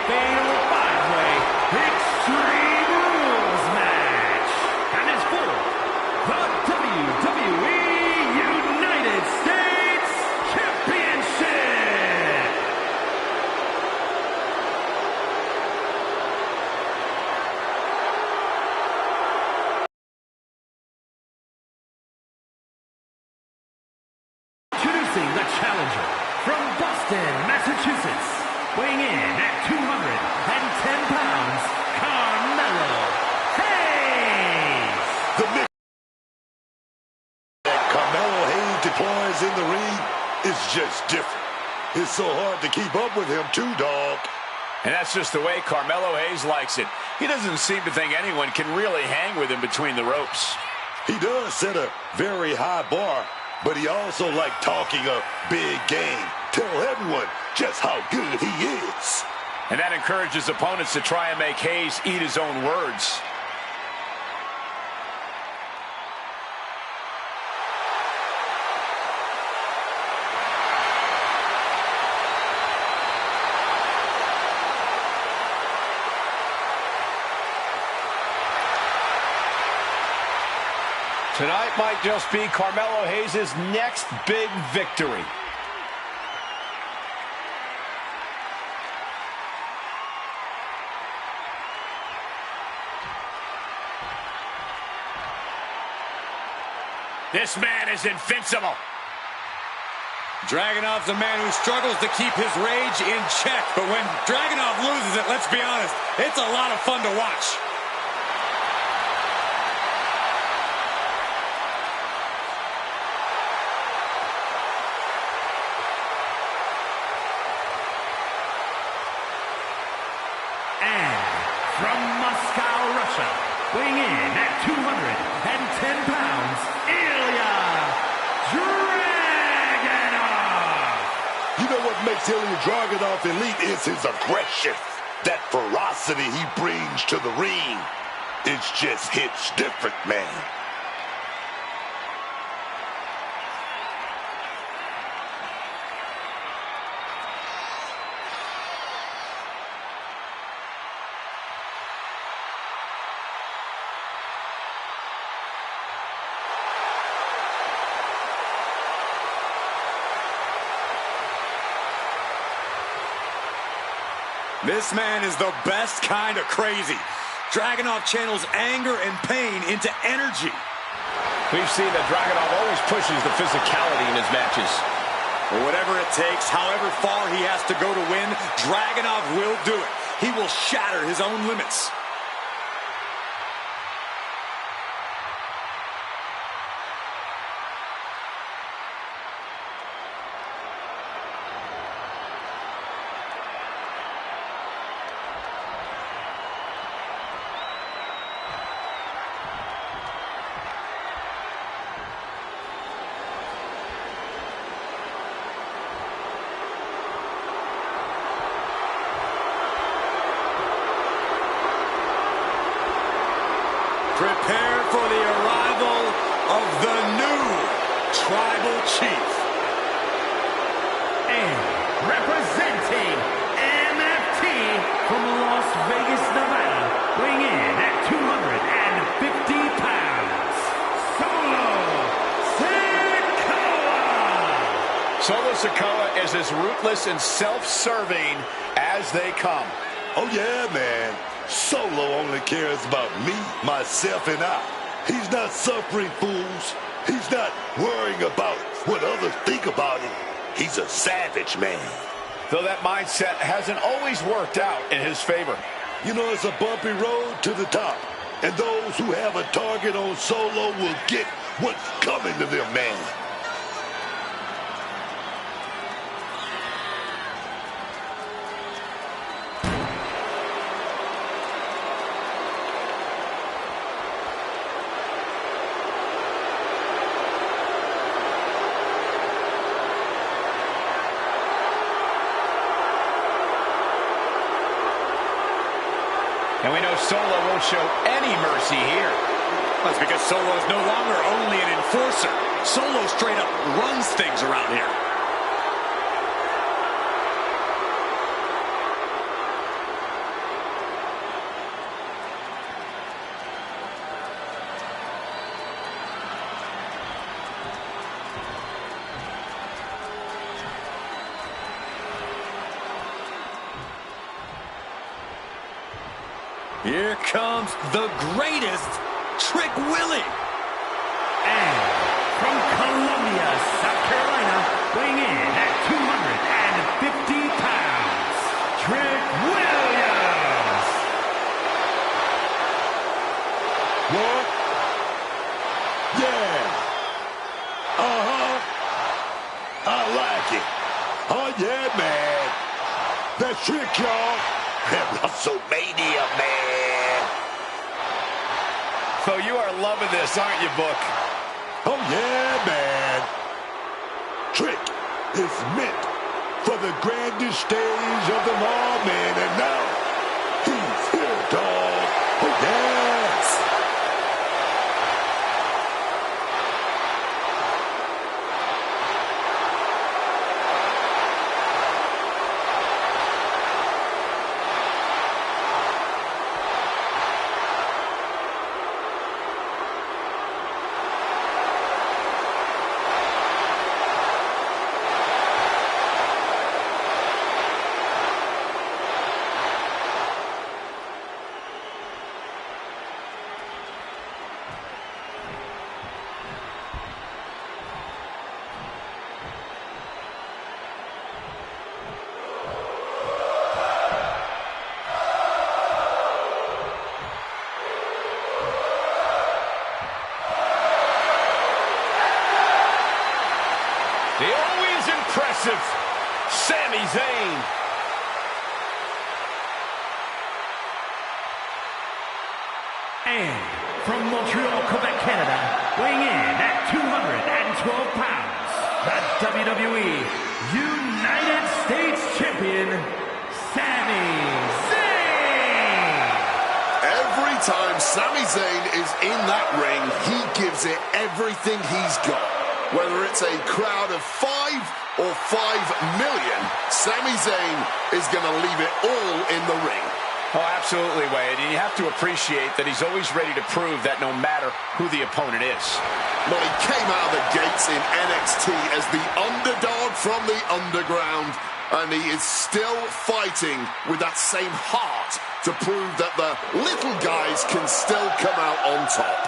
fatal five-way Extreme Rules match. And it's for the WWE United States Championship. Introducing the challenger from Boston, Massachusetts, weighing in at 210 pounds, Carmelo Hayes. The mix that Carmelo Hayes deploys in the ring is just different. It's so hard to keep up with him too, dog. And that's just the way Carmelo Hayes likes it. He doesn't seem to think anyone can really hang with him between the ropes. He does set a very high bar, but he also likes talking a big game. Tell everyone just how good he is. And that encourages opponents to try and make Hayes eat his own words. Tonight might just be Carmelo Hayes' next big victory. This man is invincible. Dragunov's a man who struggles to keep his rage in check, but when Dragunov loses it, let's be honest, it's a lot of fun to watch. From Moscow, Russia, weighing in at 210 pounds, Ilya Dragunov. You know what makes Ilya Dragunov elite is his aggression. That ferocity he brings to the ring. It just hits different, man. This man is the best kind of crazy. Dragunov channels anger and pain into energy. We've seen that Dragunov always pushes the physicality in his matches. Well, whatever it takes, however far he has to go to win, Dragunov will do it. He will shatter his own limits. Prepare for the arrival of the new Tribal Chief. And representing MFT from Las Vegas, Nevada, weighing in at 250 pounds, Solo Sikoa. Solo Sikoa is as ruthless and self-serving as they come. Oh, yeah, man. Solo only cares about me, myself, and I. He's not suffering fools. He's not worrying about what others think about him. He's a savage, man. Though that mindset hasn't always worked out in his favor. You know, it's a bumpy road to the top. And those who have a target on Solo will get what's coming to them, man. And we know Solo won't show any mercy here. That's because Solo is no longer only an enforcer. Solo straight up runs things around here. Here comes the greatest, Trick Willie. And from Columbia, South Carolina, weighing in at 250 pounds, Trick Williams. What? Yeah. I like it. Oh, yeah, man. That Trick, y'all. That Wrestlemania, man. So you are loving this, aren't you, Book? Oh, yeah, man. Trick is meant for the grandest stage of them all, man. And now, he's here, dog. Oh, yes. The always impressive Sami Zayn. And from Montreal, Quebec, Canada, weighing in at 212 pounds, the WWE United States Champion, Sami Zayn. Every time Sami Zayn is in that ring, he gives it everything he's got. Whether it's a crowd of 5 or 5 million, Sami Zayn is going to leave it all in the ring. Oh, absolutely, Wade. And you have to appreciate that he's always ready to prove that no matter who the opponent is. Well, he came out of the gates in NXT as the underdog from the underground, and he is still fighting with that same heart to prove that the little guys can still come out on top.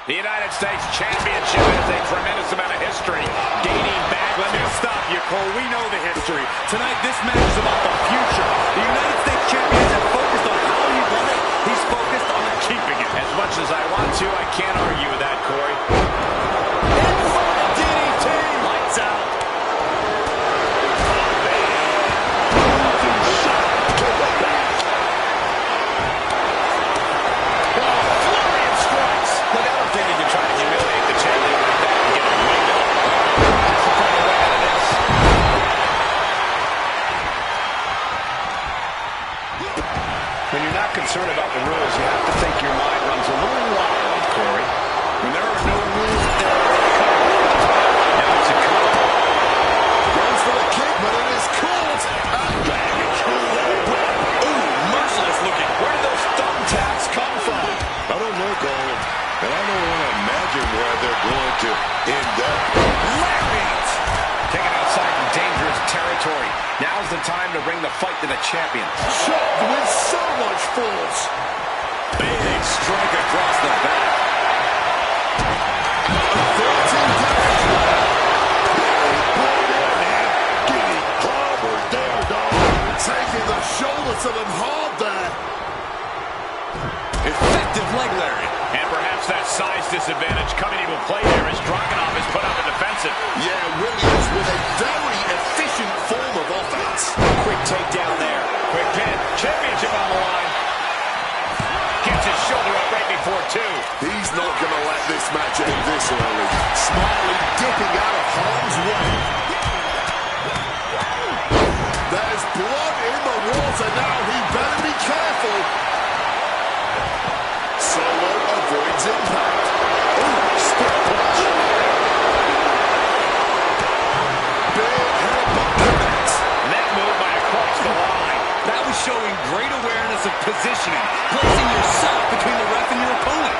The United States Championship has a tremendous amount of history dating back. Let me stop you, Cole. We know the history. Tonight, this match is about the future. The United States champions have focused on how he won it. He's focused on keeping it. As much as I want to, I can't argue with that, Corey. Inside DDT. Lights out. When you're not concerned about the rules, you have to think your mind runs a little wild, Corey. When there are no rules, there are now it's a cover. Goes for the kick, but it is caught. Ooh, merciless looking. Where did those thumbtacks come from? I don't know, Gold. And I don't want to imagine where they're going to end up. Lariat! Taken outside from dangerous territory. Now's the time to bring the fight to the champion. Shoved with so much force. Big strike across the back. 13 Getting clobbered there, dog. taking the shoulder to them hard there. Effective leg lariat. And perhaps that size disadvantage coming into play there as Dragunov is put up a defensive. Yeah, Williams with a very efficient form of offense. Quick takedown there. Quick pin. Championship on the line. Gets his shoulder up right before two. He's not going to let this match end this early. Smartly dipping out of harm's way. There's blood in the water now. He better be careful. Solo avoids impact. Ooh, split punch. Big headbutt. positioning, placing yourself between the ref and your opponent.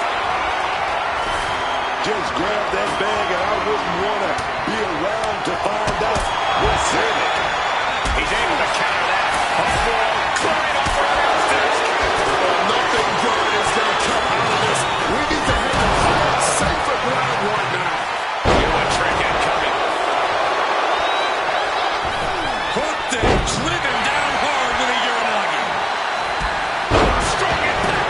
Just grab that bag and I wouldn't want to be around to find out what's in it. He's able to counter that. Clearing off for announce desk. Nothing good is going to come out of this. We need to head to higher, safer ground right now. New trick incoming. Hooked and driven down hard with a Uranagi. Strong impact.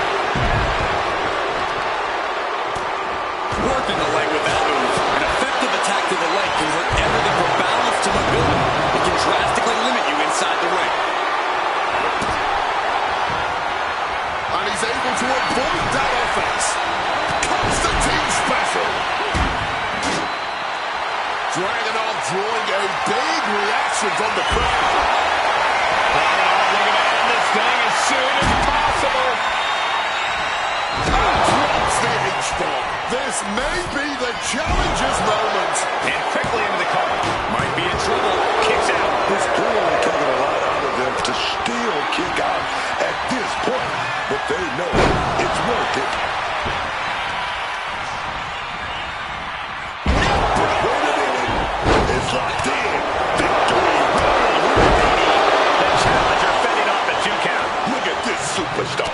Working the leg with that move. An effective attack to the leg can hurt everything from balance to mobility. It can drastically limit you inside the ring. And he's able to avoid that offense. Constantine special. Dragunov drawing a big reaction from the crowd. Dragunov looking to end this thing as soon as possible. Drops the H-bomb. This may be the challenger's moment. And quickly into the cover. Might be in trouble. Kicks out. It's clearly taking a lot out of them to still kick out at this point, but they know it's worth it. Wait a minute. It's locked in. Victory royale. The challenger fending off the 2 count. Look at this superstar.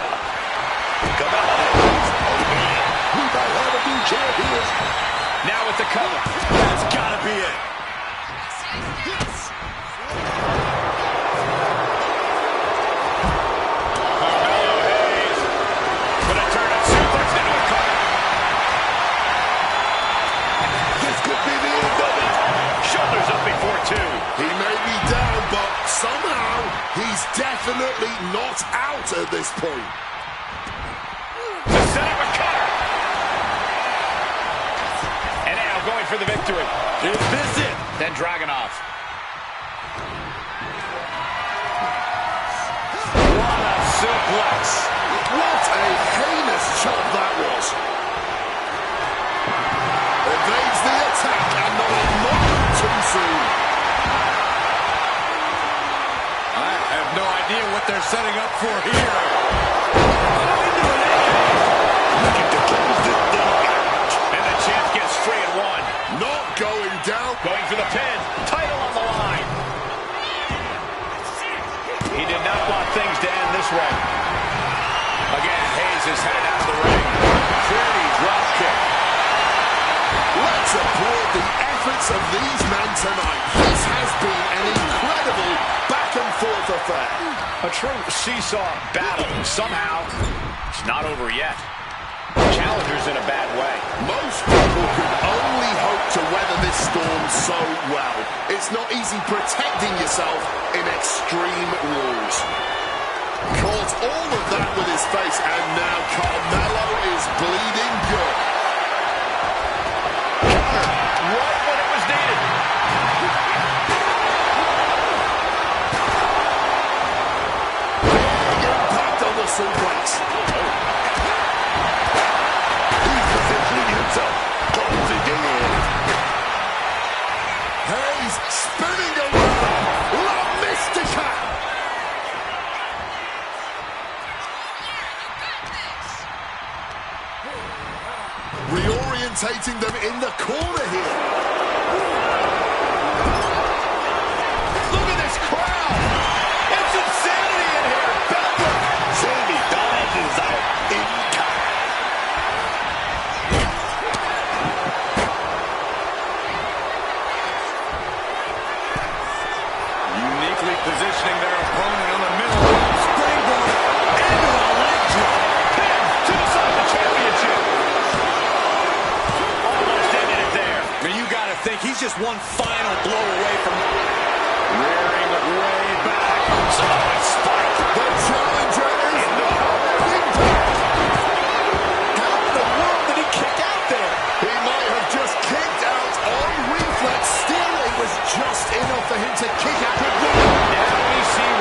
Come on, Hayes. Oh, man. We might have a new champion. Now with the cover. That's gotta be it. Carmelo Hayes. Gonna turn a suplex into a cover. This could be the end of it. Shoulders up before 2. He may be down, but somehow he's definitely not out at this point. To set up a cutter. And now going for the victory. Is this it? Then Dragunov. What a suplex. What a heinous chop that was. Evades the attack and not a moment too soon. I have no idea what they're setting up for here. Looking to close this thing out. And the champ gets free at 1. Not going down. Going for the pin. Title on the line. He did not want things to end this way. Again, Hayes is headed out of the ring. Pretty drop kick. Let's applaud the efforts of these men tonight. This has been an incredible back-and-forth affair. A true seesaw battle. Somehow, it's not over yet. Challenger's in a bad way. Most people could only hope to weather this storm so well. It's not easy protecting yourself in extreme rules. Caught all of that with his face, and now Carmelo is bleeding good. Right when it was needed. Big impact on the suplex. He's positioning himself. Closing in. Hayes spinning around. La Mystica. Reorientating them in the corner here. Look at this crowd. It's insanity in here. Sammy Dawes is out in time. Uniquely positioning their opponent on the middle rope. Springboard into a leg drop. Pin to decide the championship. Almost ended it there. I mean, you gotta think he's just one final blow away from Rearing way back. Samoan spike. The challenger is impact. How in the world did he kick out there? He might have just kicked out on reflex. Still, it was just enough for him to kick out. Now we see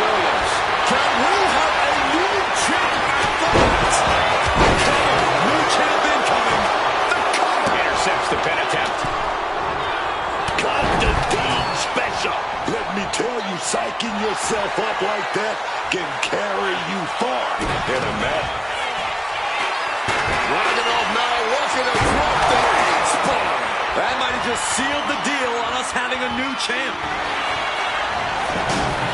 yourself up like that can carry you far in a match. Dragunov now looking to drop the X-Bomb. That might have just sealed the deal on us having a new champ.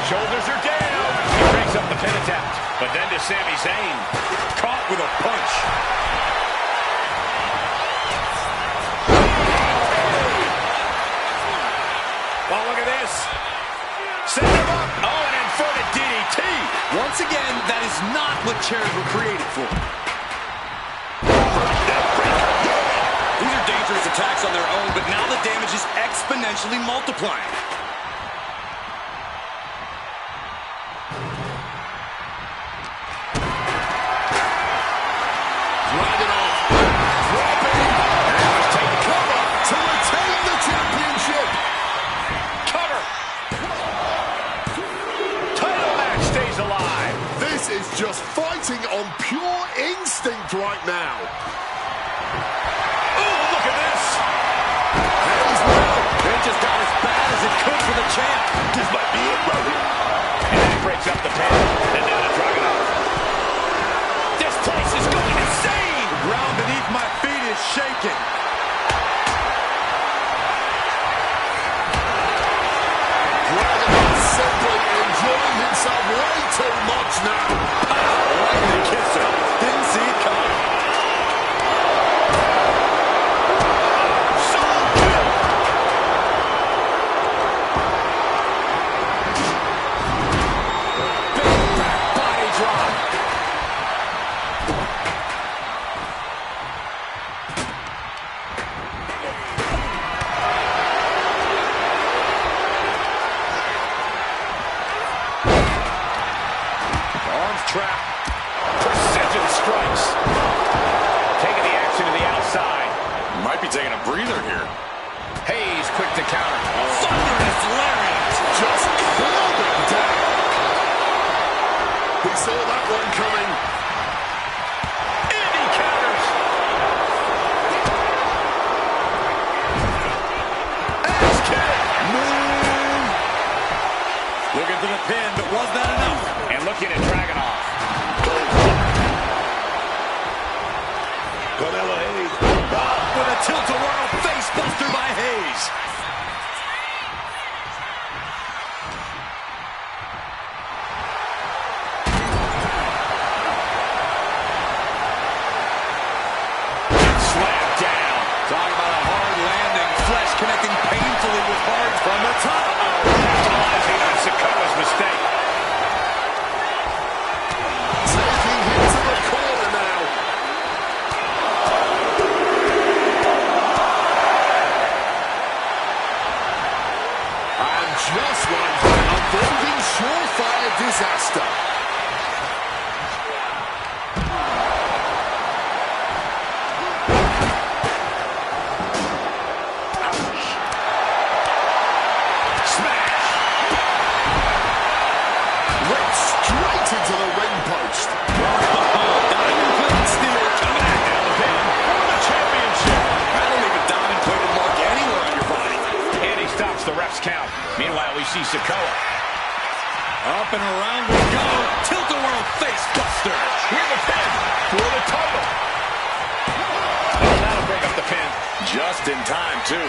Shoulders are down. He breaks up the pin attempt. But then to Sami Zayn. Caught with a punch. Oh, look at this. Set him up. Oh, an inverted DDT. Once again, that is not what chairs were created for. These are dangerous attacks on their own, but now the damage is exponentially multiplying. Dragunov dropping and take cover to retain the championship. Cover. Title match stays alive. This is just fighting on pure instinct right now. Oh, look at this. Hayes now. It just got as bad as it could for the champ. This might be it right here. And he breaks up the pin. And now to Dragunov. This place is going insane. The ground beneath my feet is shaking. Dragunov simply enjoying himself way too much now. Right in the kisser. Didn't see it coming. Big back body drop. Arms trap. Precision strikes. Taking the action to the outside. Might be taking a breather here. Hayes quick to counter. Thunderous lariat. Just clubbing down. He saw that one coming. And he counters. Axe kick. Looking for the pin, but was that enough? And looking at Dragunov. Carmelo Hayes. With a tilt-a-whirl face buster by Hayes. Slam down. Talk about a hard landing. Flesh connecting painfully with hard from the top. Capitalizing on Sikoa's mistake. Taking him to the corner now. And just like that, avoiding surefire disaster. Smash. Ripped straight into the ring post. Diamond-plated steel coming at you. Pin for the championship. I don't leave a diamond-plated mark anywhere on your body. And he stops the ref's count. Meanwhile, we see Sikoa. Up and around we go. Tilt-a-whirl face buster. With the pin for the title. Oh, that'll break up the pin. Just in time, too.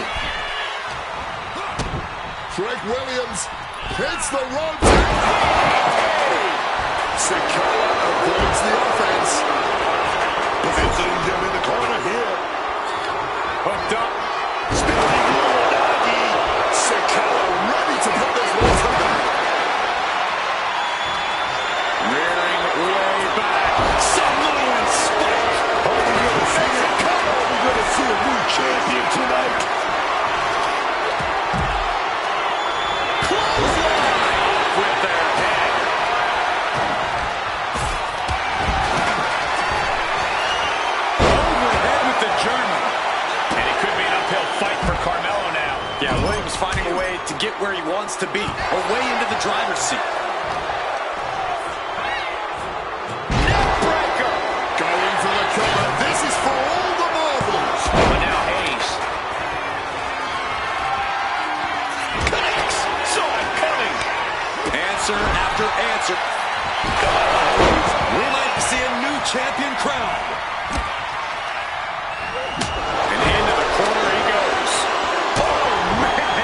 Greg Williams hits the ropes. Sikoa avoids the offense. Positioning him in the corner here. Hooked up. Spinning Uranagi. Sikoa ready to put this one to bed. Rearing way back. Samoan spike. Are we going to see it? Are we going to see a new champion tonight? With their head. Overhead with the German. And it could be an uphill fight for Carmelo now. Yeah, Williams finding a way to get where he wants to be. A way into the driver's seat. Neckbreaker. Going for the cover. This is for all the marbles. But now Hayes. Connects. Saw it coming. Answer have to answer. We might see a new champion crowned. And into the corner he goes. Oh, man!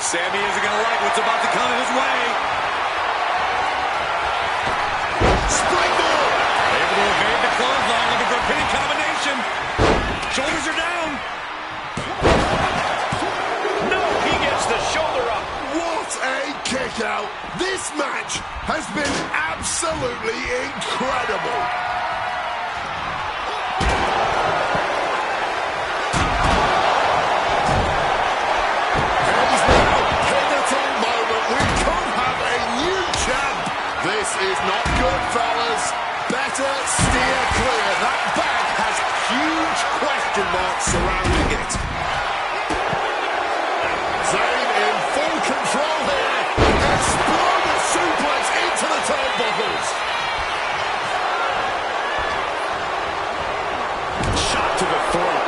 Sami isn't going to like what's about to come his way. Springboard! Able to evade the clothesline, looking for a pinning combination. Shoulders are down. No, he gets the shoulder up. What a kick out. This match has been absolutely incredible. It is now pivotal moment. We could have a new champ. This is not good, fellas. Better steer clear. That bag has huge question marks surrounding it. Zayn in full control here. Exploded suplex into the turnbuckles. Shot to the throat.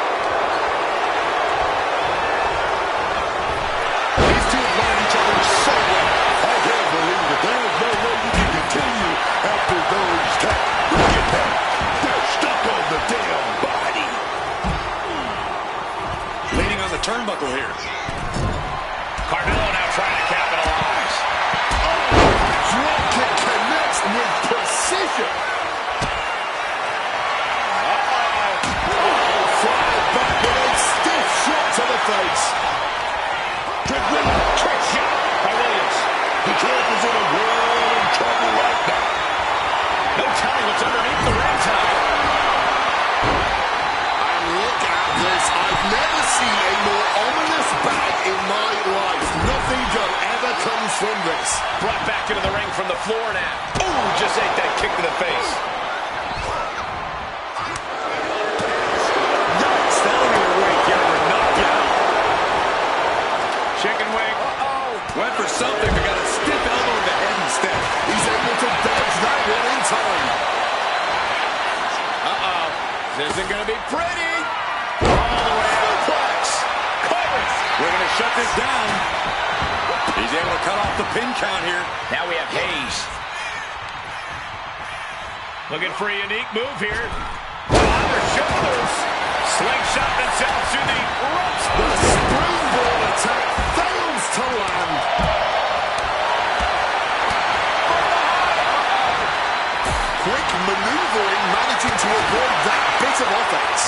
These two have learned each other so well. I can't believe it. There's no way you can continue after those taps. Look at that. They're stuck on the damn body. Leaning on the turnbuckle here. Carmelo now trying to capitalize. Drop kick connects with precision. Fired back with a stiff shot to the face. Trick shot by Williams. The champ is in a world of trouble right now. No telling what's underneath the ring towel. And look at this. I've never seen a more ominous bag in my life. Nothing good ever comes from this. Brought back into the ring from the floor now. Ooh, just ate that kick to the face. Yikes, that'll be a way to knock you out. Chicken wing. Went for something, but got a stiff elbow in the head instead. He's able to dodge that one in time. This isn't going to be pretty. All the way out. Covers. We're going to shut this down. He's able to cut off the pin count here. Now we have Hayes. Looking for a unique move here. On their shoulders. Slingshot themselves to the ropes. The springboard attack fails to land. Quick maneuvering, managing to avoid that bit of offense.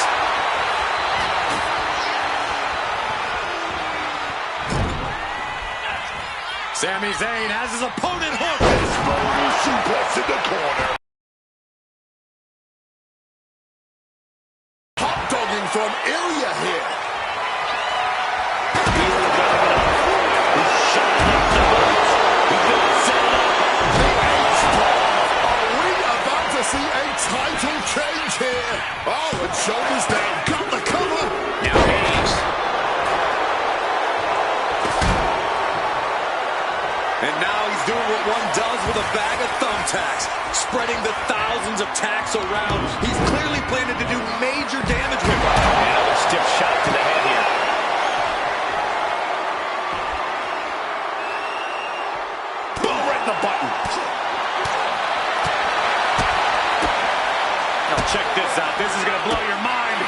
Sami Zayn has his opponent hooked. Exploding suplex in the corner. Hot dogging from Ilya here. Are we about to see a title change here? Oh, and shoulders down. Got the cover. Now Hayes. And now he's doing what one does with a bag of thumbtacks, spreading the thousands of tacks around. He's clearly planning to do major damage with them. Another stiff shot to the head here. Boom, right in the button. Now check this out. This is going to blow your mind.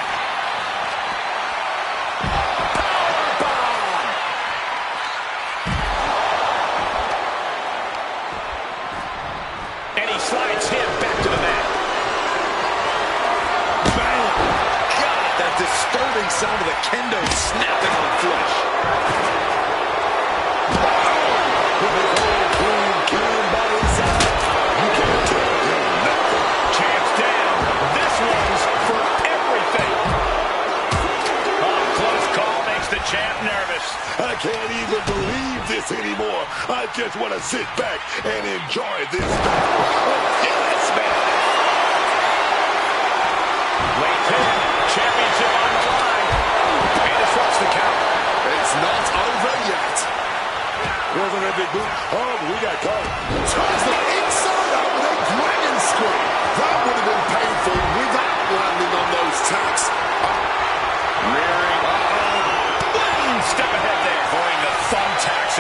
And he slides him back to the mat. Bam! God, that disturbing sound of the kendo snapping on flesh. Champ's down. This one's for everything. Oh, close call makes the champ nervous. I can't even believe this anymore. I just want to sit back and enjoy this battle. Oh, yes, man. Wait, championship on the line. And disrupts the count. It's not over yet. Wasn't a big boot. Oh, we got caught. Turns them inside out with a dragon scream. That would have been painful without landing on those tacks. Rearing. Step ahead there. Pulling the thumbtacks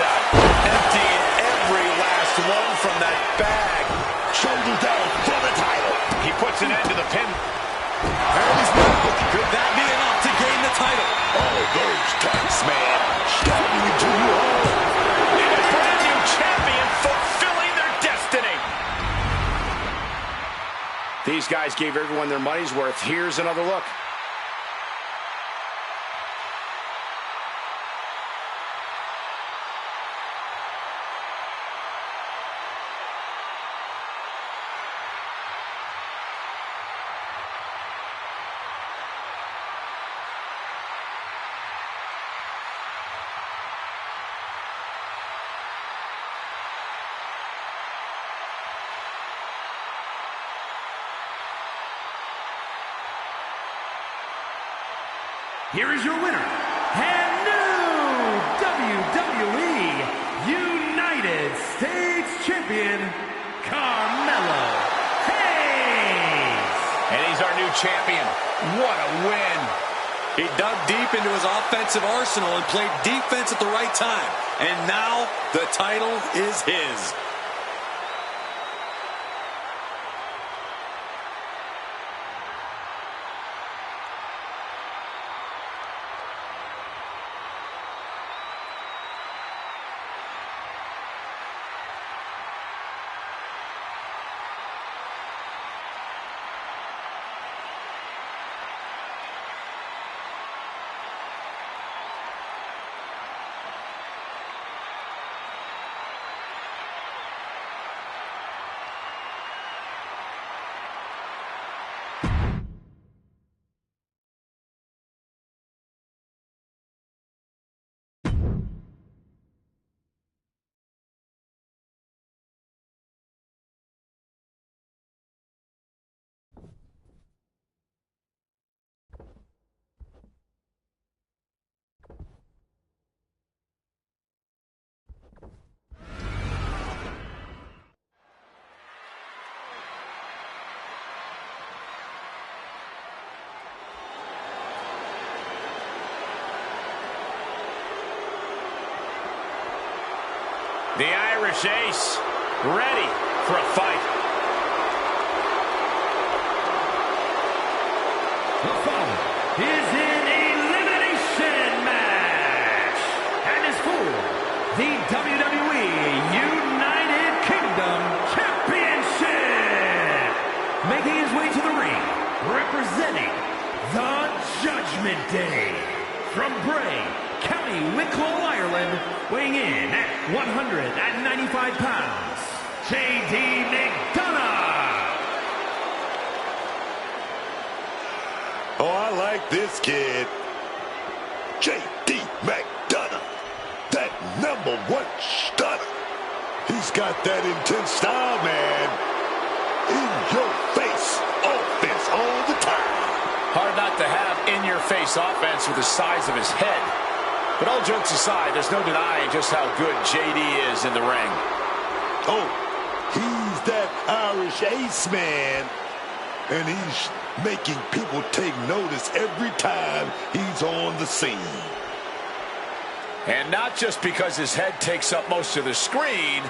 these guys gave everyone their money's worth. Here's another look. Here is your winner, and new WWE United States Champion, Carmelo Hayes. And he's our new champion. What a win. He dug deep into his offensive arsenal and played defense at the right time. And now the title is his. The Irish Ace, ready for a fight. The following is an elimination match and is for the WWE United Kingdom Championship. Making his way to the ring, representing the Judgment Day, from Bray, County Wicklow, Ireland, weighing in at 195 pounds, J.D. McDonough. Oh, I like this kid. J.D. McDonough, that #1 stunner. He's got that intense style, man. In your face offense all the time. Hard not to have in-your-face offense with the size of his head. But all jokes aside, there's no denying just how good JD is in the ring. Oh, he's that Irish Ace, man. And he's making people take notice every time he's on the scene. And not just because his head takes up most of the screen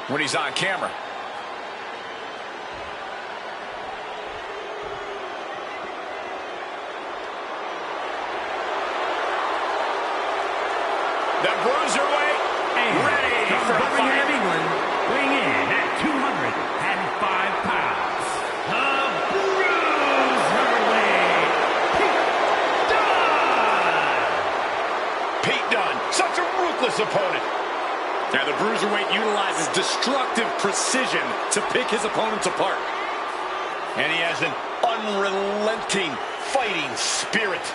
when he's on camera. The Bruiserweight, ready for a Birmingham, fight. England, weighing in at 205 pounds, the Bruiserweight, Pete Dunne. Pete Dunne, such a ruthless opponent. Now the Bruiserweight utilizes destructive precision to pick his opponents apart. And he has an unrelenting fighting spirit.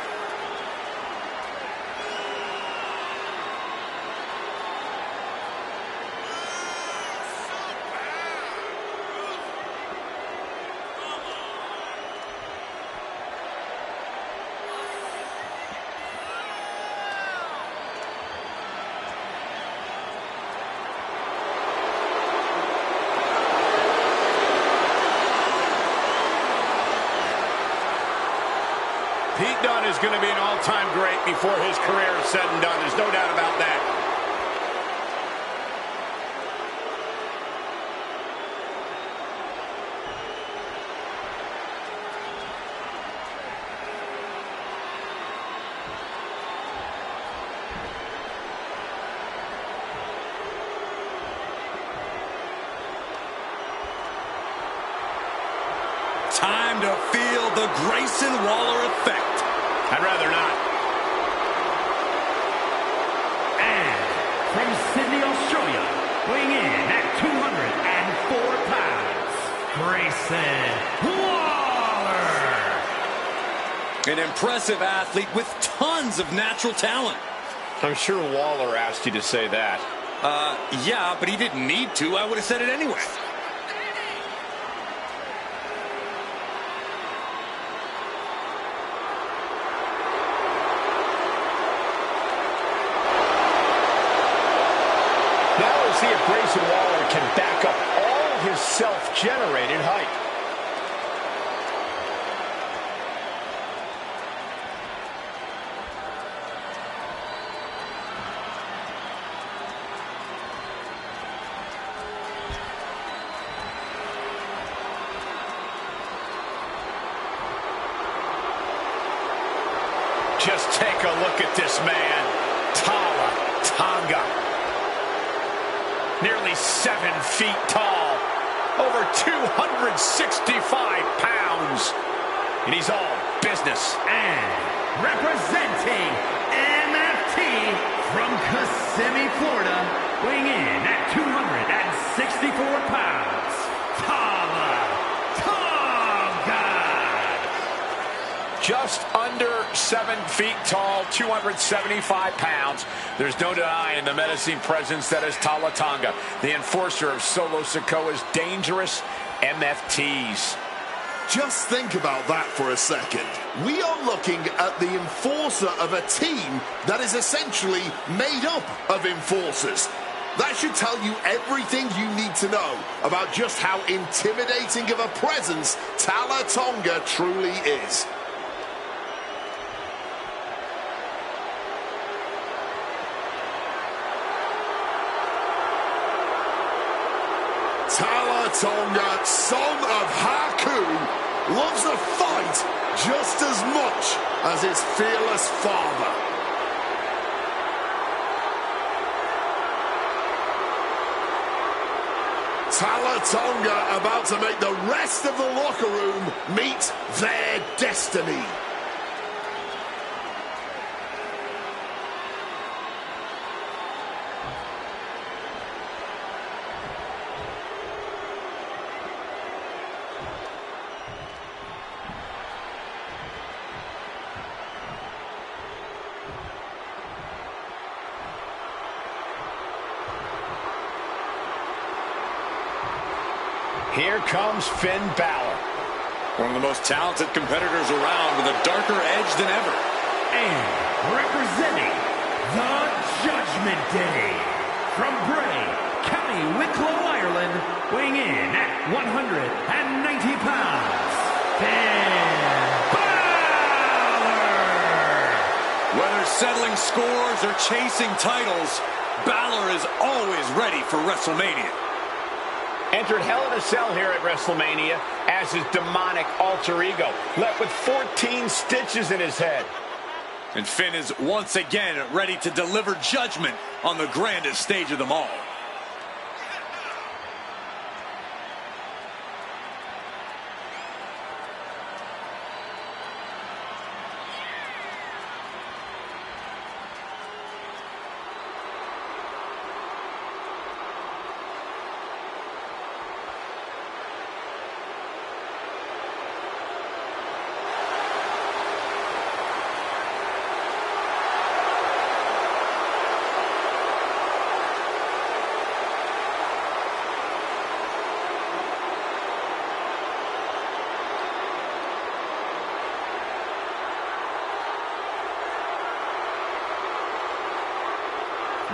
Pete Dunne is going to be an all-time great before his career is said and done. There's no doubt about that. Time to feel the Grayson Waller effect. I'd rather not. And from Sydney, Australia, weighing in at 204 pounds, Grayson Waller. An impressive athlete with tons of natural talent. I'm sure Waller asked you to say that. Yeah, but he didn't need to. I would have said it anyway. Now we'll see if Grayson Waller can back up all of his self-generated hype. Just take a look at this man, Tonga. Nearly 7 feet tall, over 265 pounds, and he's all business. And representing MFT from Kissimmee, Florida, weighing in at 264 pounds, Tonga. Just under 7 feet tall, 275 pounds. There's no denying the menacing presence that is Tala Tonga, the enforcer of Solo Sikoa's dangerous MFTs. Just think about that for a second. We are looking at the enforcer of a team that is essentially made up of enforcers. That should tell you everything you need to know about just how intimidating of a presence Tala Tonga truly is. Tala Tonga, son of Haku, loves a fight just as much as his fearless father. Tala Tonga about to make the rest of the locker room meet their destiny. Here comes Finn Balor. One of the most talented competitors around with a darker edge than ever. And representing the Judgment Day from Bray, County Wicklow, Ireland, weighing in at 190 pounds, Finn Balor. Whether settling scores or chasing titles, Balor is always ready for WrestleMania. Entered Hell in a Cell here at WrestleMania as his demonic alter ego, left with 14 stitches in his head. And Finn is once again ready to deliver judgment on the grandest stage of them all.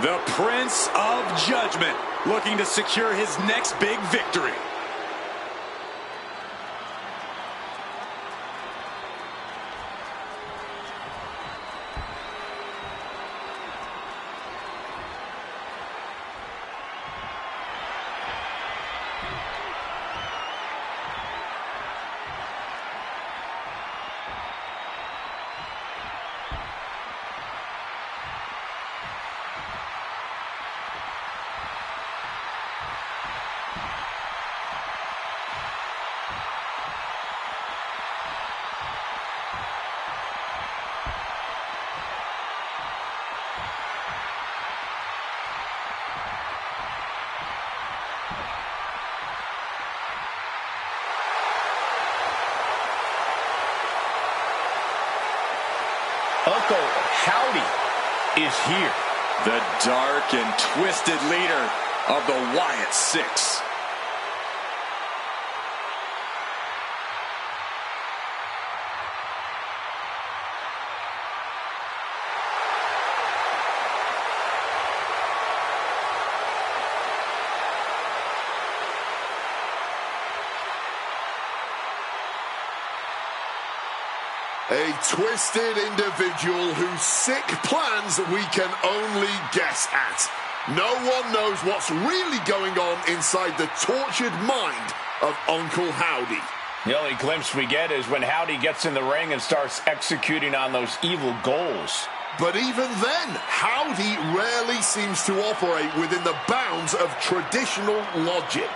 The Prince of Judgment, looking to secure his next big victory. Uncle Howdy is here. The dark and twisted leader of the Wyatt Six. A twisted individual whose sick plans we can only guess at. No one knows what's really going on inside the tortured mind of Uncle Howdy. The only glimpse we get is when Howdy gets in the ring and starts executing on those evil goals. But even then, Howdy rarely seems to operate within the bounds of traditional logic.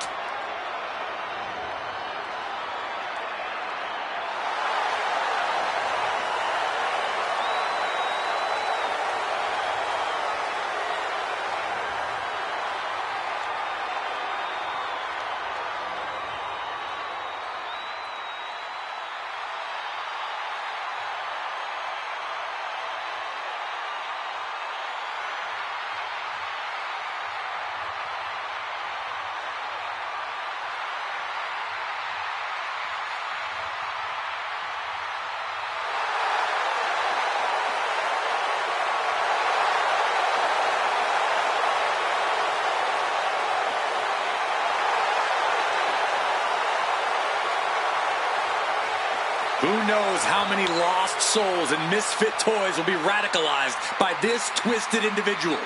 Who knows how many lost souls and misfit toys will be radicalized by this twisted individual.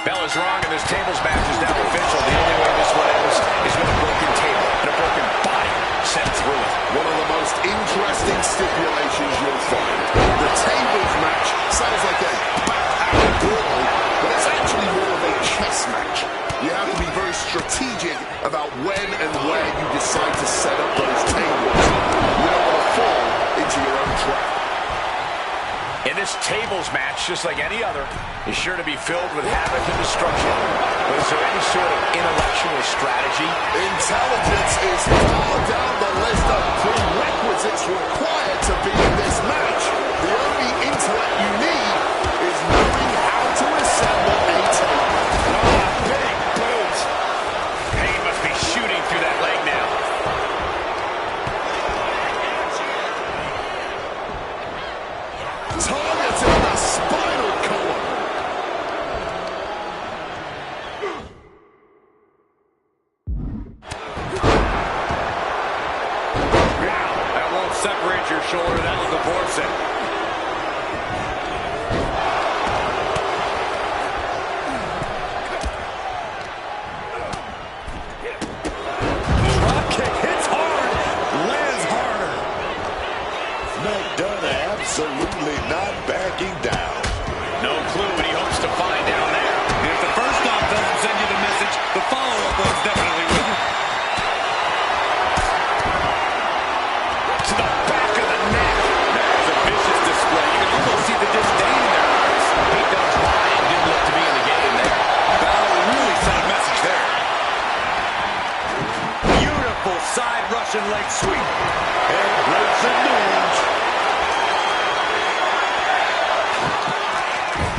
Bell is wrong, and this tables match is now official. The only way this one ends is with a broken table and a broken body sent through it. One of the most interesting stipulations you'll find. The tables match sounds like a back-out brawl, but it's actually more of a chess match. You have to be very strategic about when and where you decide to set up those tables. You don't want to fall into your own trap. And this tables match, just like any other, is sure to be filled with havoc and destruction. But is there any sort of intellectual strategy? Intelligence is far down the list of prerequisites required to be in this match. The only intellect you need is knowing how to assemble a table. Big boot. Pain must be shooting through that leg now. Targeting the spinal column. That won't separate your shoulder. That'll divorce it. Drop kick hits hard, lands harder. McDonough absolutely not backing down. No clue what he hopes to find down there. And if the first stop doesn't send you the message, the follow-up ones definitely will. To the back of the neck. That is a vicious display. You can almost see the disdain in their eyes. He knows why and didn't look to be in the game there. Battle really sent a message there. Beautiful side Russian leg sweep. And breaks the news.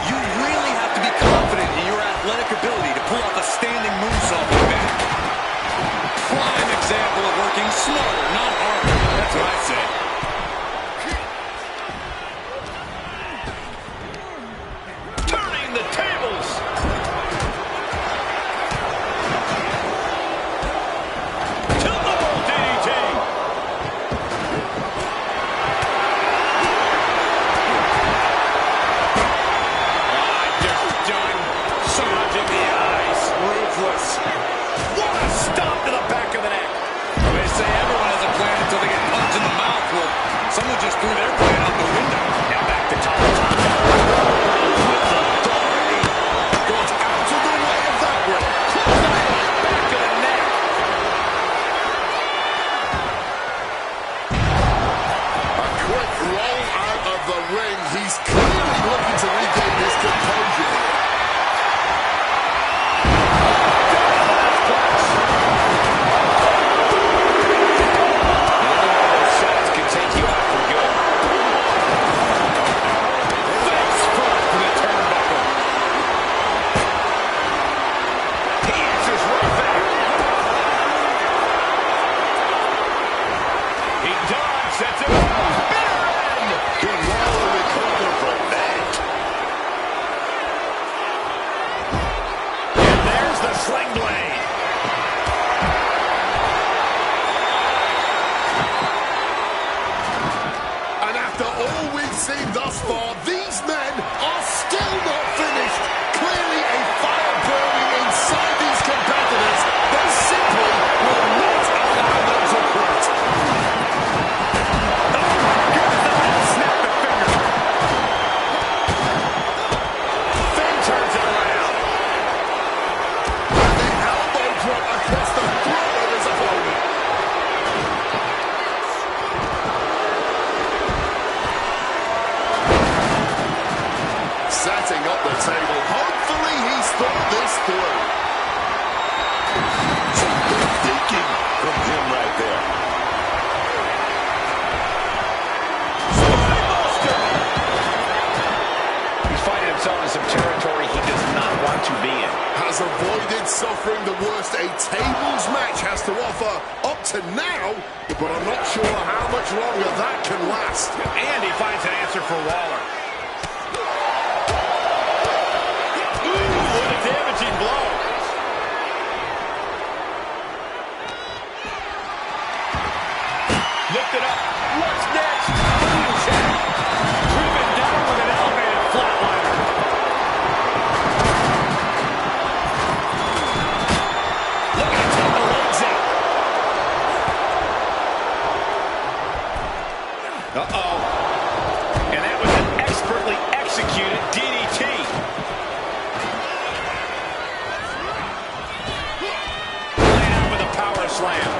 You really have to be confident in your athletic ability to pull off a standing moonsault like that. Prime example of working smarter, not harder. That's what I say. Turning the tables. Tilt-a-whirl DDT. Just done. Smudge in the eyes. Ruthless. What a stop to the back of the neck. They say everyone has a plan until they get punched in the mouth. Well, someone just threw their plan out the window. Now back to Tala Tonga. has avoided suffering the worst a tables match has to offer up to now, but I'm not sure how much longer that can last. And he finds an answer for Waller. Ooh, what a damaging blow. Lift it up. What's next? Check. Driven down with an elevated flatliner. Looking to take the legs out. Uh-oh. And that was an expertly executed DDT. Laying out with a power slam.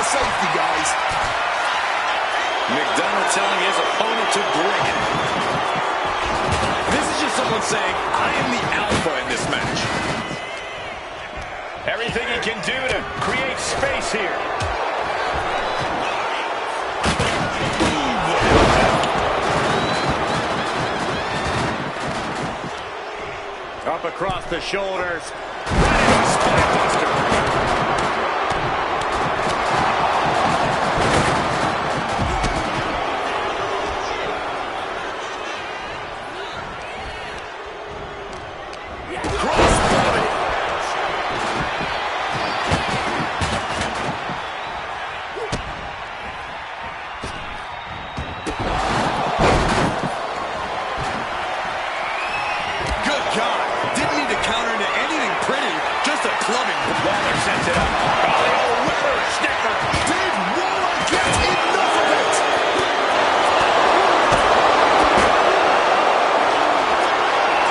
Safety, guys. McDonald telling his opponent to bring it. This is just someone saying, I am the alpha in this match. Everything he can do to create space here. Up across the shoulders. Right into a spine buster. Waller sends it up. Oh, the old whipper snapper. Did Waller get enough of it?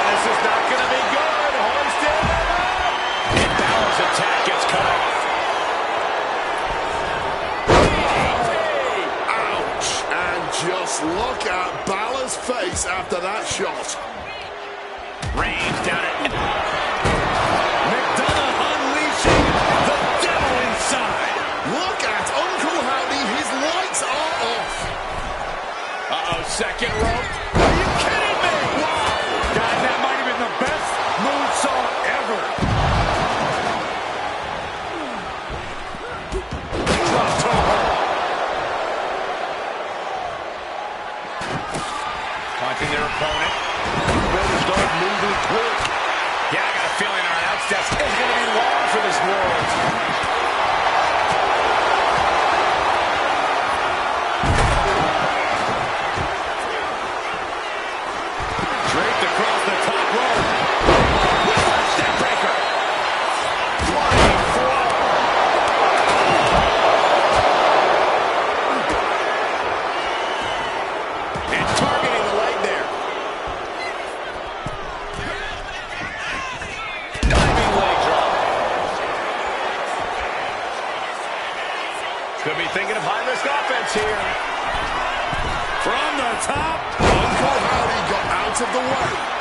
This is not going to be good. Hoisted up. And Balor's attack gets cut off. Ouch. And just look at Balor's face after that shot. Reigns down it. Second rope. Are you kidding me? Wow. Guys, that might have been the best moonsault ever. Drop toe. Taunting their opponent. Better start moving quick. thinking of high-risk offense here. From the top. Uncle Howdy got out of the way.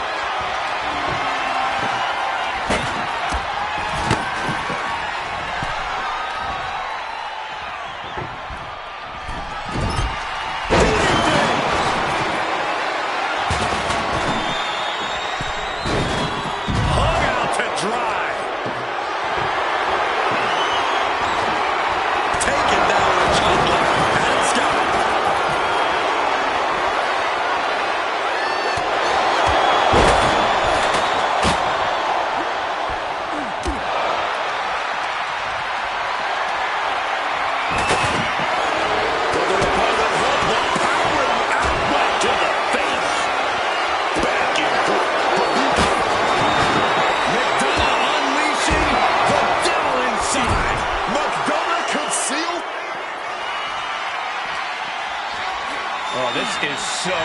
Oh, this is so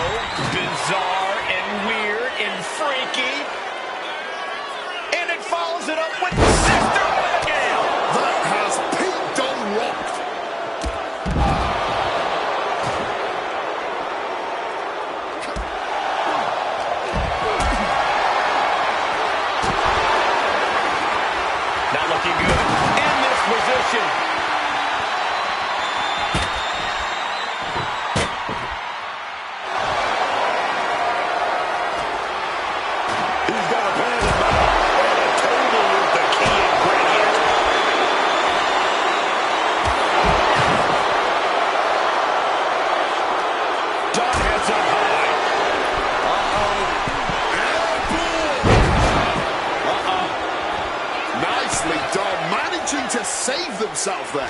bizarre and weird and freaky. And it follows it up with Sister Abigail. That has Pete done rocked. Not looking good in this position. To save themselves there.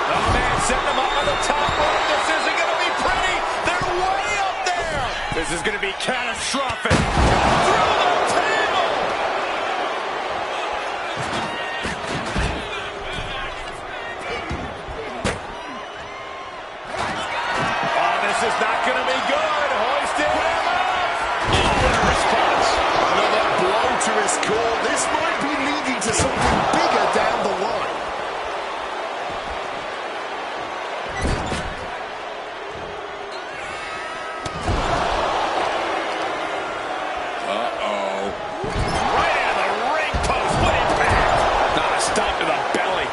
Oh man, setting them up on the top rope. This isn't going to be pretty. They're way up there. This is going to be catastrophic. Through the table. This is not going to be good. Hoisted him up. Oh, what a response. Another blow to his core. This might be leading to something bigger down the line. Uh-oh. Right at the ring post. What impact. Not a stop to the belly.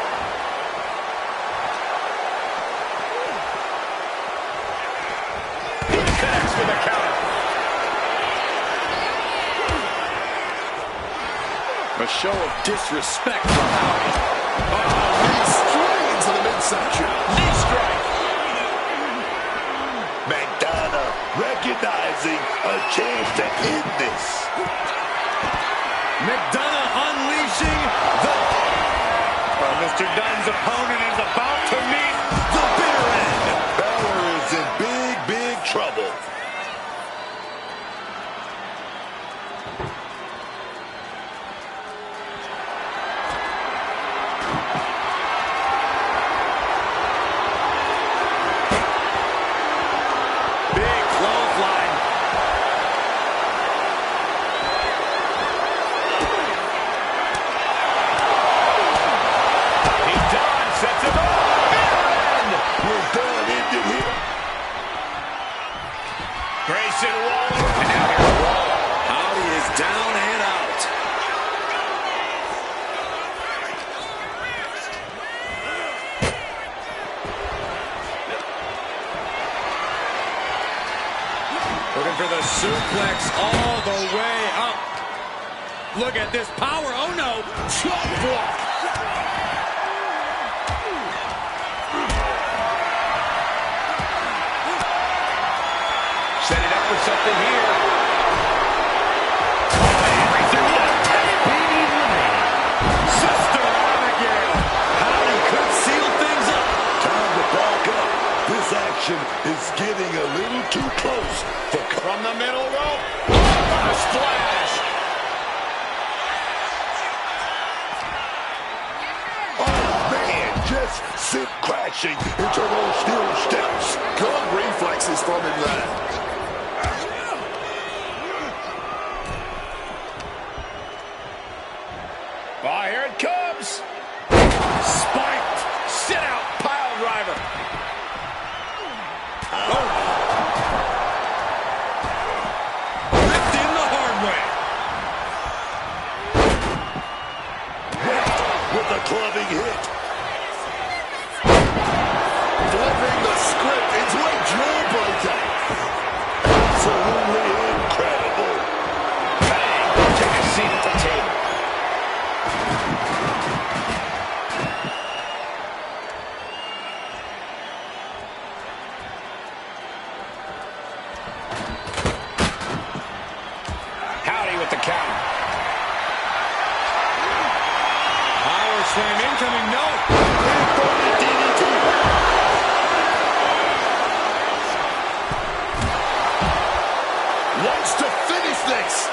Connects with a counter. A show of disrespect from Howdy. He's straight into the midsection. Knee strike. McDonough recognizing a chance to end this. McDonough unleashing the... Mr. Dunn's opponent is about to meet the bitter end. Balor is in big trouble. big clothesline. He's done, sets him up. We're done, ended here. Grayson Waller. And now here's Waller. Howdy is down and out. Looking for the suplex all the way up. Look at this power. Oh, no. Chop block. Setting up for something here. Everything left. Sister Abigail. Howdy could seal things up. Time to back up. This action is getting a little too close for... From the middle rope. Oh, a splash. Oh, man, just just sent crashing into those steel steps. Good reflexes from him there. Oh, here it comes. Spiked. Sit out. Pile driver. Oh. Ripped in the hard way. With a clubbing hit. Flipping the script into a jawbreaker. Absolutely incredible. Bang. Take a seat at the table. Howdy with the count. Power slam incoming. No. Wants to finish this.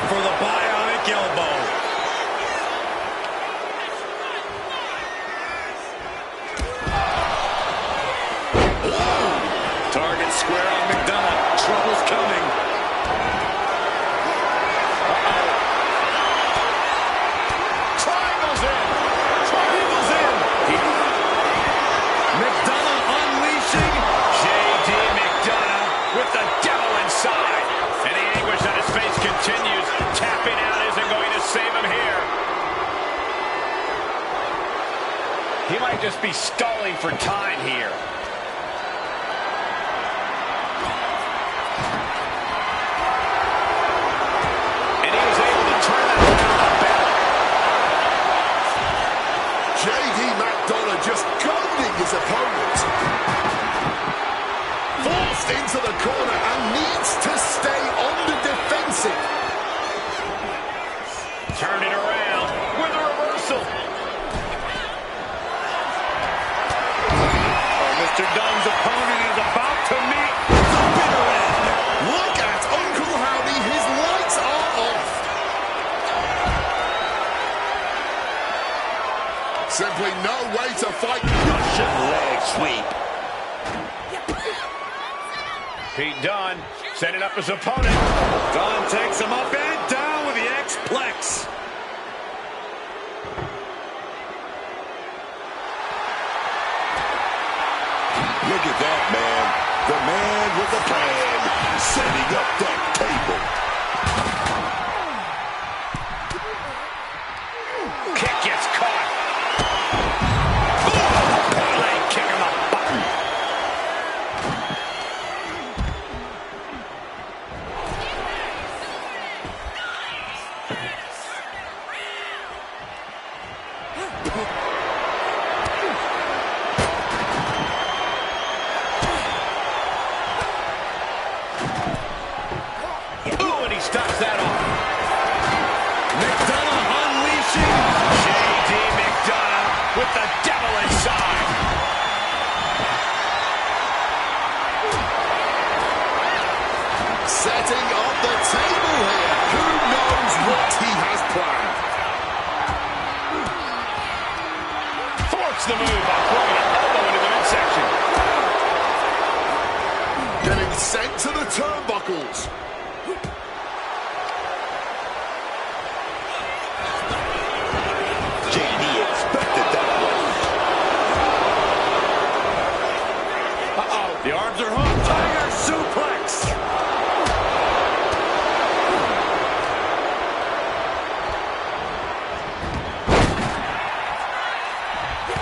For the bionic elbow. Target square on McDonough. Trouble's coming. Triangle's in. Triangle's in. McDonough unleashing. J.D. McDonough with the devil inside. And the anguish on his face continues. Tapping out isn't going to save him here. He might just be stalling for time here. And he was able to turn that around a better. J.D. McDonough just goading his opponent. Forced into the corner and needs to stay on the defensive. Turn it around with a reversal. Oh, Mr. Dunn's opponent is about to meet the bitter end. Look at Uncle Howdy, his lights are off. Simply no way to fight. Russian leg sweep. Pete Dunne setting up his opponent. Dunne takes him up and down with the X-Plex. Look at that, man. The man with a plan, setting up that table. Kick gets caught. Leg kick in the button. Ooh, and he stops that off. McDonough unleashing. J.D. McDonough with the devil inside. Setting up the table here. Who knows what he has planned? Thwarts the move by throwing an elbow into the midsection. Getting sent to the turnbuckles. JD expected that one. Uh-oh. The arms are hooked. Tiger suplex.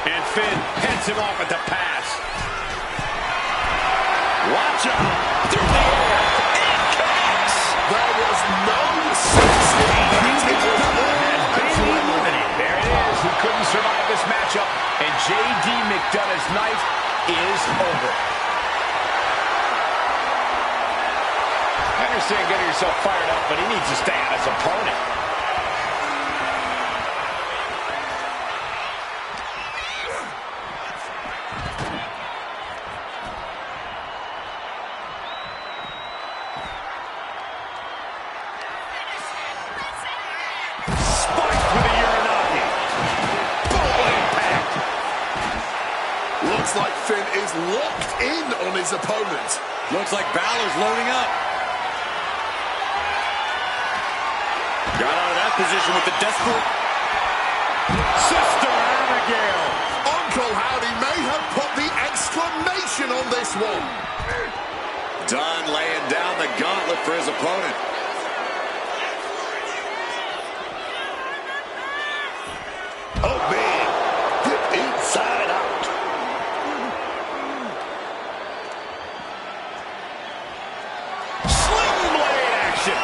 And Finn heads him off at the pass. Watch out. Through the air. And connects. There was no sense in that. It was all adrenaline. There it is. He couldn't survive this matchup. And J.D. McDonough's night is over. I understand getting yourself fired up, but he needs to stay on his opponent. Spiked Looks like Finn is locked in on his opponent. Looks like Balor's loading up. Got out of that position with the desperate Sister Abigail. Uncle Howdy may have put the exclamation on this one. Dunn laying down the gauntlet for his opponent. Oh, man. Flipped inside out. Sling blade action.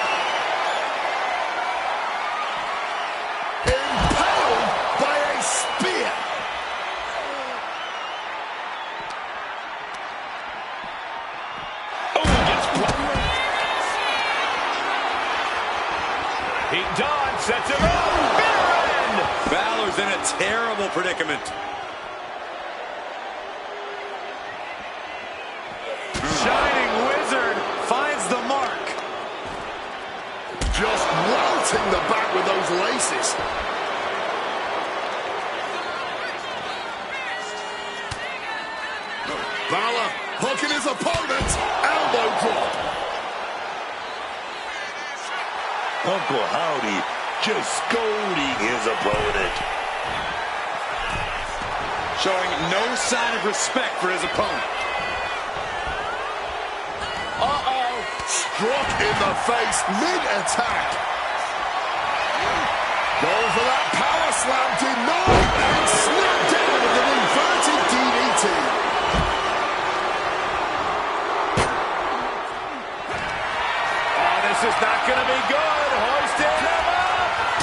Impaled by a spear. Oh, gets blocked. Pete Dunne sets him up. Bitter end. Balor's in a terrible predicament. Shining Wizard finds the mark. Just welting the back with those laces. Balor hooking his opponent. Elbow drop. Uncle Howdy just scolding his opponent. Showing no sign of respect for his opponent. Uh-oh. Struck in the face mid-attack. Going for that power slam, denied, and snapped down with an inverted DDT. Oh, this is not going to be good. Hoisted him up.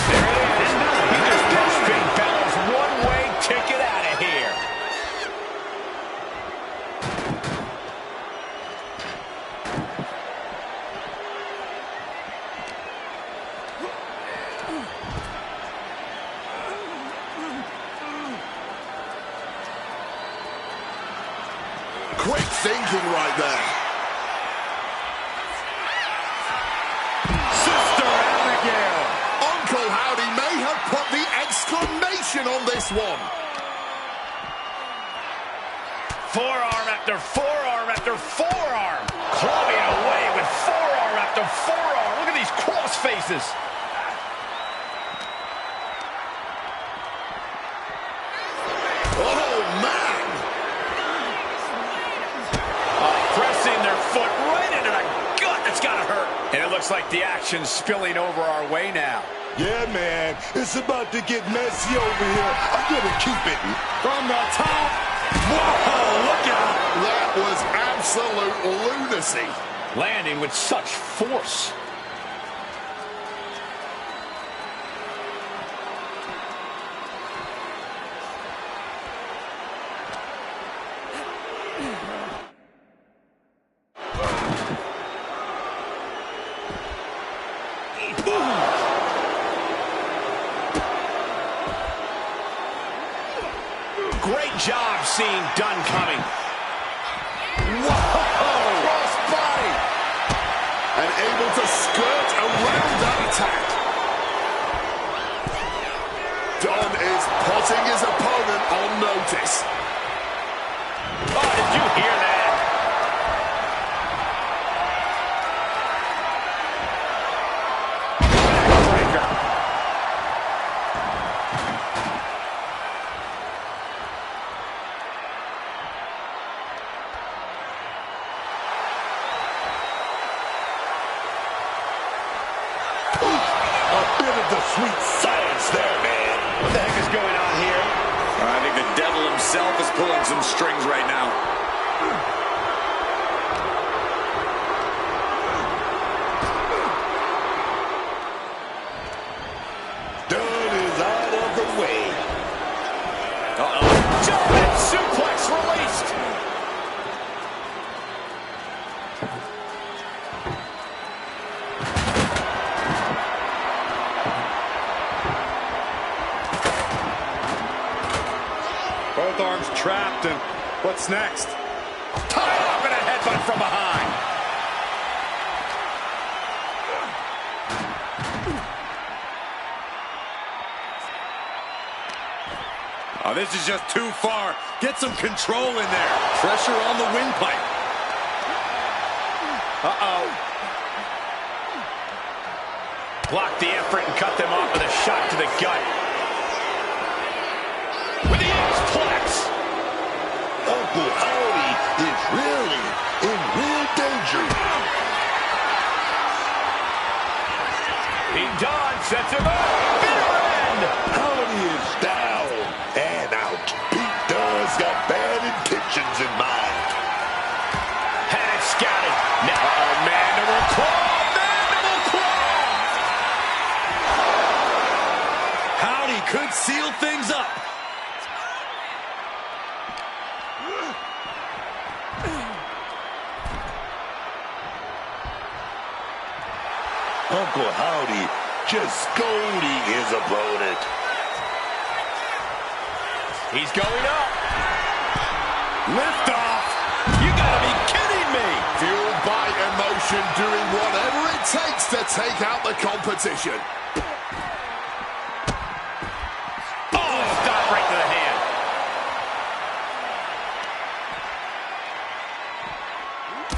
There it is. He just pushed Finn Balor's one-way ticket out of here. Quick thinking right there. Sister Abigail. Uncle Howdy may have put the exclamation on this one. Forearm after forearm after forearm. Clubbing away with forearm after forearm. Look at these cross faces. Oh, man. Pressing their foot right into the gut. That's got to hurt. And it looks like the action's spilling over our way now. Yeah, man. It's about to get messy over here. I'm going to keep it. From the top. Whoa, look out. That was absolute lunacy. Landing with such force. Great job seeing Dunn coming. Whoa! Cross body. And able to skirt around that attack. Dunn is putting his opponent on notice. Oh, did you hear that? Backbreaker. A bit of the sweet science there, man. What the heck is going on here? I think the devil himself is pulling some strings right now. Dunn is out of the way. Uh-oh. German suplex released. Both arms trapped, and what's next? Tied up in a headbutt from behind. Oh, this is just too far. Get some control in there. Pressure on the windpipe. Uh-oh. Blocked the effort and cut them off with a shot to the gut. With the X-Plex. Uncle Howdy is really in real danger. Pete Dunne sets him up. Bitter end. Howdy is down and out. Pete Dunne's got bad intentions in mind. Had it scouted. Now, mandible claw. Mandible claw. Howdy could seal things up. Uncle Howdy just scolding his opponent. He's going up. Lift off. You gotta be kidding me. Fueled by emotion, doing whatever it takes to take out the competition. Oh, stop right to the hand.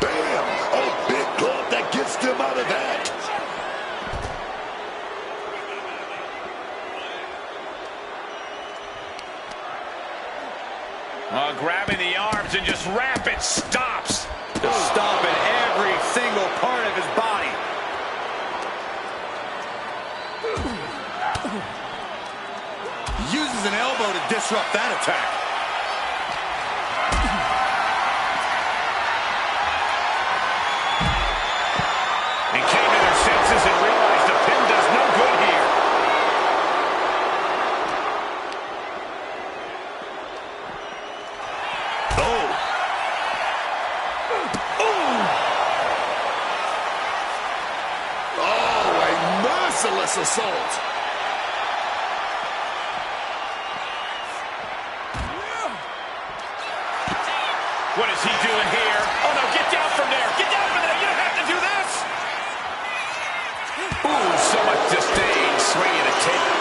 Bam! A big club that gets them out of that. Grabbing the arms and just rapid stops. Just stomping every single part of his body. Uses an elbow to disrupt that attack. They came to their senses and realized the pin does no good here. Merciless assault. What is he doing here? Oh, no, get down from there. Get down from there. You don't have to do this. Ooh, so much disdain. Swinging a tape.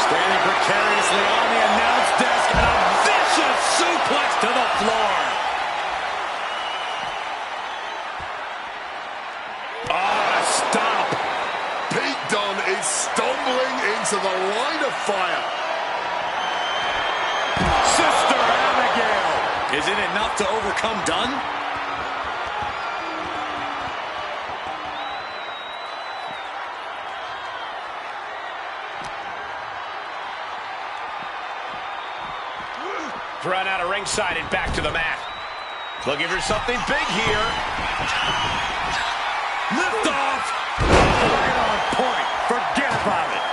Standing precariously on the announce desk and a vicious suplex to the floor. Stop. Pete Dunne is stumbling into the line of fire. Sister Abigail. Is it enough to overcome Dunne? Run out of ringside and back to the mat. Looking for something big here. Lift off. Right on point. Forget about it.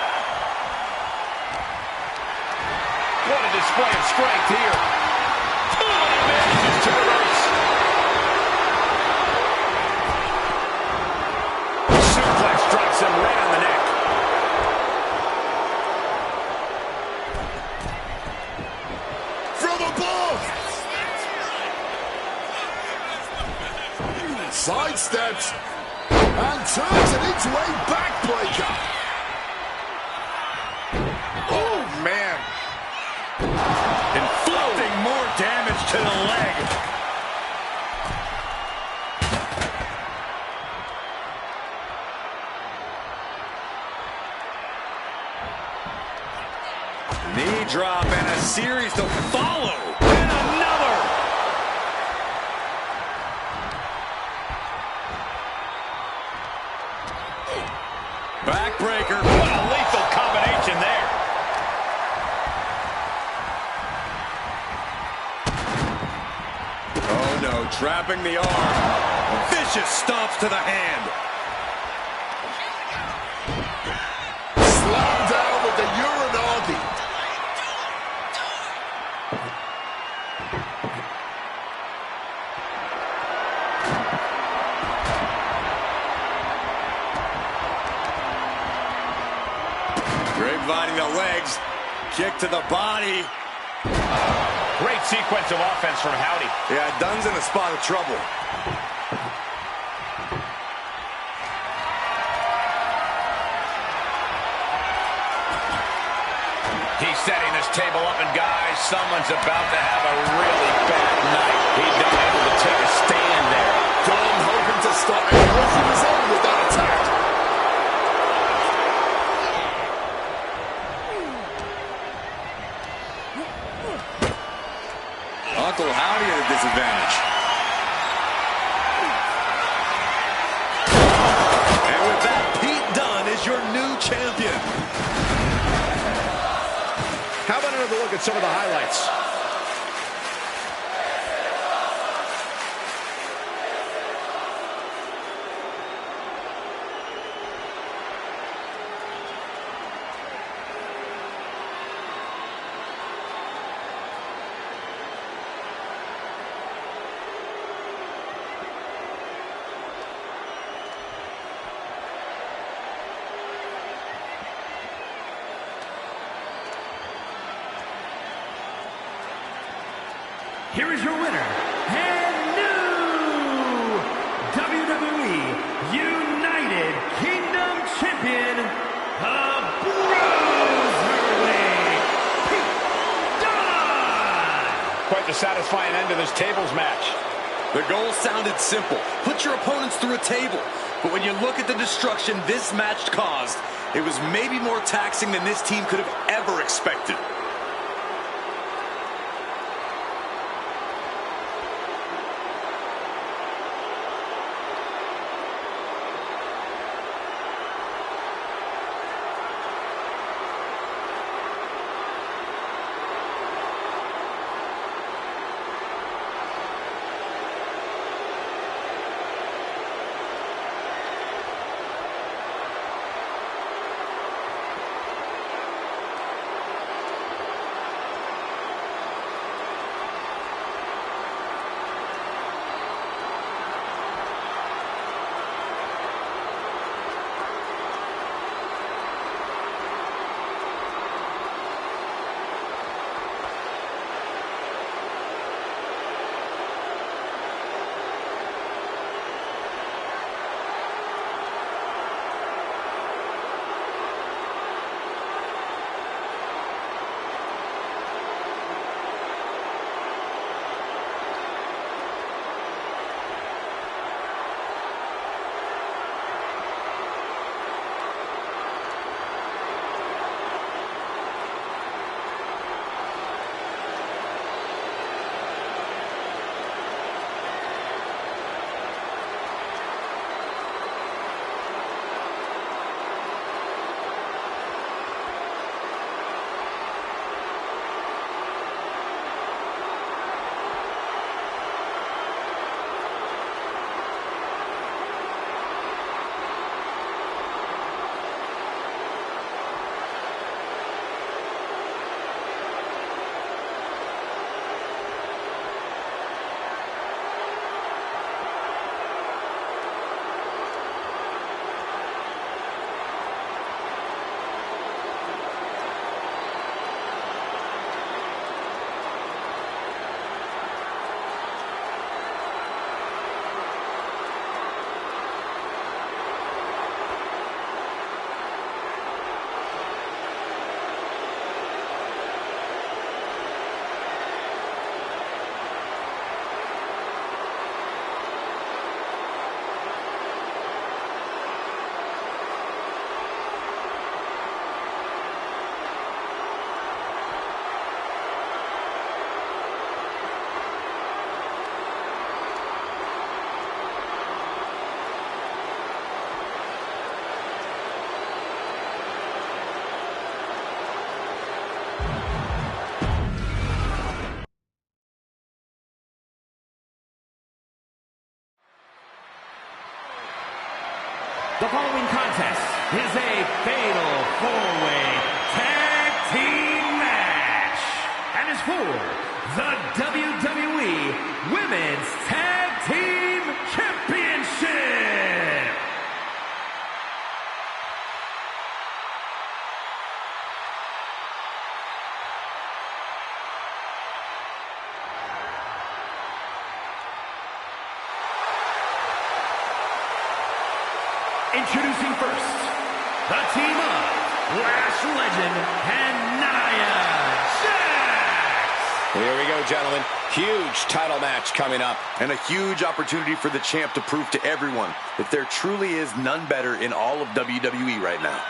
What a display of strength here. Oh, and he manages to reverse. Suplex strikes him right on the neck. From above. Sidesteps and turns it into a backbreaker. Oh, man. Inflicting more damage to the leg. Knee drop and a series to follow. And another. Backbreaker. What a lethal combination there. Oh, no. Trapping the arm. Vicious stomps to the hand. Slam down with the Uranagi. Grapevining the legs. Kick to the body. Great sequence of offense from Howdy. Yeah, Dunne's in a spot of trouble. He's setting this table up, and guys, someone's about to have a really bad night. He's not able to take a stand there. Dom hoping to start anything his own with that attack. Uncle Howdy at a disadvantage. And with that, Pete Dunne is your new champion. How about another look at some of the highlights? Here is your winner, and new WWE United Kingdom Champion, the Bruiserweight, Pete Dunne! Quite the satisfying end to this tables match. The goal sounded simple. Put your opponents through a table. But when you look at the destruction this match caused, it was maybe more taxing than this team could have ever expected. The following contest is a fatal four-way tag team match and is for the WWE Women's Tag Team Championship. Introducing first, the team of Lash Legend and Nia go, gentlemen. Huge title match coming up. And a huge opportunity for the champ to prove to everyone that there truly is none better in all of WWE right now.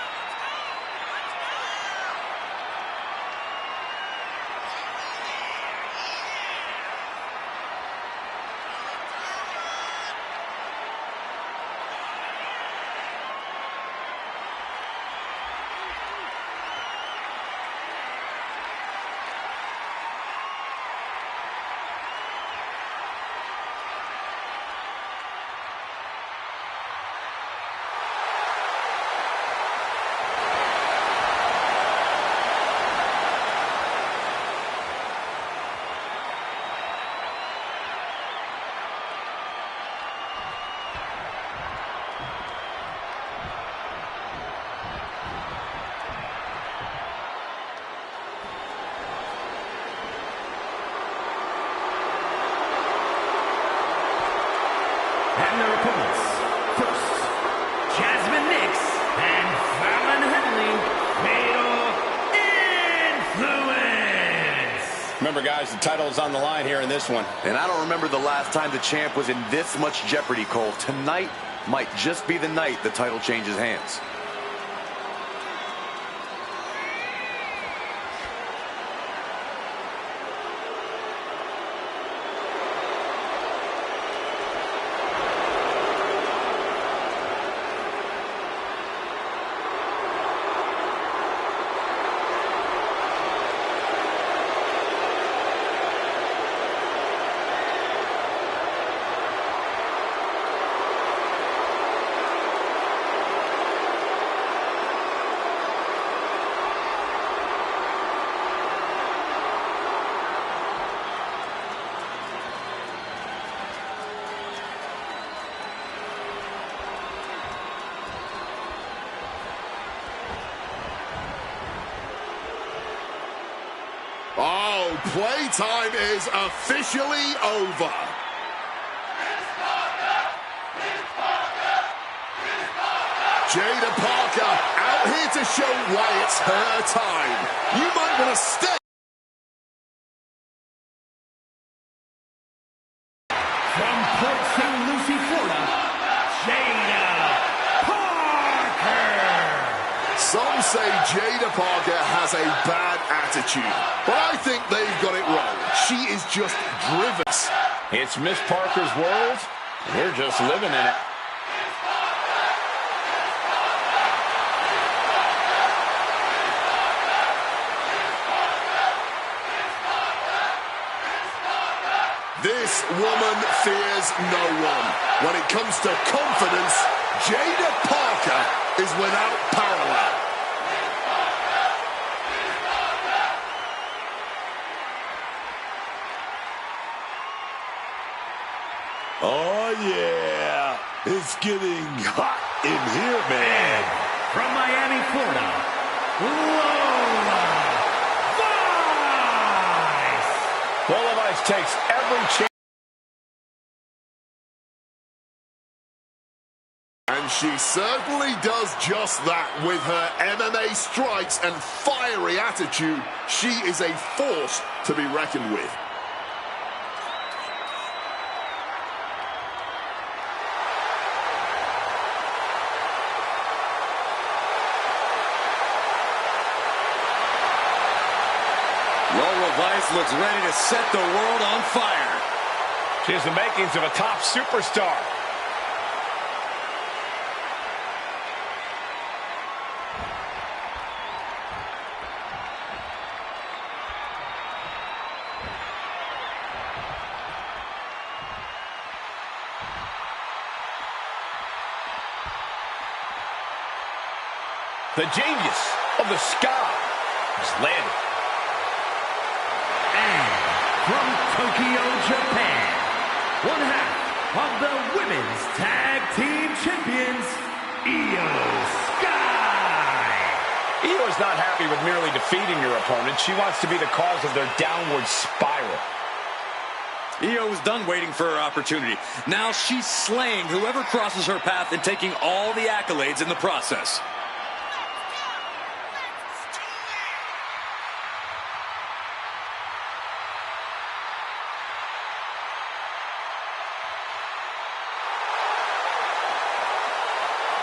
And their opponents, first, Jasmine Nix and Fallon Henley, Fatal Influence. Remember, guys, the title is on the line here in this one. And I don't remember the last time the champ was in this much jeopardy, Cole. Tonight might just be the night the title changes hands. Oh, playtime is officially over. Jada Parker out here to show why it's her time. You might want to stay. From Port St. Lucie, Florida, Jada Parker. Some say Jada Parker has a bad attitude, but I think they've got it wrong. She is just driven. It's Miss Parker's world. We're just living in it. This woman fears no one. When it comes to confidence, Jada Parker is without parallel. Oh, yeah. It's getting hot in here, man. From Miami, Florida, Lola Vice. Lola Vice takes every chance. And she certainly does just that with her MMA strikes and fiery attitude. She is a force to be reckoned with. Lola Vice looks ready to set the world on fire. She has the makings of a top superstar. The genius of the sky has landed. And from Tokyo, Japan, one half of the Women's Tag Team Champions, Io Sky. Io is not happy with merely defeating your opponent. She wants to be the cause of their downward spiral. Io is done waiting for her opportunity. Now she's slaying whoever crosses her path and taking all the accolades in the process.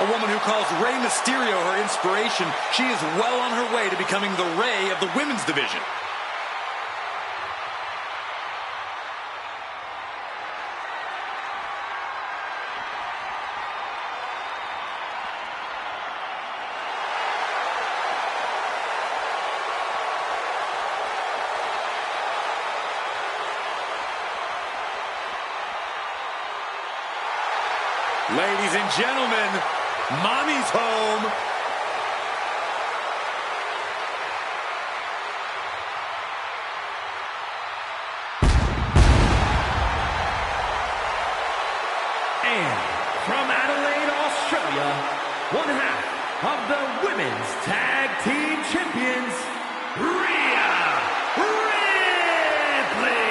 A woman who calls Rey Mysterio her inspiration, she is well on her way to becoming the Rey of the women's division. Ladies and gentlemen, Mommy's home. And from Adelaide, Australia, one half of the Women's Tag Team Champions, Rhea Ripley.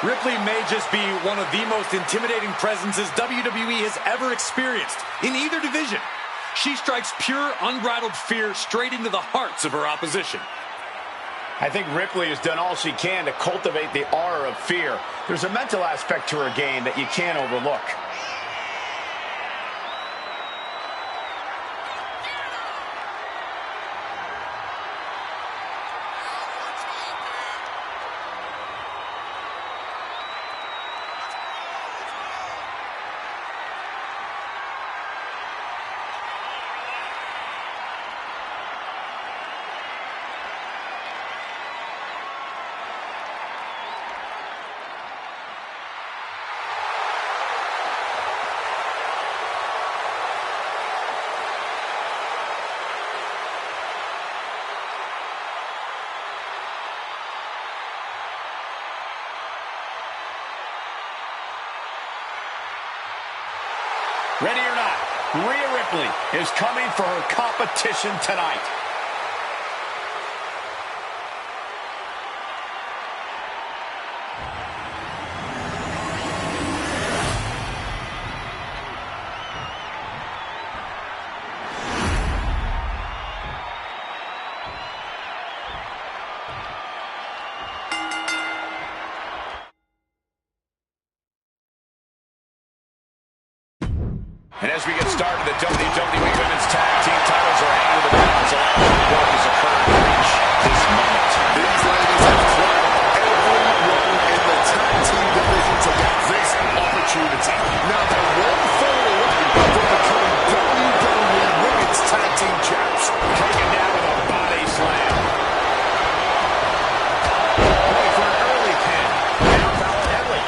Ripley may just be one of the most intimidating presences WWE has ever experienced in either division. She strikes pure, unbridled fear straight into the hearts of her opposition. I think Ripley has done all she can to cultivate the aura of fear. There's a mental aspect to her game that you can't overlook. Ready or not, Rhea Ripley is coming for her competition tonight. And as we get started, the WWE Women's Tag Team titles are hanging in the balance. A lot of work has occurred to reach this moment. These ladies have tried everyone in the tag team division to get this opportunity. Now they're one fall away from becoming WWE Women's Tag Team Champs. Taken down with a body slam. Going for an early pin. Now Fallon Henley.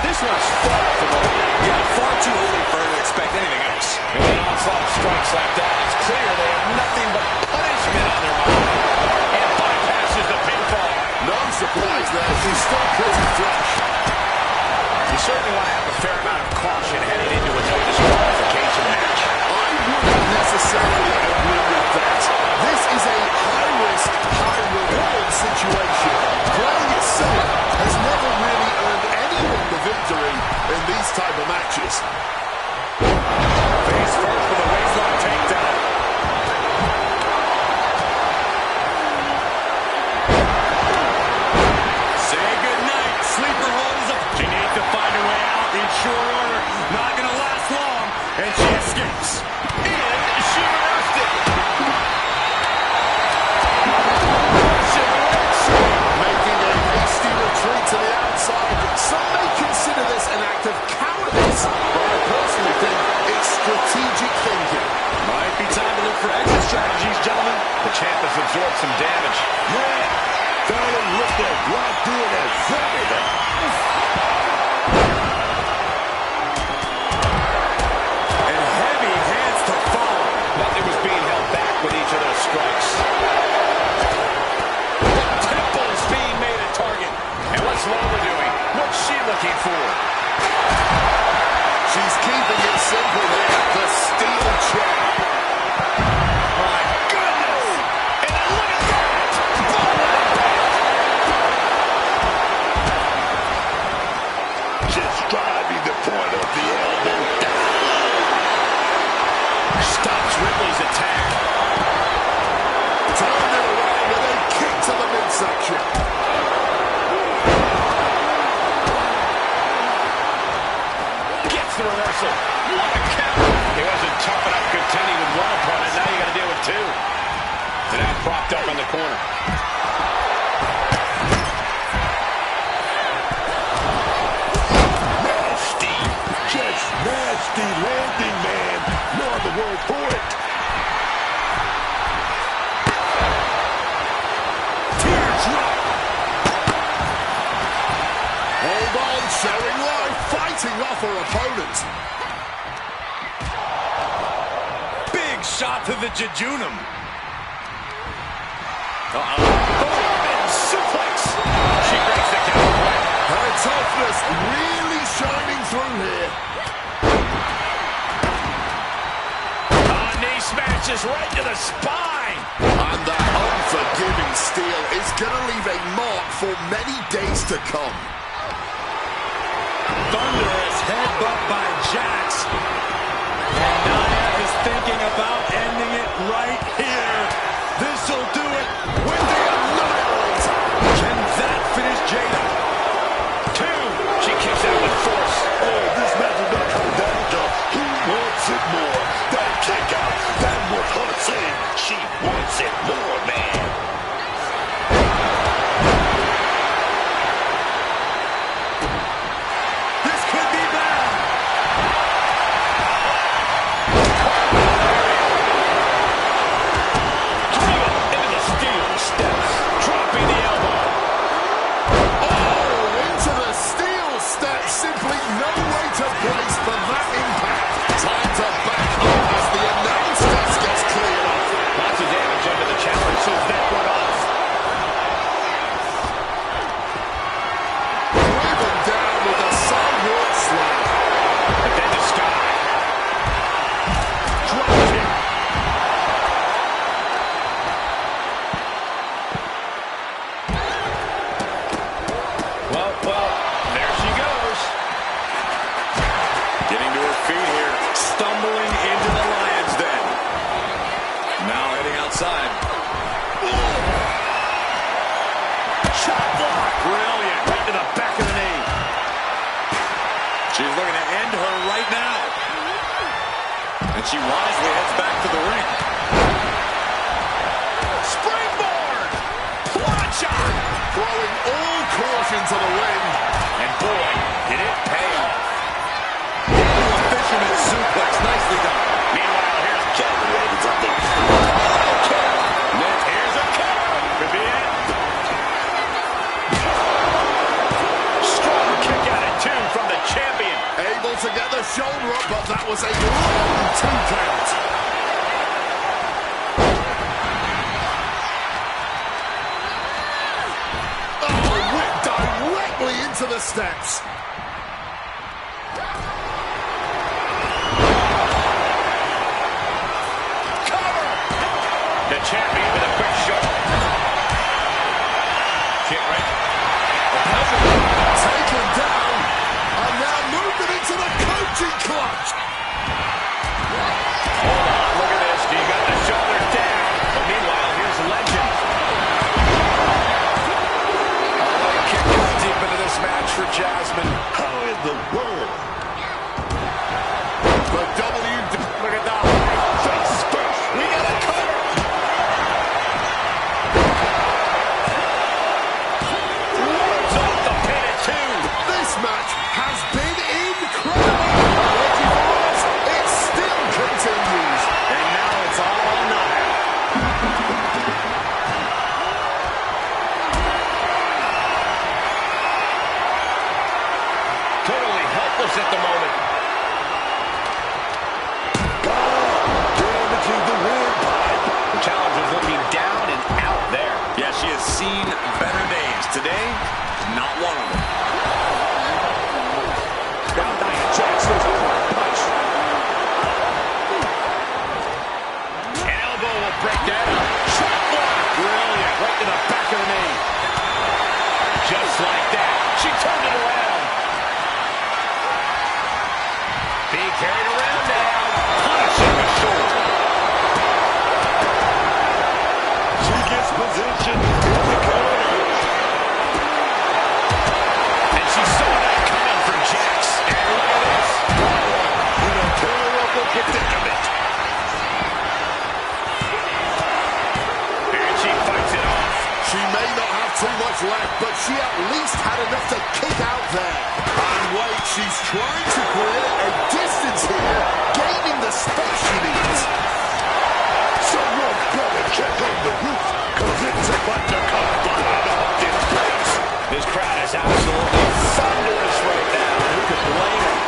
This one's far from over. Yeah, far too early for her to expect anything else. And when onslaught strikes like that, it's clear they have nothing but punishment on their mind. And bypasses the pinfall. No surprise there, she's still pretty fresh. You certainly want to have a fair amount of caution heading into a no disqualification match. I wouldn't necessarily agree with that. This is a high-risk, high-reward situation. Playing it safe has never really earned anyone the victory in these type of matches. Face first with a waistlock takedown. Say goodnight. Sleeper hold is up. She needs to find her way out in short order. Not going to last long. And she escapes. And she reversed it. Making a hasty retreat to the outside. Some may consider this an act of cowardice, but I personally think it's strategic thinking. Might be time to look for exit strategies, gentlemen. The champ has absorbed some damage. Yeah, Fallon Ripley right doing everything. And heavy hands to follow. Nothing was being held back with each of those strikes. The temple is being made a target. And what's Lola doing? What's she looking for? She's keeping it simple there. The steel chair. My goodness! And look at that! Just back on the corner. Nasty. Just nasty landing, man. No other word for it. Teardrop. Hold on, showing life, fighting off her opponent. Big shot to the jejunum. Suplex. She breaks the count. Her toughness really shining through here. Knee smashes right to the spine. And that unforgiving steel is going to leave a mark for many days to come. Thunderous headbutt by Jax. And Nia is thinking about ending it right here. This'll do it with the Annihilator. Can that finish Jada? 2. She kicks out with force. Oh, this match will not come down to who wants it more. That kick out, that was her saying she wants it more, man. This could be bad. Into the steel steps. Dropping the elbow. Oh, into the steel steps. Simply no way to brace for that impact. Time to back up as the announce desk gets cleared off. Lots of damage under the challenge. So that one off. Driven down with a sidewalk slam. But then the sky. Drop kick. Well, there she goes. Getting to her feet here. Stumbling into the Lion's Den. Now heading outside. Chop block. Brilliant. Right to the back of the knee. She's looking to end her right now. And she wisely heads back to the ring. Springboard. Quad shot. Throwing all caution to the wind. And boy, did it pay off. Fisherman suplex. Nicely done. Meanwhile, here's Captain ready for something. Here's a cover. Could be it. Strong kick out at 2 from the champion. Able to get the shoulder up, but that was a long 2 count. Oh, whipped directly into the steps. Cover. The champion with a quick shot. Kick right. Taken down, and now moving into the coaching clutch. Hold on, look at this. You got the shoulders down. But meanwhile, here's Legend. Oh, kick deep into this match for Jasmine. How in the world? The W. Look at that. Face first. We got a cover. Loads off the pin at 2. This match has been incredible. Lucky for us, it still continues. And now it's all on Nia. Totally helpless at the moment. Damaging the windpipe. The challenger's looking down and out there. Yeah, she has seen better days. Today, not one of them. Now Nia Jax with a punch. An elbow will break that up. Chop block. Brilliant. Right to the back of the knee. Just like that. She turned it around. Being carried around now. Punishing the shoulder. She gets position in the corner. And she saw that coming from Jax. And look at this. In a terrible predicament. And she fights She may not have too much left, but she at least had enough to kick out there. And wait, she's trying to create a distance here, gaining the space she needs. Someone better check on the roof, because it's about to come flying off this place. This crowd is absolutely thunderous right now. Who could blame it?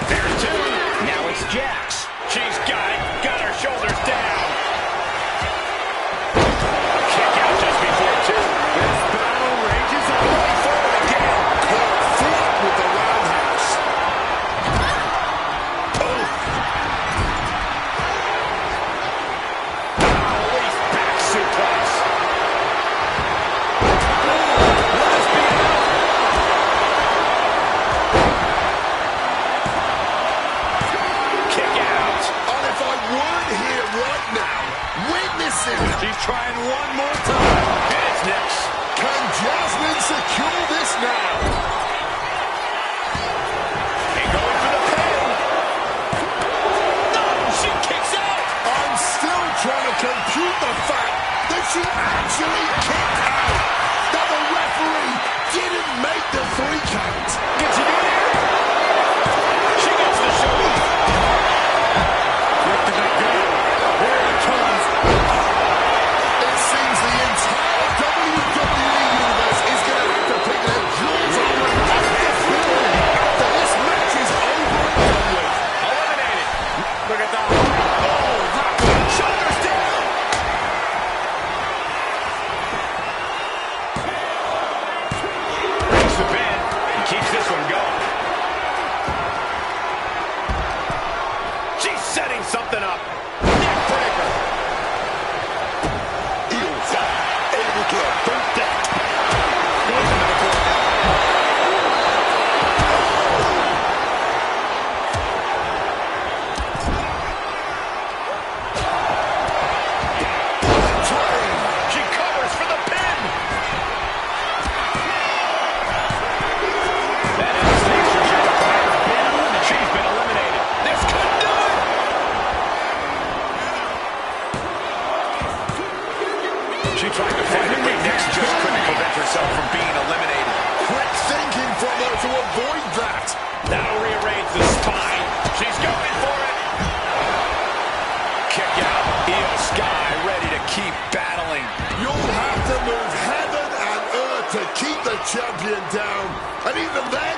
There's two. Now it's Jax. She's got it. Got her shoulders down. Kick out just before two. This battle rages on. Way forward again. Caught flat with the roundhouse. Oh. Holy back suplex. She's trying one more time. And it's next. Can Jasmine secure this now? And going for the pin. No, she kicks out. I'm still trying to compute the fact that she actually kicked out. That the referee didn't make the 3 count. Gets it in here. She gets the shoulder. Look at that go. Here it comes. It seems the entire WWE Universe is going to have to pick their jaws up off the floor after this match is over and done with. Eliminated. Look at that. Oh, that one. Shoulders down. Breaks the pin. He keeps this one going. She's setting something up. Neck breaker. Able to avert that. She covers for the pin. That instincts her opponent. She's been eliminated. This could do it. She tried to find it, but next just couldn't prevent herself from being eliminated. Quick thinking from her to avoid that. That'll rearrange the spine. She's going for it. Kick out. Io Sky ready to keep battling. You'll have to move heaven and earth to keep the champion down. And even then,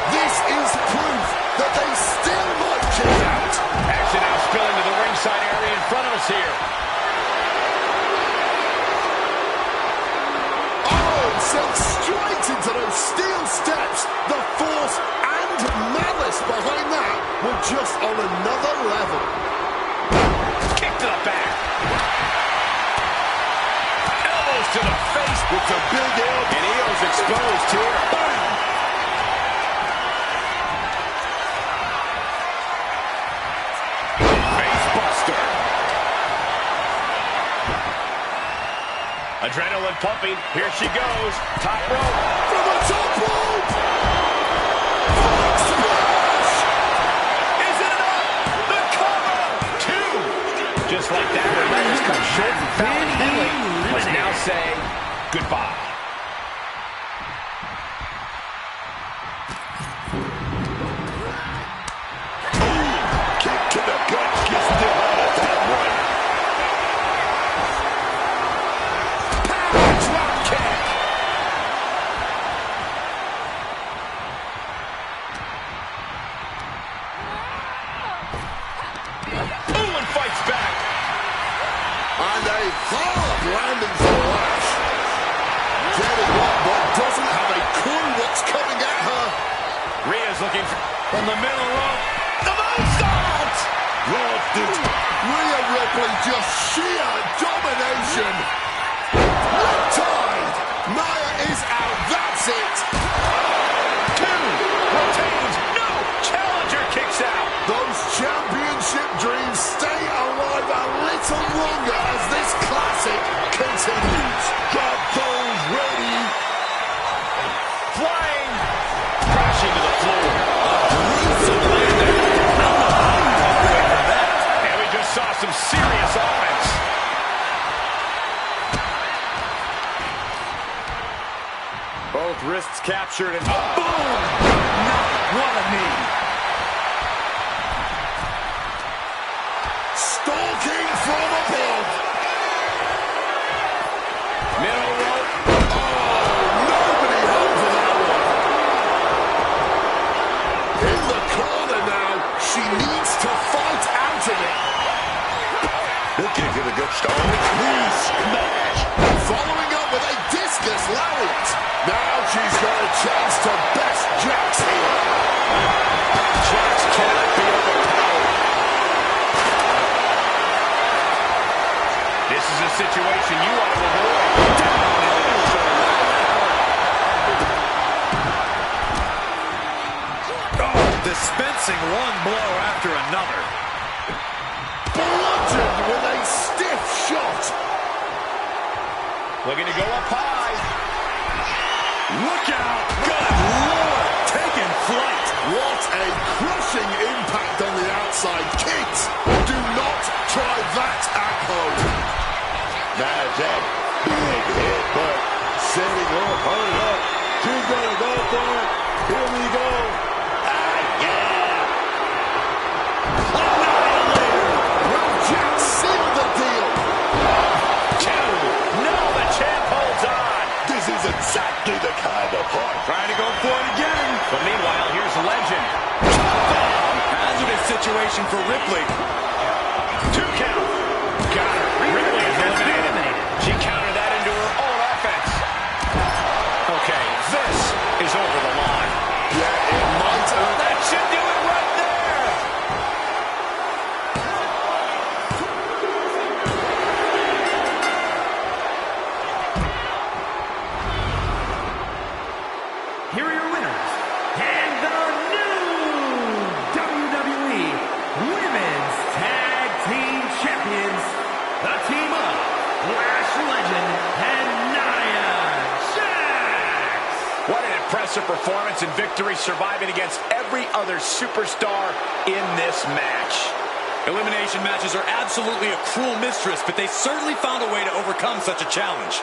this is proof that they still might kick out. Action now spilling to the ringside area in front of us here. Sent straight into those steel steps. The force and malice behind that were just on another level. Kick to the back. Elbows to the face with the big elbow. And Io's exposed here. Bam! Face buster. Adrenaline pumping. Here she goes. Top rope. From the top rope! Frog splash! Is it enough? The cover! 2. Just like that, her leg has come short and found Henley must now say goodbye. Kick to the gut gets them out of that one. Drop kick. Ooh, and fights back. And a hard landing for Lash. Getting up, but doesn't have a clue what's coming at her. Rhea's looking from the middle rope. The moonsault! Rhea Ripley, just sheer domination. Riptide! Nia is out, that's it. 2. Retains. No! Challenger kicks out. Those championship dreams stay alive a little longer as this classic continues. Drop those ready. Flying. Crashing to the floor. And we just saw some serious offense. wrists captured, and boom! Good night. What a knee. Stalking from above. Middle rope. Oh, nobody home for that one. In the corner now. She needs to fight out of it. He'll kick it a good start. Knee smash. Following up with a discus lariat. Now she's got a chance to best Jax here. Jax cannot be overpowered. This is a situation you want to avoid. Dispensing one blow after another. Bludgeoned with a stiff shot. Looking to go up high. Look out! Good Lord! Taking flight. What a crushing impact on the outside. Kids, do not try that at home. Now Jack, big hit, but setting up, hold up. She's gonna go for it. Here we go. Will Jax seal the deal? No, the champ holds on. This is exactly the kind of heart. Trying to go for it again. But meanwhile, here's Legend. Hazardous situation for Ripley. 2 count. Got her. Ripley is eliminated. She countered that into her own offense. Okay, this is over the line. Yeah, it might have. That should do it right there. Here are your winners, and the new WWE Women's Tag Team Champions, the team of Lash Legend and Nia Jax. What an impressive performance and victory, surviving against every other superstar in this match. Elimination matches are absolutely a cruel mistress, but they certainly found a way to overcome such a challenge.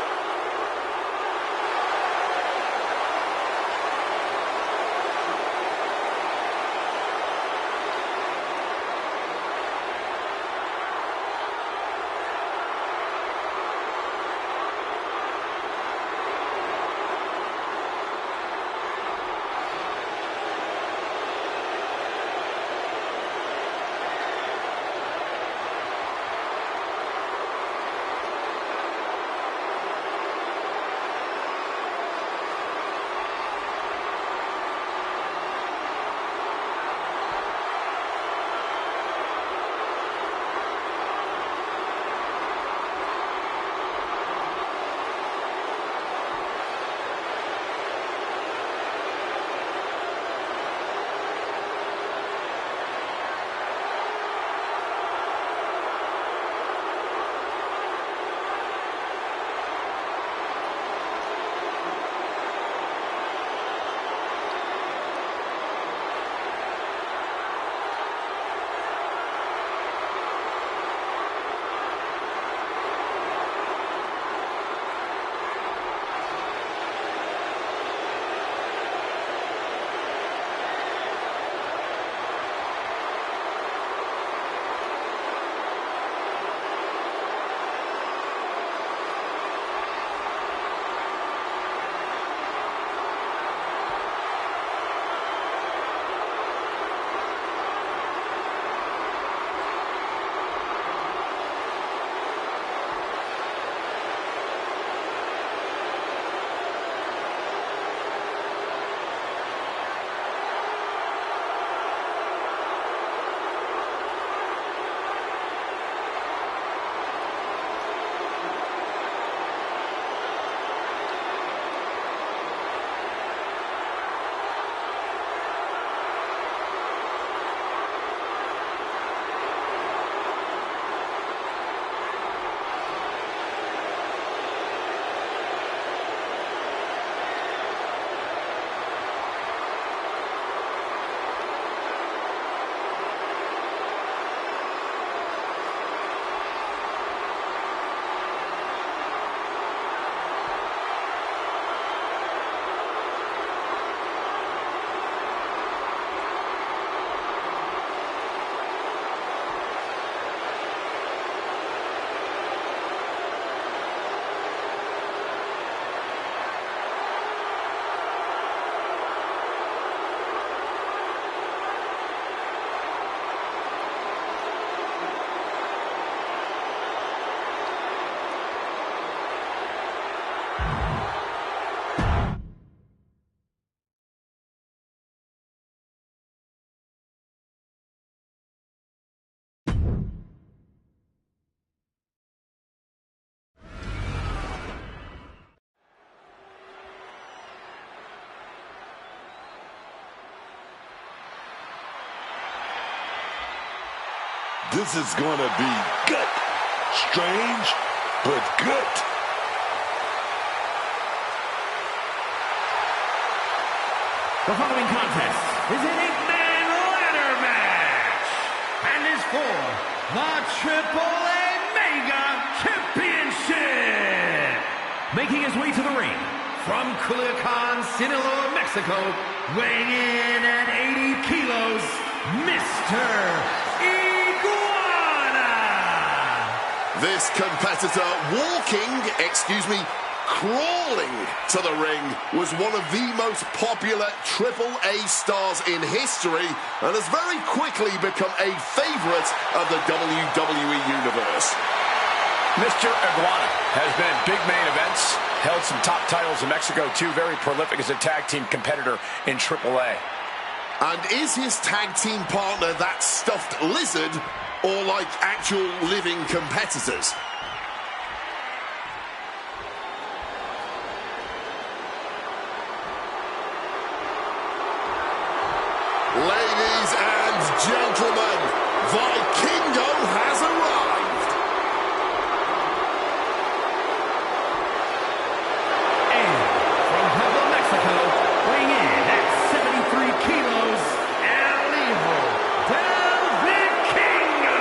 This is going to be good. Strange, but good. The following contest is an 8-man ladder match and is for the AAA Mega Championship. Making his way to the ring from Culiacan, Sinaloa, Mexico, weighing in at 80 kilos, Mr. Iguana. This competitor crawling to the ring was one of the most popular AAA stars in history and has very quickly become a favorite of the WWE Universe. Mr. Iguana has been in big main events, held some top titles in Mexico too, very prolific as a tag team competitor in AAA. And is his tag team partner that stuffed lizard or like actual living competitors? Ladies and gentlemen, Vikingo has arrived. And from Puebla, Mexico, weighing in at 73 kilos, El Hijo del Vikingo.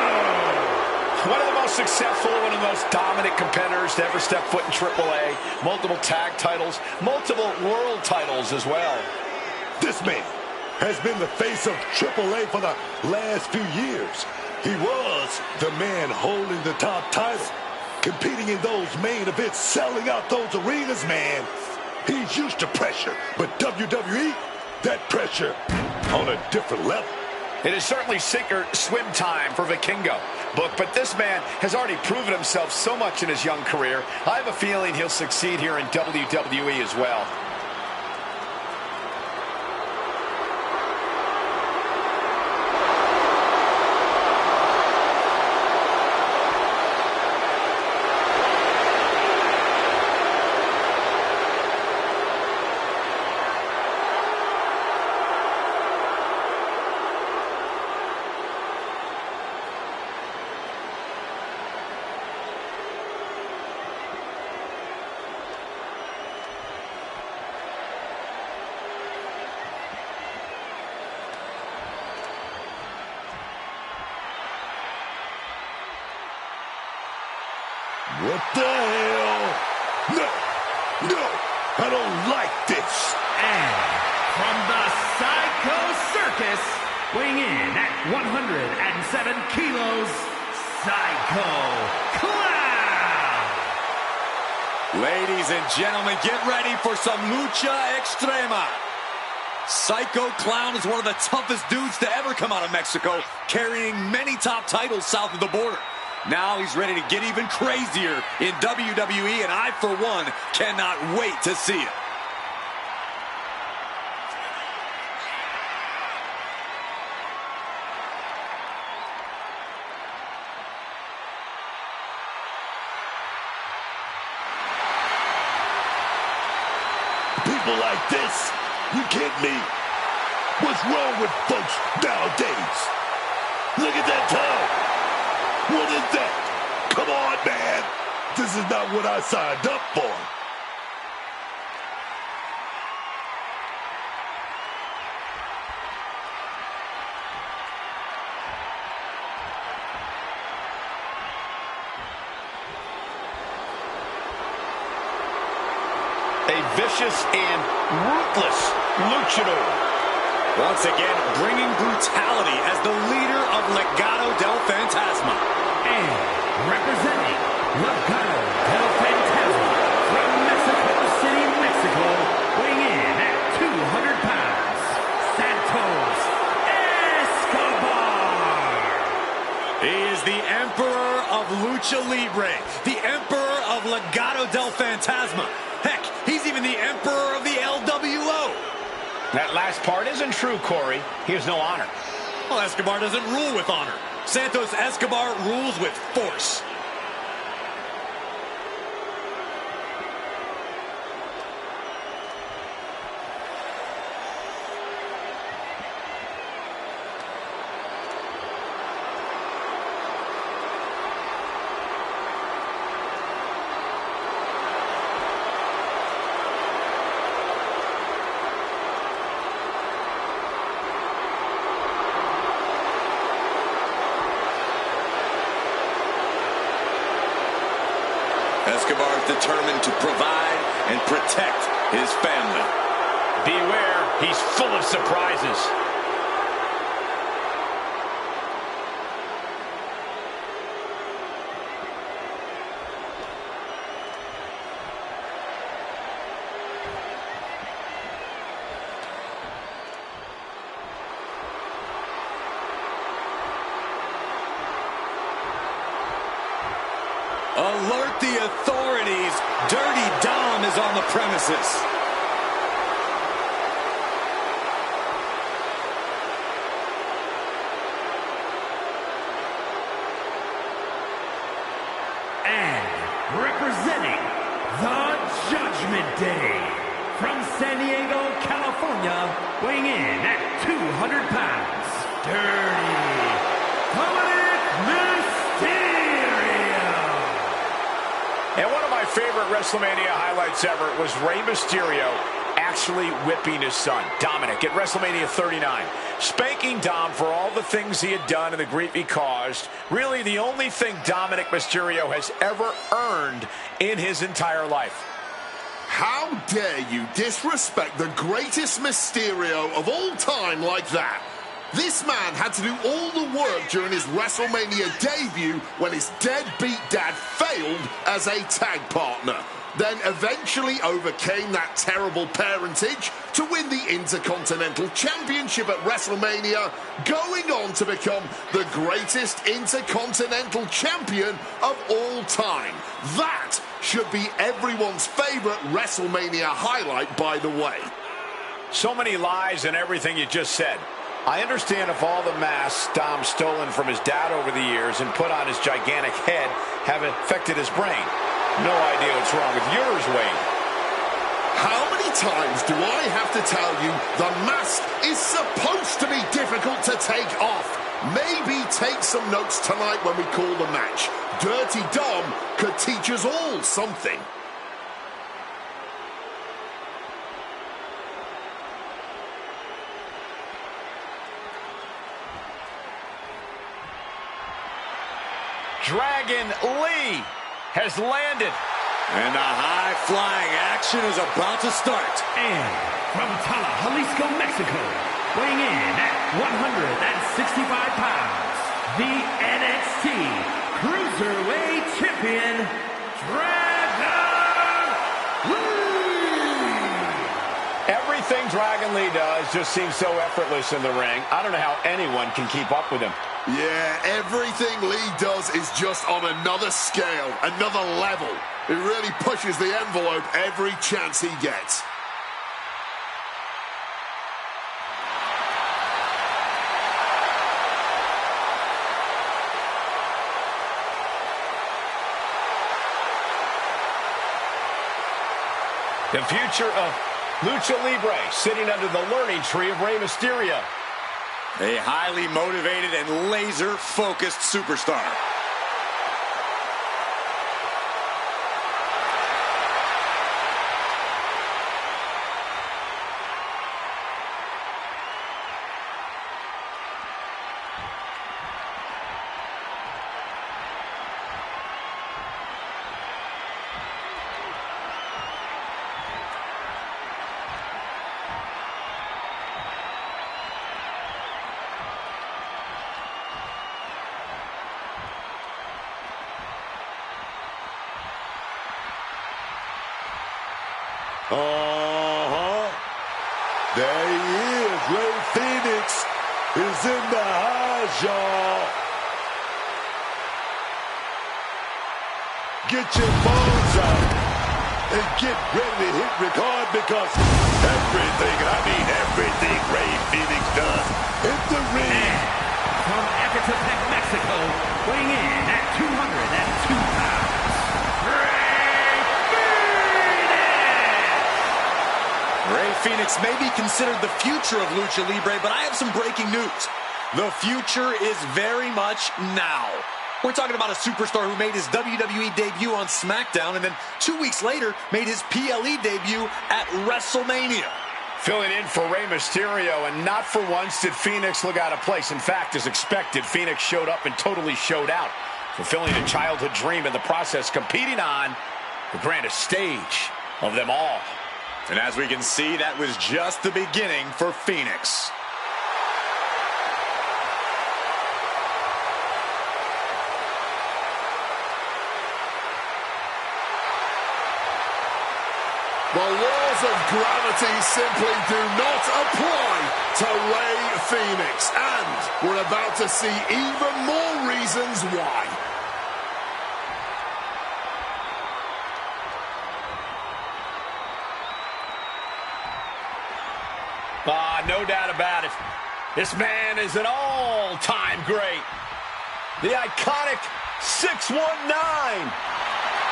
One of the most successful, one of the most dominant competitors to ever step foot in AAA. Multiple tag titles, multiple world titles as well. This man has been the face of AAA for the last few years. He was the man holding the top title, competing in those main events, selling out those arenas, man. He's used to pressure, but WWE, that pressure on a different level. It is certainly sink or swim time for Vikingo. But this man has already proven himself so much in his young career. I have a feeling he'll succeed here in WWE as well. What the hell? No, I don't like this. And from the Psycho Circus, weighing in at 107 kilos, Psycho Clown. Ladies and gentlemen, get ready for some lucha extrema. Psycho Clown is one of the toughest dudes to ever come out of Mexico, carrying many top titles south of the border. Now he's ready to get even crazier in WWE, and I, for one, cannot wait to see it. People like this, you kidding me? What's wrong with folks nowadays? Look at that tongue. What is that? Come on, man. This is not what I signed up for. A vicious and ruthless luchador. Once again, bringing brutality as the leader of Legado del Fantasma. And representing Legado del Fantasma from Mexico City, Mexico, weighing in at 200 pounds, Santos Escobar. He is the Emperor of Lucha Libre, the Emperor of Legado del Fantasma. Heck, he's even the Emperor of the LWO. That last part isn't true, Corey. He has no honor. Well, Escobar doesn't rule with honor. Santos Escobar rules with force. Escobar is determined to provide and protect his family. Beware, he's full of surprises. Alert the authorities. Dirty Dom is on the premises. And representing the Judgment Day, from San Diego, California, weighing in at 200 pounds, Dirty Dominic Mysterio. And one of my favorite WrestleMania highlights ever was Rey Mysterio actually whipping his son, Dominic, at WrestleMania 39. Spanking Dom for all the things he had done and the grief he caused. Really the only thing Dominic Mysterio has ever earned in his entire life. How dare you disrespect the greatest Mysterio of all time like that? This man had to do all the work during his WrestleMania debut when his deadbeat dad failed as a tag partner. Then eventually overcame that terrible parentage to win the Intercontinental Championship at WrestleMania, going on to become the greatest Intercontinental Champion of all time. That should be everyone's favorite WrestleMania highlight, by the way. So many lies in everything you just said. I understand if all the masks Dom's stolen from his dad over the years and put on his gigantic head have affected his brain. No idea what's wrong with yours, Wade. How many times do I have to tell you the mask is supposed to be difficult to take off? Maybe take some notes tonight when we call the match. Dirty Dom could teach us all something. Dragon Lee has landed. And the high-flying action is about to start. And from Tala, Jalisco, Mexico, weighing in at 165 pounds, the NXT Cruiserweight Champion, Dragon Lee! Everything Dragon Lee does just seems so effortless in the ring. I don't know how anyone can keep up with him. Yeah, everything Lee does is just on another scale, another level. It really pushes the envelope every chance he gets. The future of Lucha Libre sitting under the learning tree of Rey Mysterio. A highly motivated and laser-focused superstar. There he is. Rey Fenix is in the house, y'all. Get your phones out and get ready to hit record, because everything Rey Fenix does in the ring. From Ecatepec, Mexico, weighing in at 202 pounds, Rey Fenix may be considered the future of Lucha Libre, but I have some breaking news. The future is very much now. We're talking about a superstar who made his WWE debut on SmackDown and then 2 weeks later made his PLE debut at WrestleMania. Filling in for Rey Mysterio, and not for once did Fenix look out of place. In fact, as expected, Fenix showed up and totally showed out, fulfilling a childhood dream in the process, competing on the grandest stage of them all. And as we can see, that was just the beginning for Phoenix. The laws of gravity simply do not apply to Rey Fenix. And we're about to see even more reasons why. No doubt about it. This man is an all-time great. The iconic 619.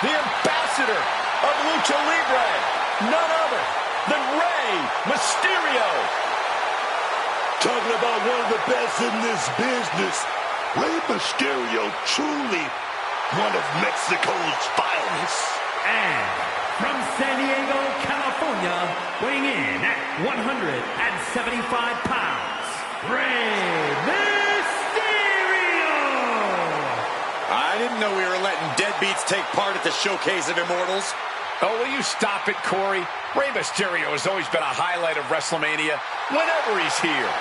The ambassador of Lucha Libre. None other than Rey Mysterio. Talking about one of the best in this business. Rey Mysterio, truly one of Mexico's finest. And from San Diego, California, weighing in at 175 pounds, Rey Mysterio! I didn't know we were letting deadbeats take part at the Showcase of Immortals. Oh, will you stop it, Corey? Rey Mysterio has always been a highlight of WrestleMania whenever he's here.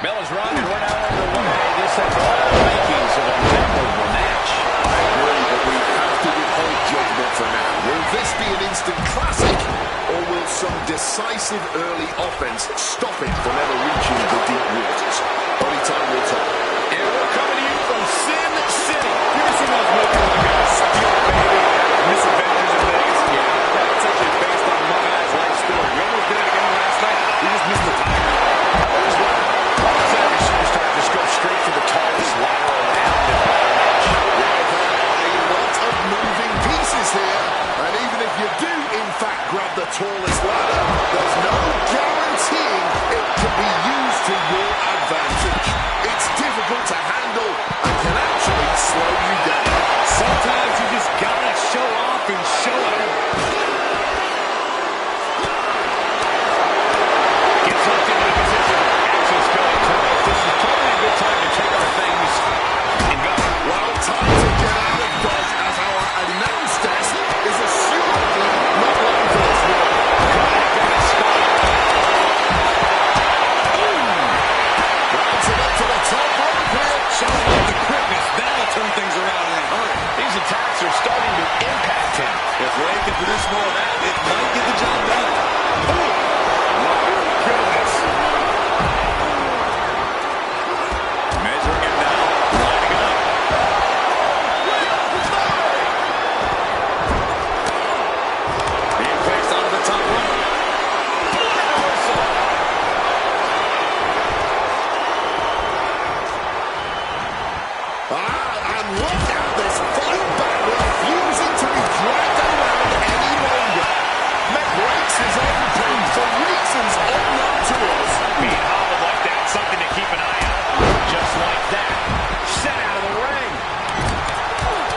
Bell is rung and we're now underway. This is all the makings of a memorable match. I agree, but we have to withhold judgment for now. Will this be an instant classic, or will some decisive early offense stop it from ever reaching the deep waters? Only time will tell. And we're coming to you from Sin City. You ever seen those movies where the guys steal a baby and misadventures in Vegas? Yeah, that's actually based on my guy's life story. We almost did it again last night. We just missed the time. Straight for the tallest ladder around in the match. A lot of moving pieces here, and even if you do, in fact, grab the tallest ladder, there's no guaranteeing it can be used to your advantage. It's difficult to handle and can actually slow you down. Sometimes you just gotta show off and show out. Gets hooked into the position. Actions going twice. This is probably a good time to take our things and go. Well, time to get out of Dodge as our announce desk is assumedly not long for this one. Rounds it up to the top rope here. Shows off the quickness. That'll turn things around in a hurry. These attacks are starting to impact him. If Rey can produce more of that, it might get the job done. My goodness. Measuring it now. Lining it up. Being placed onto the top rope. And look at this fight back, refusing to be dragged around any longer. McBreaks is open for reasons unknown to us. Being hobbled like that, something to keep an eye on. Just like that. Set out of the ring.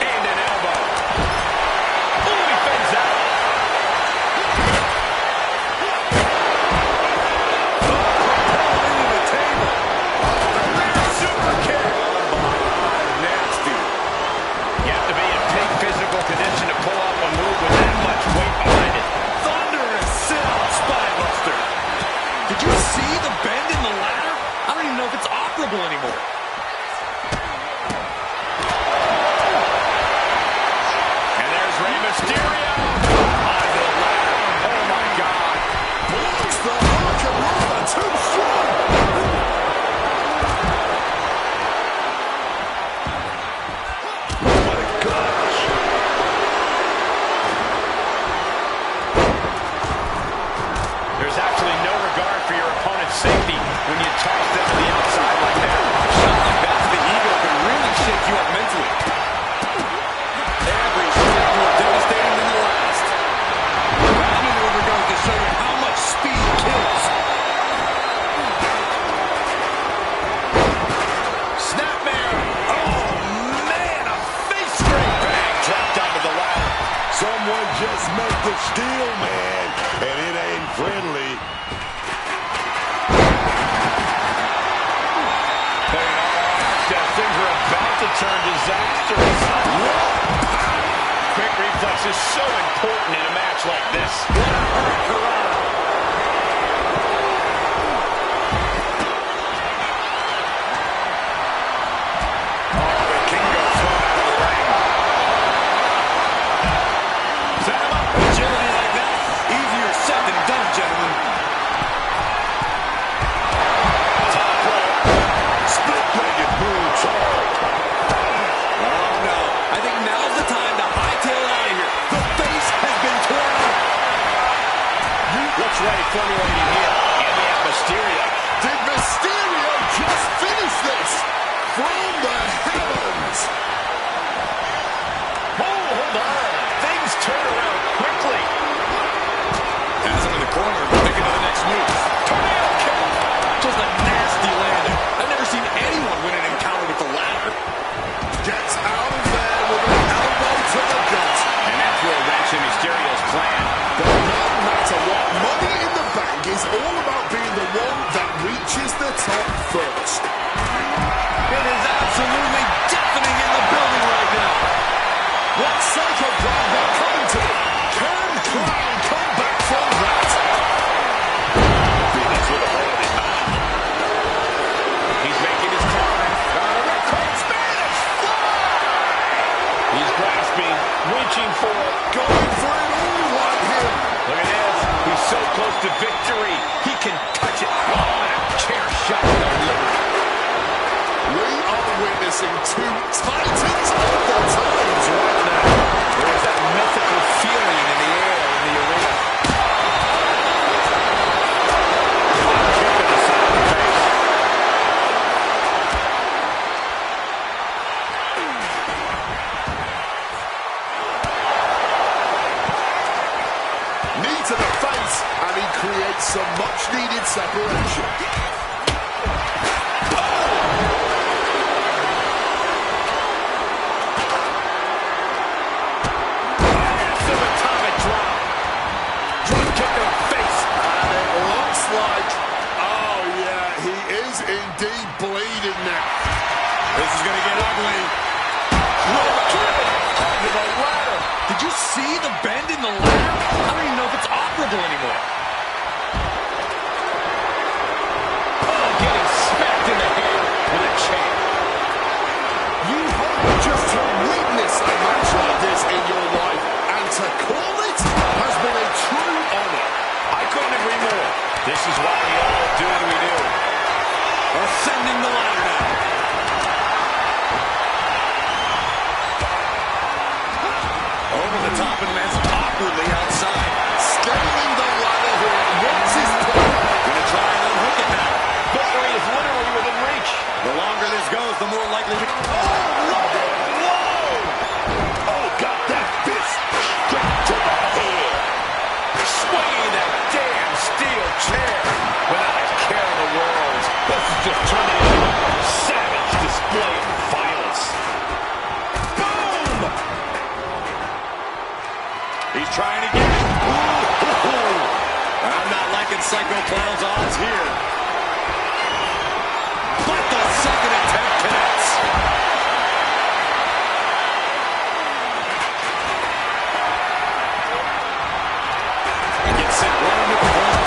And an elbow. Ooh, he fends out. Into the table. The rear super kick. Nasty. You have to be in peak physical condition to pull off a move with that much weight behind it. Thunderous sit-out spinebuster. Did you see the bend in the ladder? I don't even know if it's operable anymore. And there's Rey Mysterio. Onto the ladder. Oh, my God. Blows the Hurricane too strong. Oh my gosh. There's actually no regard for your opponent's safety when you toss them to the outside like that. A shot like that to the ego can really shake you up mentally. Every step more devastating than the last. Round and over goes steel, man, and it ain't friendly. Things are about to turn disastrous. Quick reflex is so important in a match like this. What a hurricane. Oh, the King goes thrown out of the ring. Set him up. Agility like that. Easier said than done, gentlemen. Top rope. Split-legged moonsault. Oh, no. I think now's the time to hightail out of here. The face has been torn up. What's ready formulating here? And we have Mysterio. Did Mysterio just finish this? From the heavens. Hold on. Things turn around quickly. Has him in the corner, thinking of the next move. Tornado kick. Just a nasty landing. I've never seen anyone win an encounter with the ladder. Gets out of there with an elbow to the gut. And that's where wrench in Mysterio's plan. But no matter what, Money in the Bank is all about being the one that reaches the top first. It is absolutely deafening in the building right now. What Psycho Clown got coming to him? Can Clown come back from that? Phoenix with a hold in mind. He's making his climb. Spanish fly. He's grasping, reaching for it. Going for it all like him. Look at this. He's so close to victory. He can touch it. Oh, and a chair shot to the liver. We are witnessing two titans of the times right now. There's that mythical feeling in the air in the arena. Kick to the side of the face. Knee to the face, and he creates some much-needed separation. Subatomic drop. Drop kick to the face. And it looks like, oh yeah, he is indeed bleeding now. This is going to get ugly. Under the ladder. Did you see the bend in the ladder? I don't even know if it's operable anymore. Oh, getting smacked in the head with a chair. You hope just to witness a match like this in your life, and to call it has been a true honor. I couldn't agree more. This is why we all do what we do. Ascending the ladder now. Over the top and lands awkwardly outside. Scaling the ladder here. What's his plan? Gonna try and unhook it now. Victory is literally within reach. The longer this goes, the more likely to... Oh, got that fist straight to the head. Swinging that damn steel chair without a care in the world. This is just turning into a savage display of violence. Boom! He's trying to get it. I'm not liking Psycho Clown's odds here. But the second attempt connects. He gets sent right into the corner.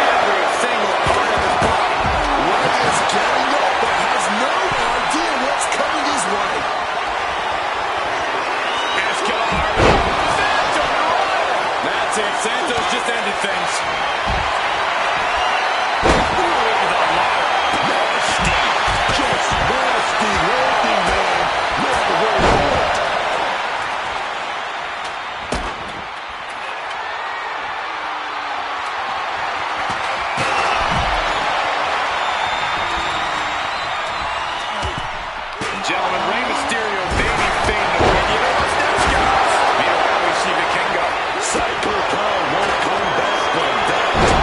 Every single part of his body. Ray is getting up, but has no idea what's coming his way. That's it. Santos just ended things. Just nasty landing, man. That's the way to do it. Gentlemen, Rey Mysterio may be fading away. You know what's next, guys? Meanwhile, we see the King go. Psycho Clown won't come back from that.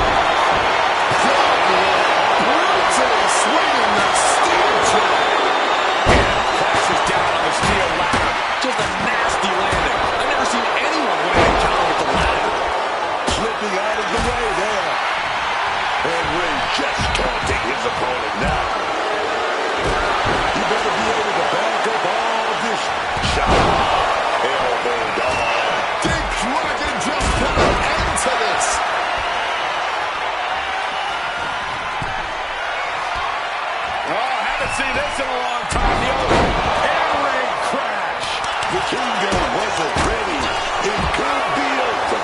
The kingdom wasn't ready. It could be over.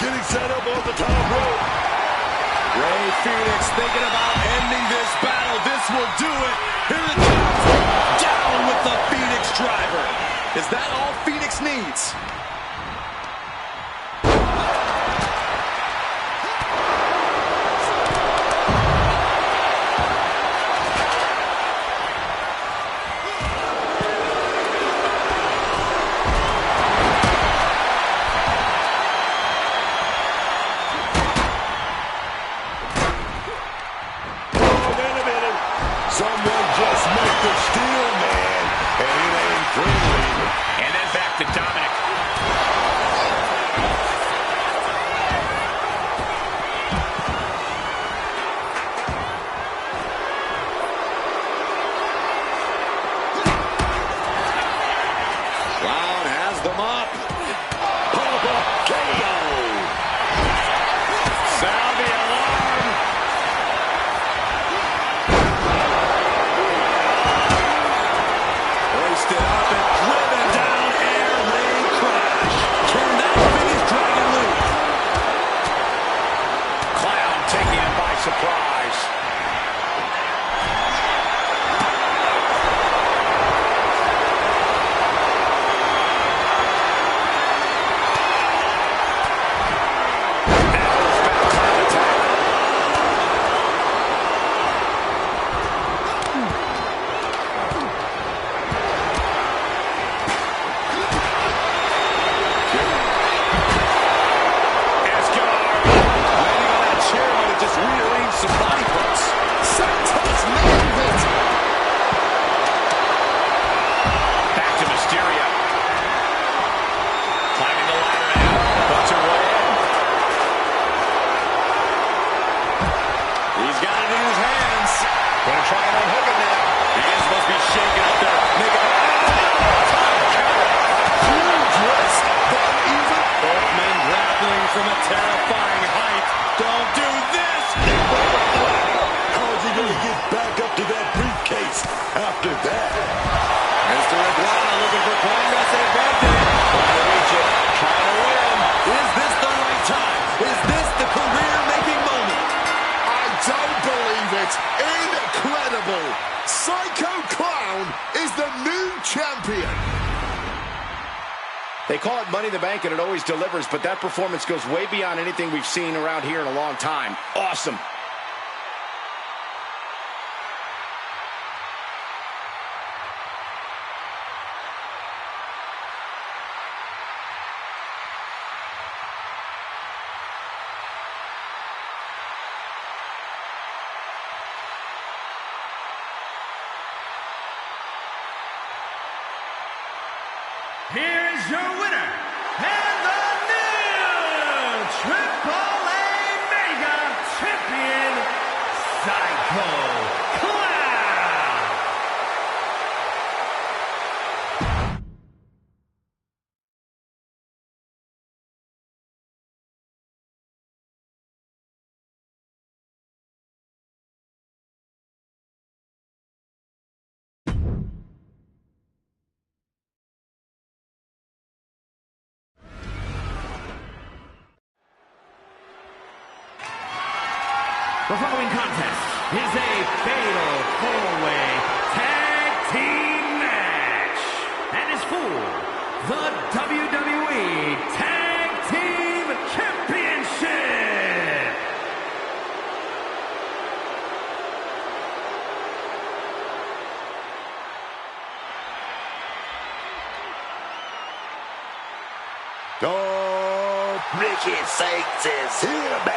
Getting set up on the top rope. Rey Fenix thinking about ending this battle. This will do it. Here it comes. Down with the Phoenix driver. Is that all Phoenix needs? Someone just met the steel man, and it ain't friendly. And then back to Dominic. Brown has them up. KO. Sound the alarm. Hoisted up and driven down. Air raid crash. Can that finish Dragon Luke? Clown taking him by surprise. From a terrifying height. Don't do this! How is he going to get back up to that briefcase after that? Mr. Iguana looking for progress advantage. Trying to reach it. Trying to win. Is this the right time? Is this the career-making moment? I don't believe it. Incredible. Psycho Clown is the new champion. They call it Money in the Bank, and it always delivers, but that performance goes way beyond anything we've seen around here in a long time. Awesome. Here is your winner, and the new Triple A Mega Champion, Psycho Clown. The following contest is a fatal four-way tag team match and is for the WWE Tag Team Championship. Oh, Ricky Saints is here, man.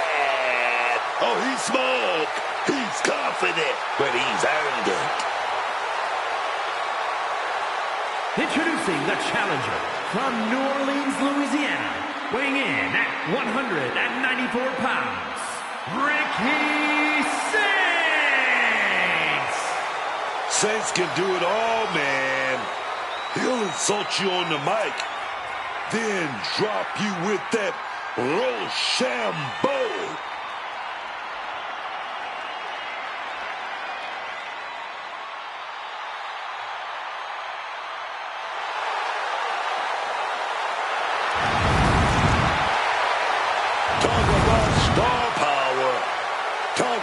Oh, he's smug. He's confident, but he's earned it. Introducing the challenger from New Orleans, Louisiana, weighing in at 194 pounds, Ricky Saints. Saints can do it all, man. He'll insult you on the mic, then drop you with that Rochambeau.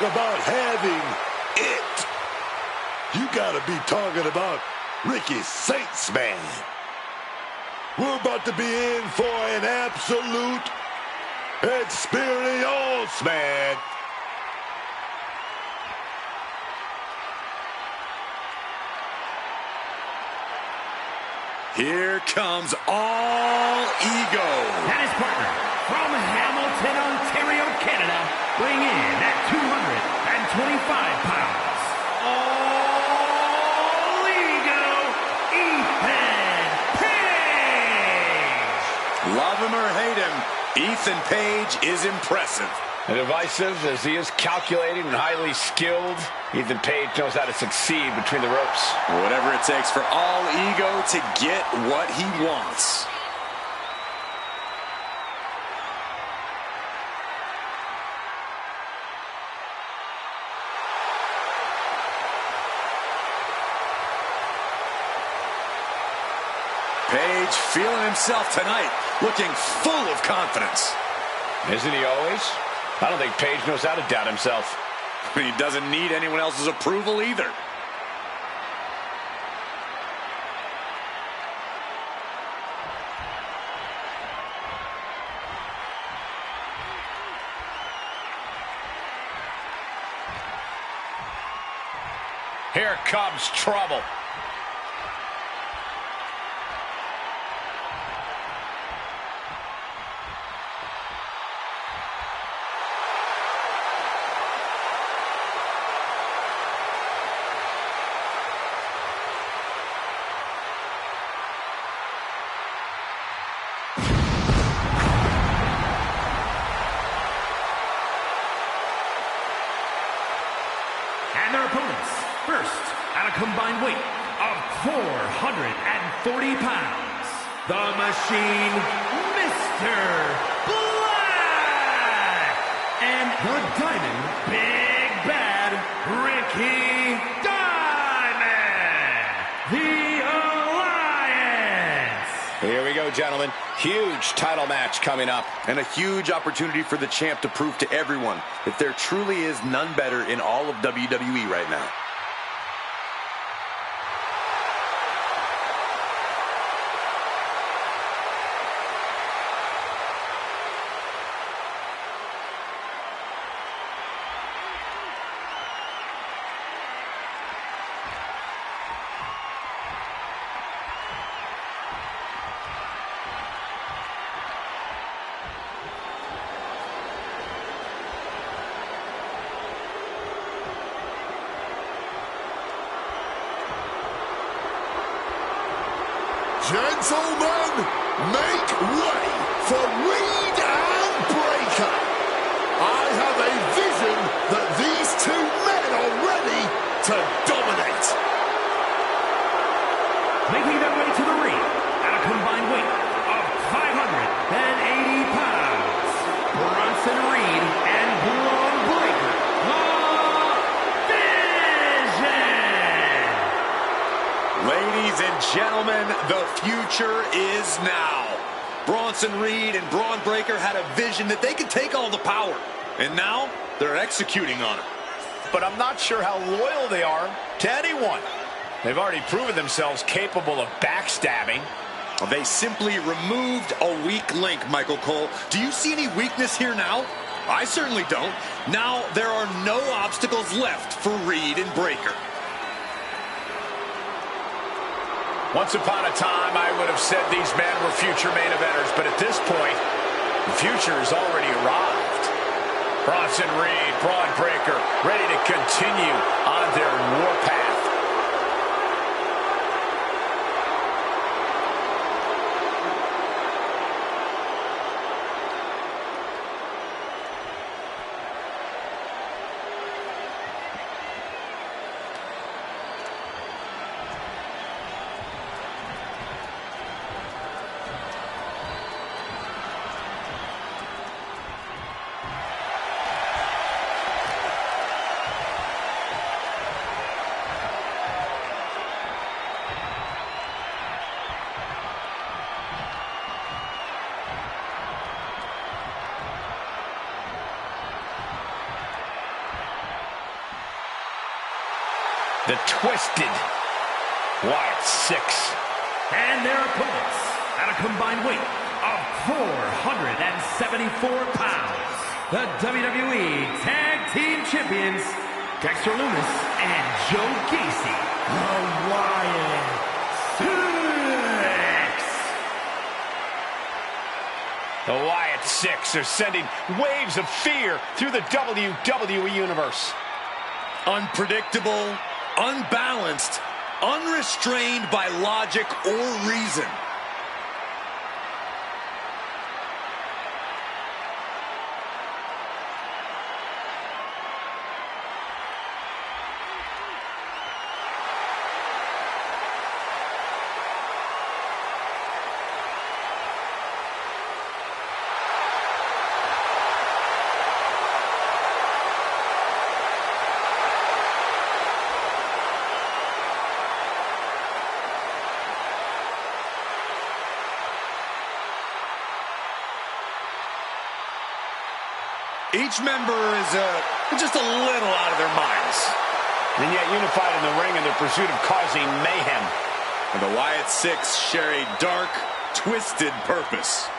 about having it. You gotta be talking about Ricky Saints, man. We're about to be in for an absolute experience, man. Here comes All Ego. And his partner from Hamilton, Ontario, Canada, weighing in at 225 pounds. All Ego, Ethan Page. Love him or hate him, Ethan Page is impressive. And divisive as he is calculating and highly skilled, Ethan Page knows how to succeed between the ropes. Whatever it takes for All Ego to get what he wants. Page feeling himself tonight, looking full of confidence. Isn't he always? I don't think Page knows how to doubt himself. He doesn't need anyone else's approval either. Here comes trouble. And their opponents, first, at a combined weight of 440 pounds, the Machine, Mr. Black, and the Diamond, Big Bad Ricky Diamond, the Alliance. Here we go, gentlemen. Huge title match coming up. And a huge opportunity for the champ to prove to everyone that there truly is none better in all of WWE right now. Gentlemen, make way for Reed and Breaker. I have a vision that these two men are ready to dominate. Making their way to the ring at a combined weight of 580 pounds, Bronson Reed and Braun Breaker, the Vision. Ladies and gentlemen, the future is now. Bronson Reed and Braun Breaker had a vision that they could take all the power. And now, they're executing on it. But I'm not sure how loyal they are to anyone. They've already proven themselves capable of backstabbing. They simply removed a weak link, Michael Cole. Do you see any weakness here now? I certainly don't. Now, there are no obstacles left for Reed and Breaker. Once upon a time, I would have said these men were future main eventers, but at this point, the future has already arrived. Bronson Reed, Braun Breaker, ready to continue on their warpath. The Twisted Wyatt 6. And their opponents, at a combined weight of 474 pounds, the WWE Tag Team Champions, Dexter Lumis and Joe Gacy, the Wyatt 6. The Wyatt 6 are sending waves of fear through the WWE Universe. Unpredictable, unbalanced, unrestrained by logic or reason. Each member is just a little out of their minds. And yet unified in the ring in their pursuit of causing mayhem. And the Wyatt 6 share a dark, twisted purpose.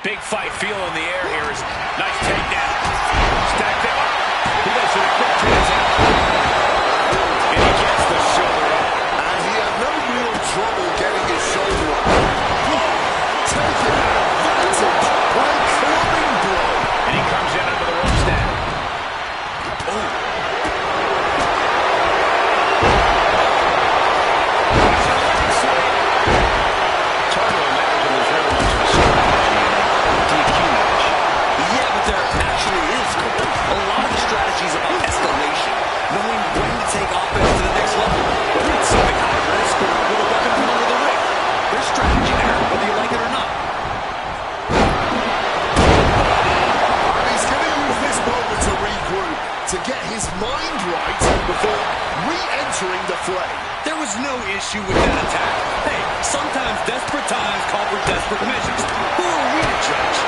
Big fight feel in the air here. Nice takedown. Stacked him up. He goes to the quick transaction. And he gets the shoulder up. And he had no real trouble getting his shoulder up. Taking advantage by a clubbing blow. And he comes in under the ropes now. Oh. To get his mind right before re-entering the fray. There was no issue with that attack. Hey, sometimes desperate times call for desperate measures. Who are we to judge?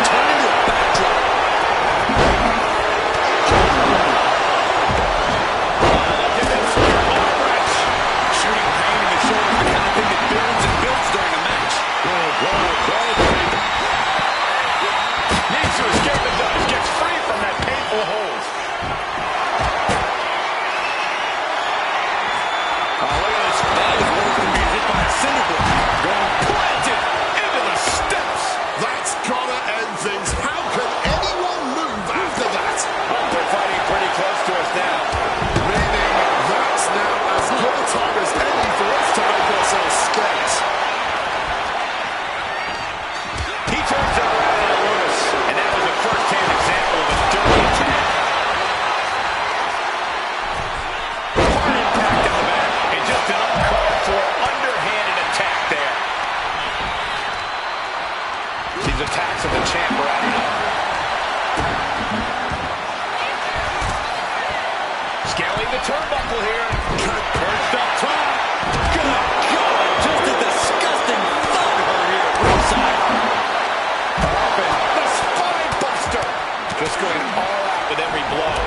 Turn into a backdrop. Look at this arm wrench. Shooting pain in the shoulder, the kind of thing that builds and builds during a match. Needs to escape and does. Gets free from that painful hold. Oh, look at this. That is worse than being hit by a cinder block. Going planted into the steps. That's gotta end things. How can anyone move after that? Oh, they're fighting pretty close to us now. Meaning that's now as good a time as any for us to make ourselves scarce. He turns it around on Lewis, and that was a first-hand example of a dirty attack. Hard impact in the back, and just an uncalled for underhanded attack there. These attacks of the champ are adding up. Scaling the turnbuckle here. Perched up top. Good God, just a disgusting thud her here at ringside. The spine buster. Just going all out with every blow.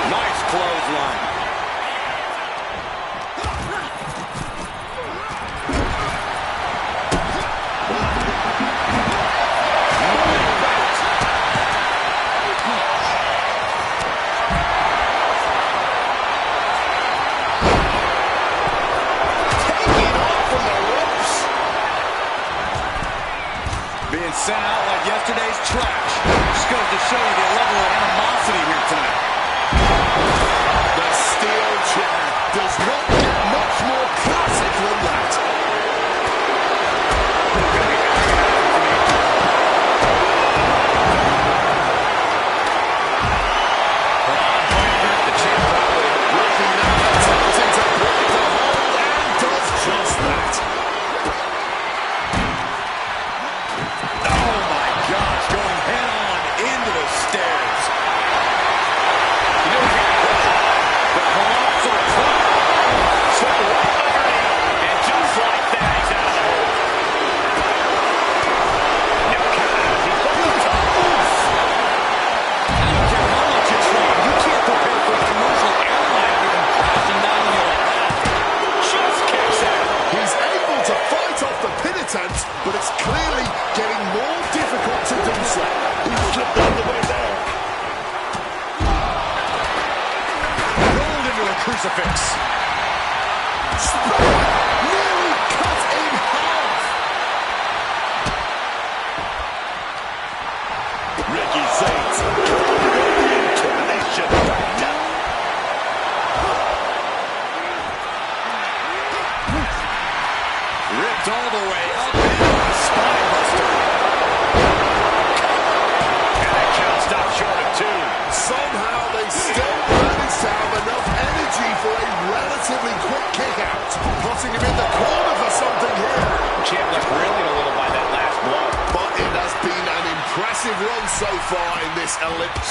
Nice clothesline. Being sent out like yesterday's trash. Just goes to show you the level of animosity here tonight. The steel chair does not get much more classic than that. The champ probably Looking now attempting to break the hold and does just that. Oh my gosh, going head on into the stairs. You know what? The colossal drop. Slip right underneath. And just like that, he's out of the hole. No count out. He's from the top. I don't care how much you try, you can't prepare for a commercial airline even crashing down on you like that. Just kicks out. He's able to fight off the pin attempt, but it's clearly getting more difficult to do so. He slipped out the way down. Rolled into a crucifix. Nearly cut in half. Ricky Saints trying to go the intimidation factor. Ripped all the way up into the spine buster. And that count stopped short of 2. Somehow they still manage to have enough energy for a relatively quick kick out, putting him in the corner for something here. Champ looked reeling a little by that last blow. But it has been an impressive run so far in this Olympic.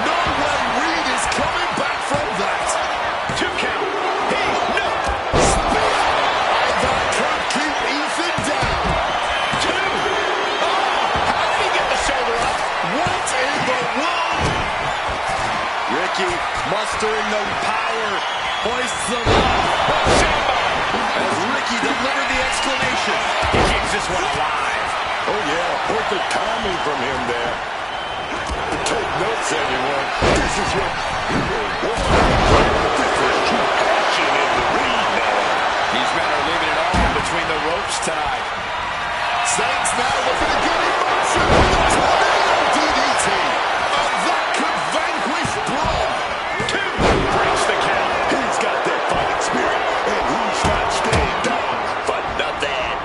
No way Reed is coming back from that. 2 count. He's no. Spear! And that could keep Ethan down. 2. Oh, how did he get the shoulder up? What in the world? mastering the power. Hoists them up. As Ricky delivered the exclamation. He keeps this one alive. Oh, yeah, perfect timing from him there. Take notes, everyone. This is what we will want. This is true passion in the ring now. These men are leaving it all between the ropes tonight. Saints now looking to get in motion with a tornado DDT. And that could vanquish Braun. Breaks the count. He's got that fighting spirit, and he's not staying down for nothing.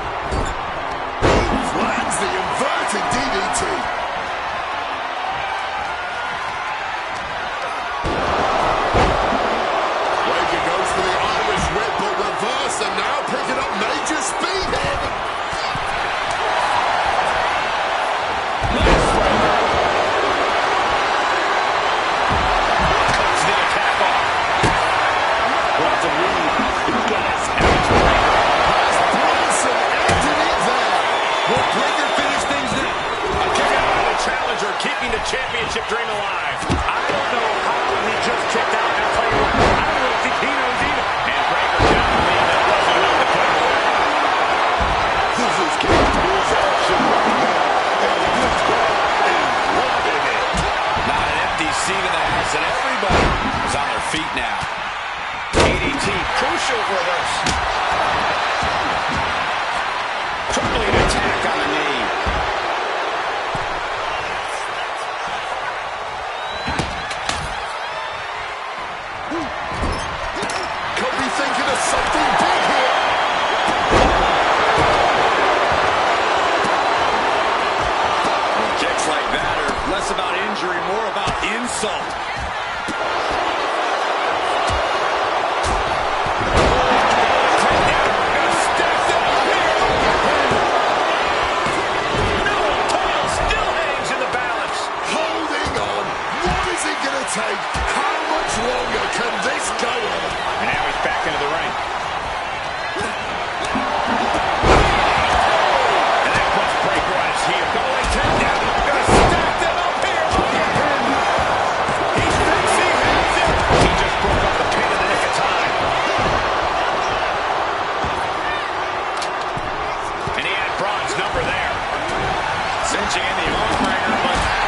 Lands the inverted DDT. Rager goes for the Irish whip, but reverse, and now picking up major speed here. Cuts the attack off. Bronson Reed, he's got his Has Bronson ended it there? Will Breaker finish things now? A kick out by the challenger, keeping the championship dream alive. I don't know how he just kicked out. I'll tell you what, I don't really think he knows either. And Breaker cannot believe that wasn't enough to put him away. This is Cage News action right now, and this crowd is loving it. Not an empty seat in the house, and everybody is on their feet now. ADT, crucial reverse. Troubling attack on the knee. Could be thinking of something big here. Kicks like that are less about injury, more about insult. Still hangs in the balance. Holding on. What is it going to take? How much longer can this go on? And now he's back into the ring. And that puts Breaker on his heel. Going 10 down. Gonna stack them up here. Look at him. He thinks he has it. He just broke up the pin in the nick of time. And he had Braun's number there. Cinching in the arm wringer,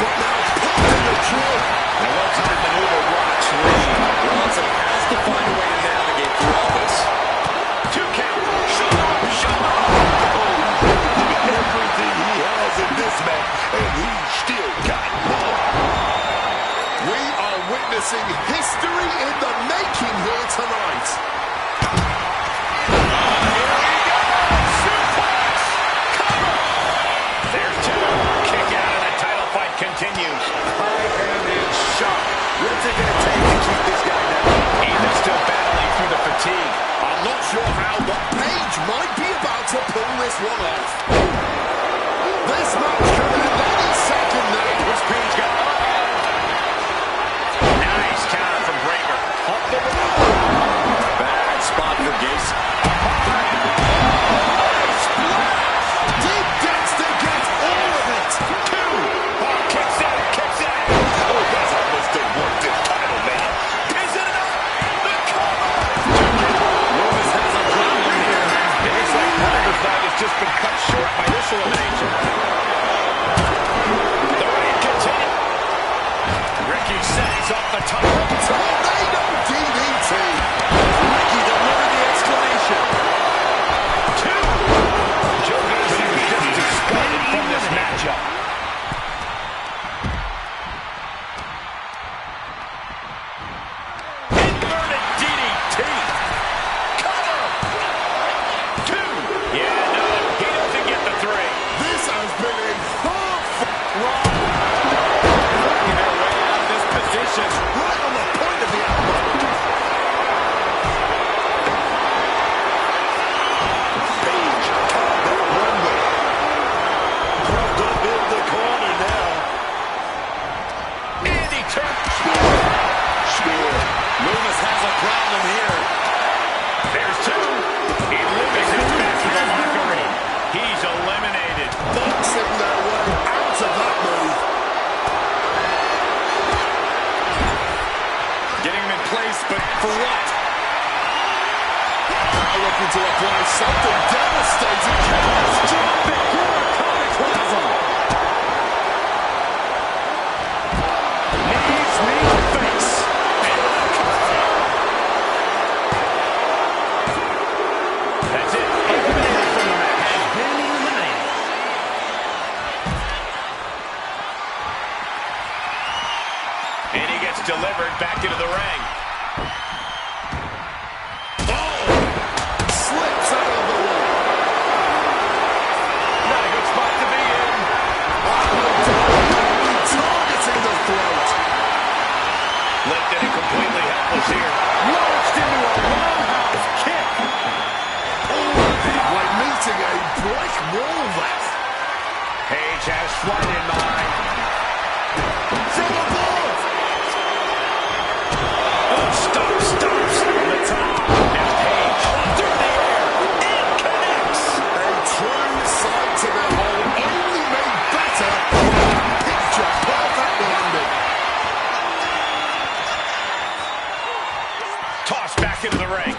but now pumped in the drill. a well-timed maneuver. Watch Reed. Bronson has to find a way to navigate through all this. 2 count. Shut up. Shut up. Everything he has in this match, and he's still got more. We are witnessing history in the making here tonight. There's 2. Kick out and the title fight continues. I am in shock. What's it going to take to keep this guy down? Ethan still battling through the fatigue. I'm not sure how, but Page might be about to pull this one off. This match could end any second now. What's Page got? Nice counter from Breaker. Up the rope. Bad spot for Gacy. Did Dexter get all of it? 2. Oh, kicks out. Kicks out. Oh, that's how much they want this title, man. Is it enough? The cover. Lewis has a problem here. It looks like Breaker's night has just been cut short by this elimination. back into the ring. Slips out of the way. Not a good spot to be in. Targeting the throat. Lifted and completely helpless here. Launched into a roundhouse kick. We're meeting a brick wall there. Page has flight in mind. From above. Stops on the top. Now Page through the air. It connects. A true sight to behold, only made better by a picture perfect landing. Tossed back into the ring.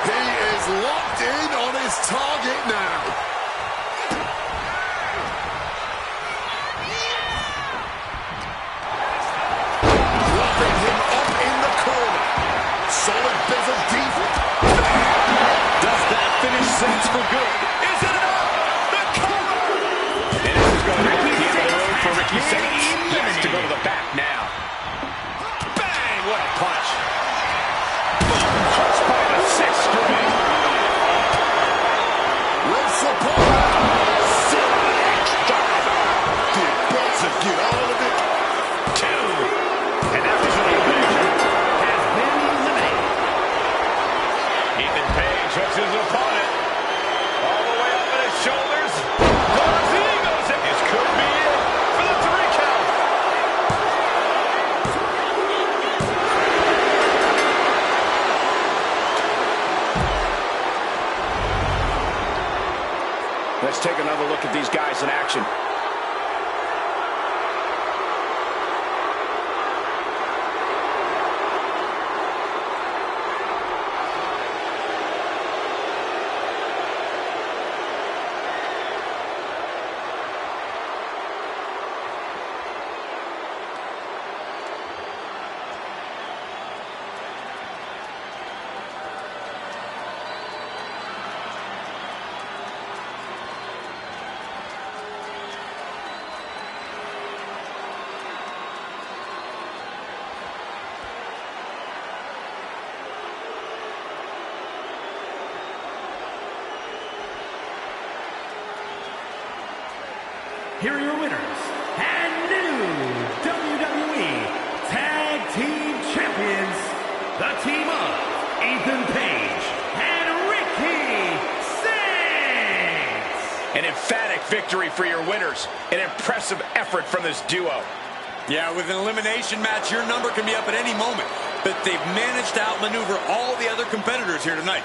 He is locked in on his target now. Dropping him up in the corner. Solid bit of defense. Does that finish things for good? Is it enough? The cover! And this is going to be the end of the road for Ricky Saints. He has to go to the back now. Bang! What a punch. Boom! Crushed by the sixth string. With support. Get butt to get all of it. Two. And that was an invasion. Has been eliminated. Ethan Page hooks his opponent. All the way up at his shoulders. Goes Eagles. This could be it for the 3 count. Let's take another look at these guys in action. Here are your winners and new WWE Tag Team Champions, the team of Ethan Page and Ricky Saints. An emphatic victory for your winners. An impressive effort from this duo. Yeah, with an elimination match, your number can be up at any moment. But they've managed to outmaneuver all the other competitors here tonight.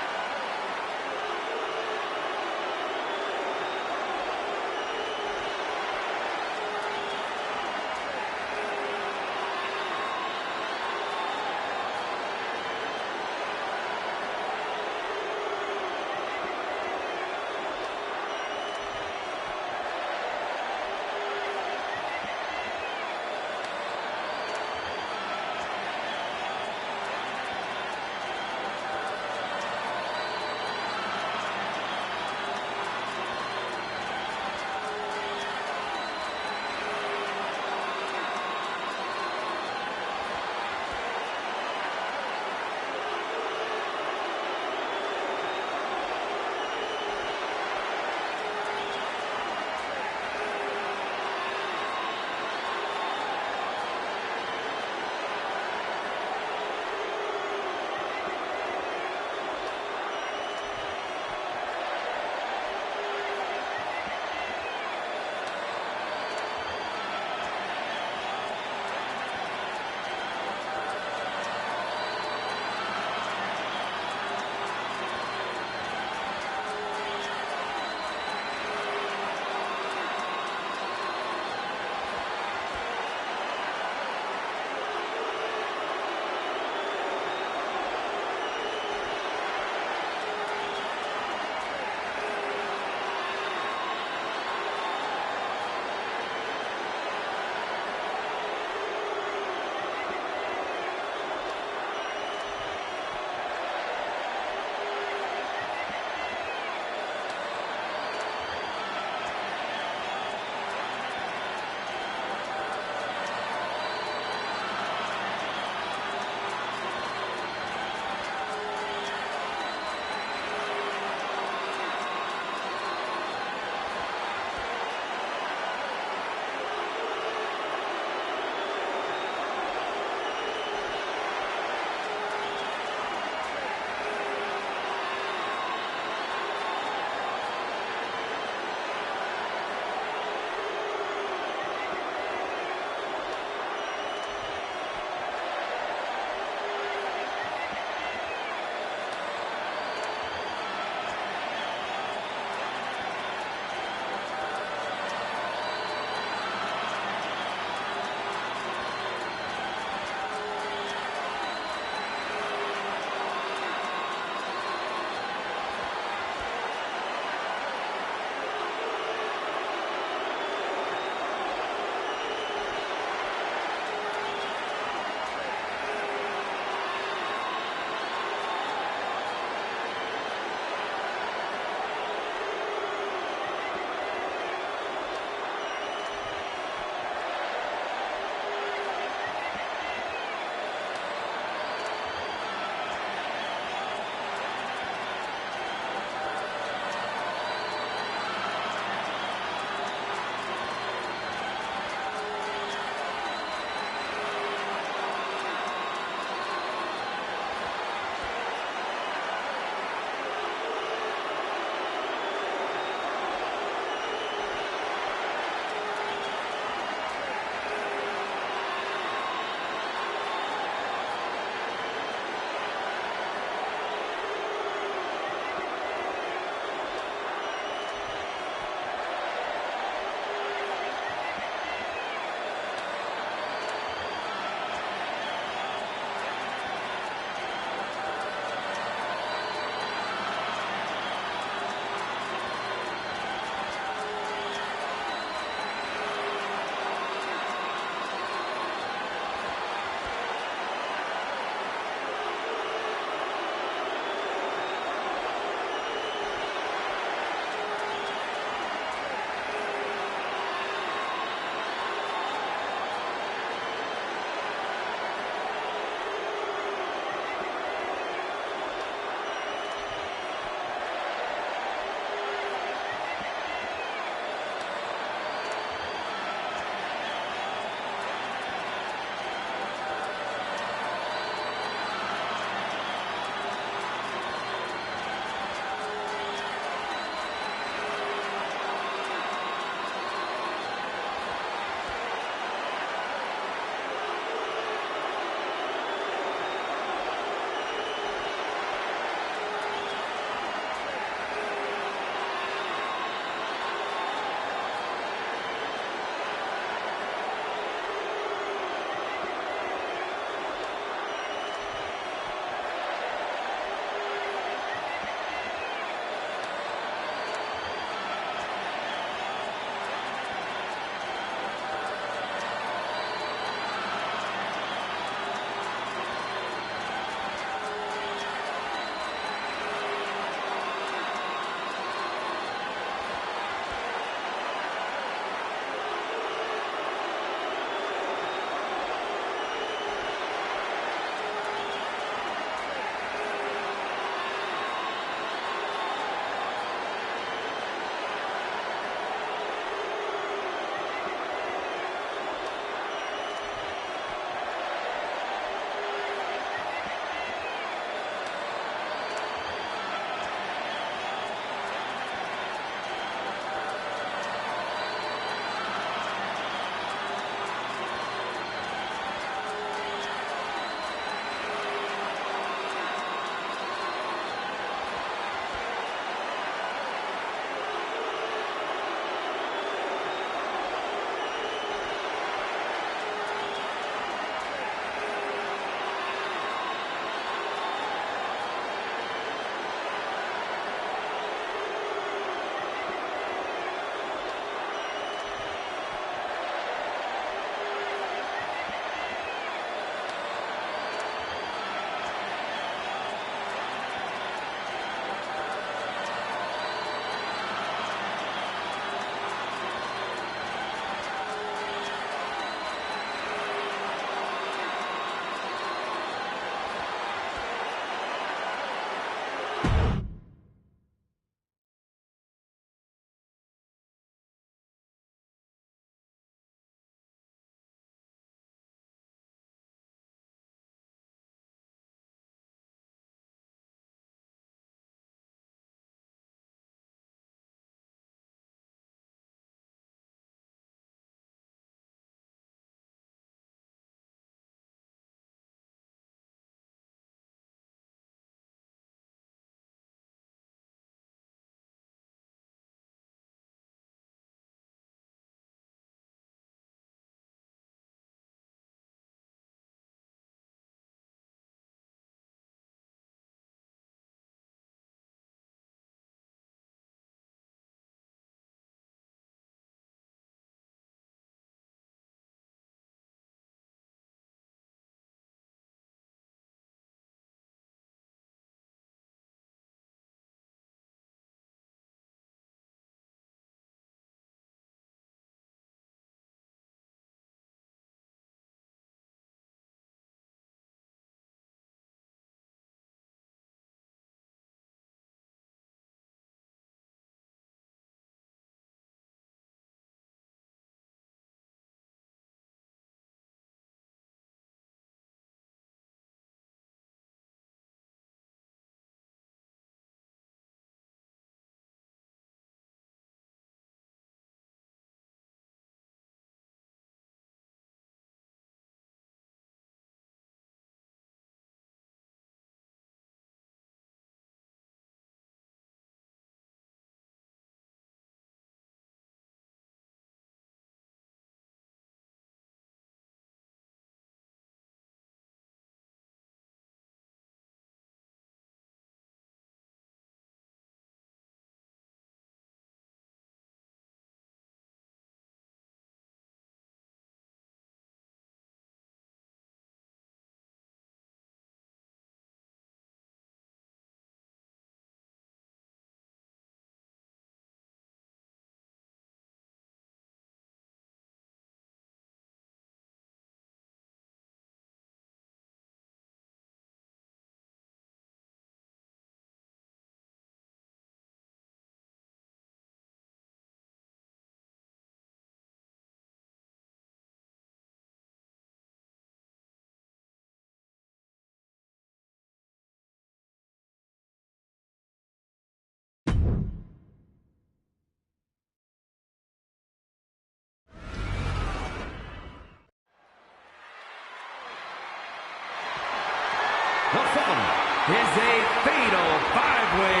is a fatal five-way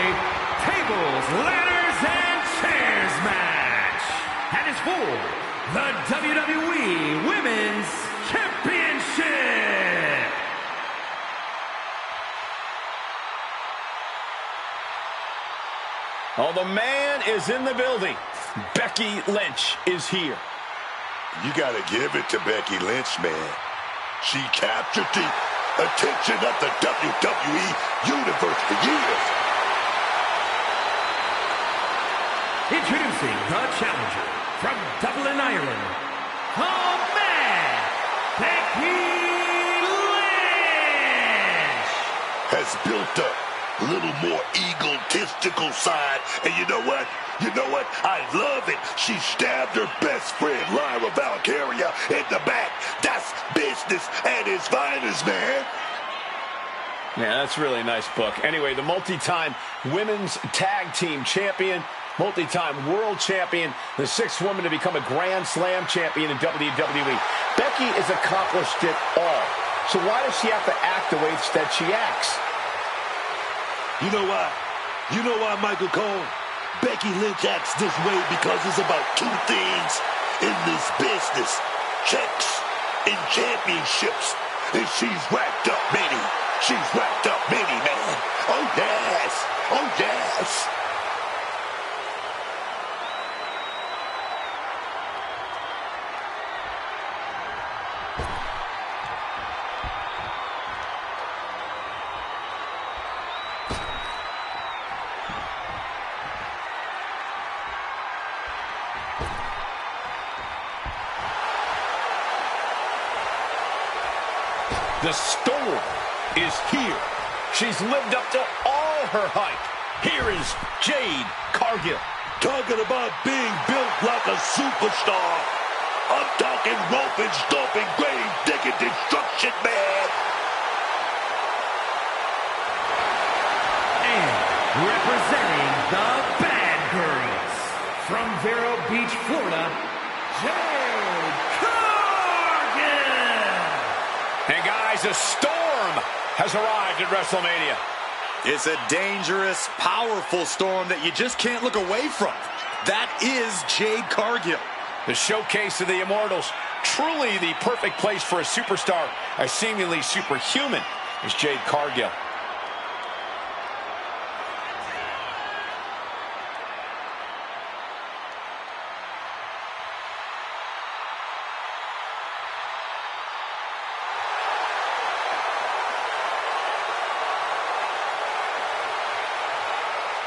tables, ladders, and chairs match. And it's for the WWE Women's Championship. Oh, the man is in the building. Becky Lynch is here. You gotta give it to Becky Lynch, man. She captured the attention of the WWE Universe for years. Introducing the challenger from Dublin, Ireland, the man, Becky Lynch. Has built up a little more egotistical side. And you know what? You know what? I love it. She stabbed her best friend, Lyra Valkyria, in the back. That's business at its finest, man. Yeah, that's a really nice book. Anyway, the multi-time women's tag team champion, multi-time world champion, the sixth woman to become a Grand Slam champion in WWE. Becky has accomplished it all. So why does she have to act the way that she acts? You know why? You know why, Michael Cole? Becky Lynch acts this way because it's about two things in this business: checks and championships. And she's racked up many. She's racked up many, man. Oh, yes. Oh, yes. The storm is here. She's lived up to all her hype. Here is Jade Cargill. Talking about being built like a superstar. I'm talking rope and stomping, grave digging destruction, man. And representing the Bad Girls from Vero Beach, Florida, Jade Cargill. And guys, a storm has arrived at Wrestlemania. It's a dangerous, powerful storm that you just can't look away from. That is Jade Cargill. The showcase of the Immortals. Truly the perfect place for a superstar, a seemingly superhuman, is Jade Cargill.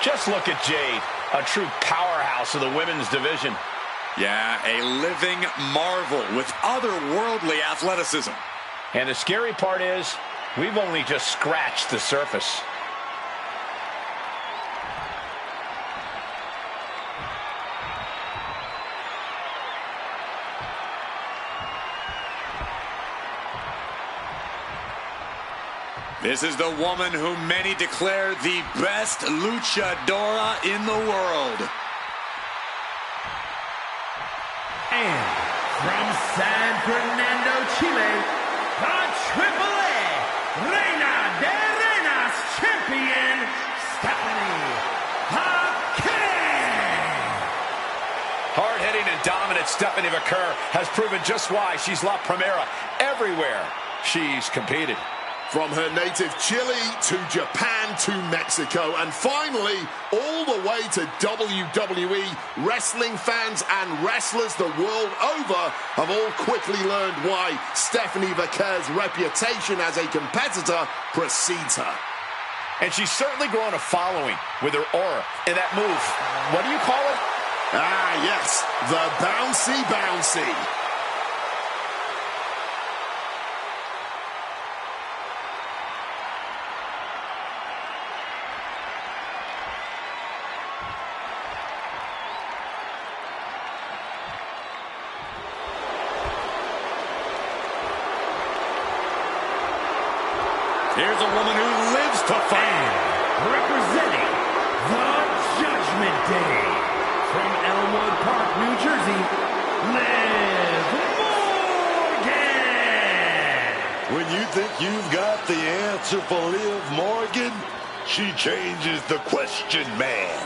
Just look at Jade, a true powerhouse of the women's division. Yeah, a living marvel with otherworldly athleticism. And the scary part is, we've only just scratched the surface. This is the woman who many declare the best luchadora in the world. And from San Fernando, Chile, the AAA Reina de Reinas champion, Stephanie Vaquer. Hard-hitting and dominant Stephanie Vaquer has proven just why she's La Primera everywhere she's competed. From her native Chile to Japan to Mexico, and finally all the way to WWE, wrestling fans and wrestlers the world over have all quickly learned why Stephanie Vaquer's reputation as a competitor precedes her. And she's certainly grown a following with her aura and that move. What do you call it? Ah, yes, the bouncy bouncy. Here's a woman who lives to fight. Representing the Judgment Day from Elmwood Park, New Jersey, Liv Morgan. When you think you've got the answer for Liv Morgan, she changes the question, man.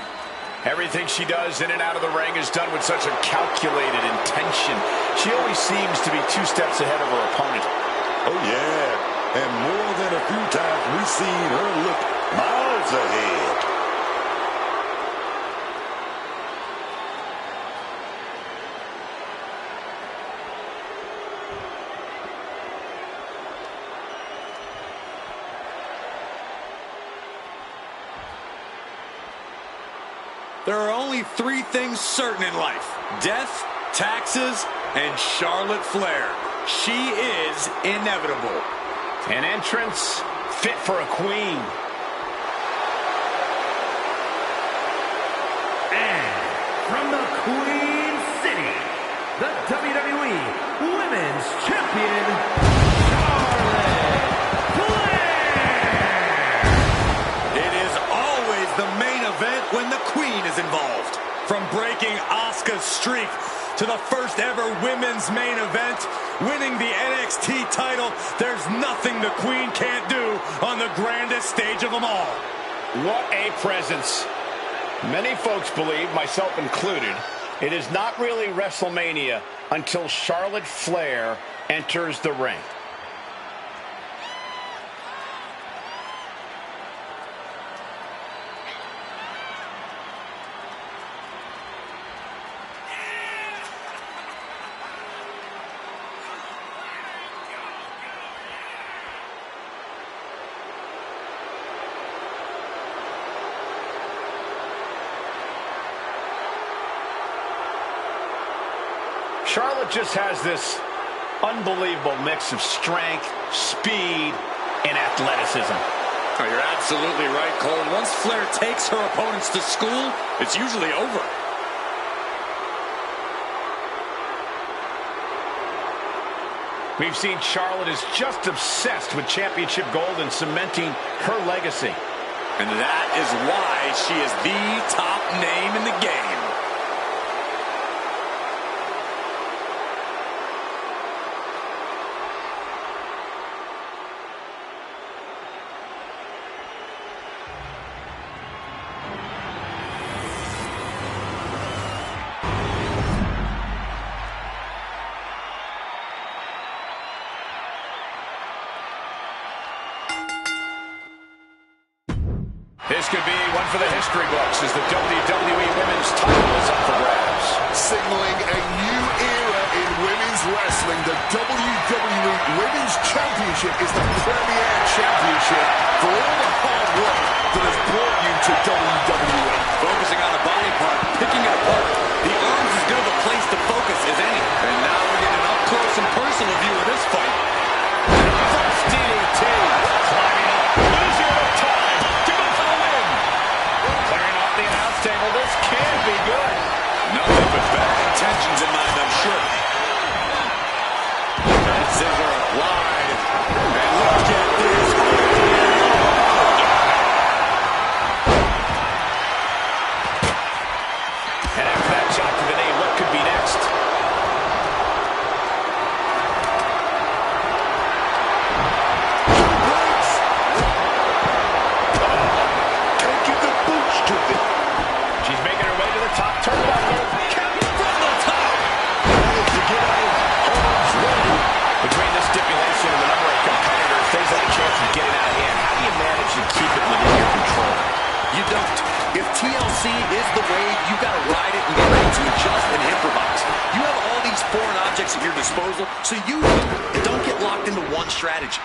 Everything she does in and out of the ring is done with such a calculated intention. She always seems to be 2 steps ahead of her opponent. Oh, yeah. And more than a few times we've seen her look miles ahead. There are only 3 things certain in life: death, taxes, and Charlotte Flair. She is inevitable. An entrance fit for a queen. And from the Queen City, the WWE Women's Champion, Charlotte Flair! It is always the main event when the Queen is involved. From breaking Asuka's streak to the first ever women's main event, winning the NXT title, there's nothing the Queen can't do on the grandest stage of them all. What a presence. Many folks believe, myself included, it is not really WrestleMania until Charlotte Flair enters the ring. Charlotte just has this unbelievable mix of strength, speed, and athleticism. Oh, you're absolutely right, Cole. Once Flair takes her opponents to school, it's usually over. We've seen Charlotte is just obsessed with championship gold and cementing her legacy. And that is why she is the top name in the game. This could be one for the history books as the WWE Women's title is up for grabs. Signaling a new era in women's wrestling, the WWE Women's Championship is the premier championship for all the hard work that has brought you to WWE. Focusing on a body part, picking it apart. The arms as good of a place to focus as any. And now we're getting an up-close and personal view of this fight. First DDT. Climbing up. Losing enough time to go for the win. Clearing off the announce table. This can be good. Nothing but bad intentions in mind, I'm sure. That scissor applied. And look at this. And after that shot to the knee, what could be next? Taking the boots to them. She's making her way to the top turnbuckle. Count from the top. To get out of harm's way. Between this stipulation and the number of competitors, things have a chance of getting out of hand. How do you manage to keep it within your control? You don't. If TLC is the wave, you got to ride it and get ready to adjust and improvise. You have all these foreign objects at your disposal, so you don't get locked into one strategy.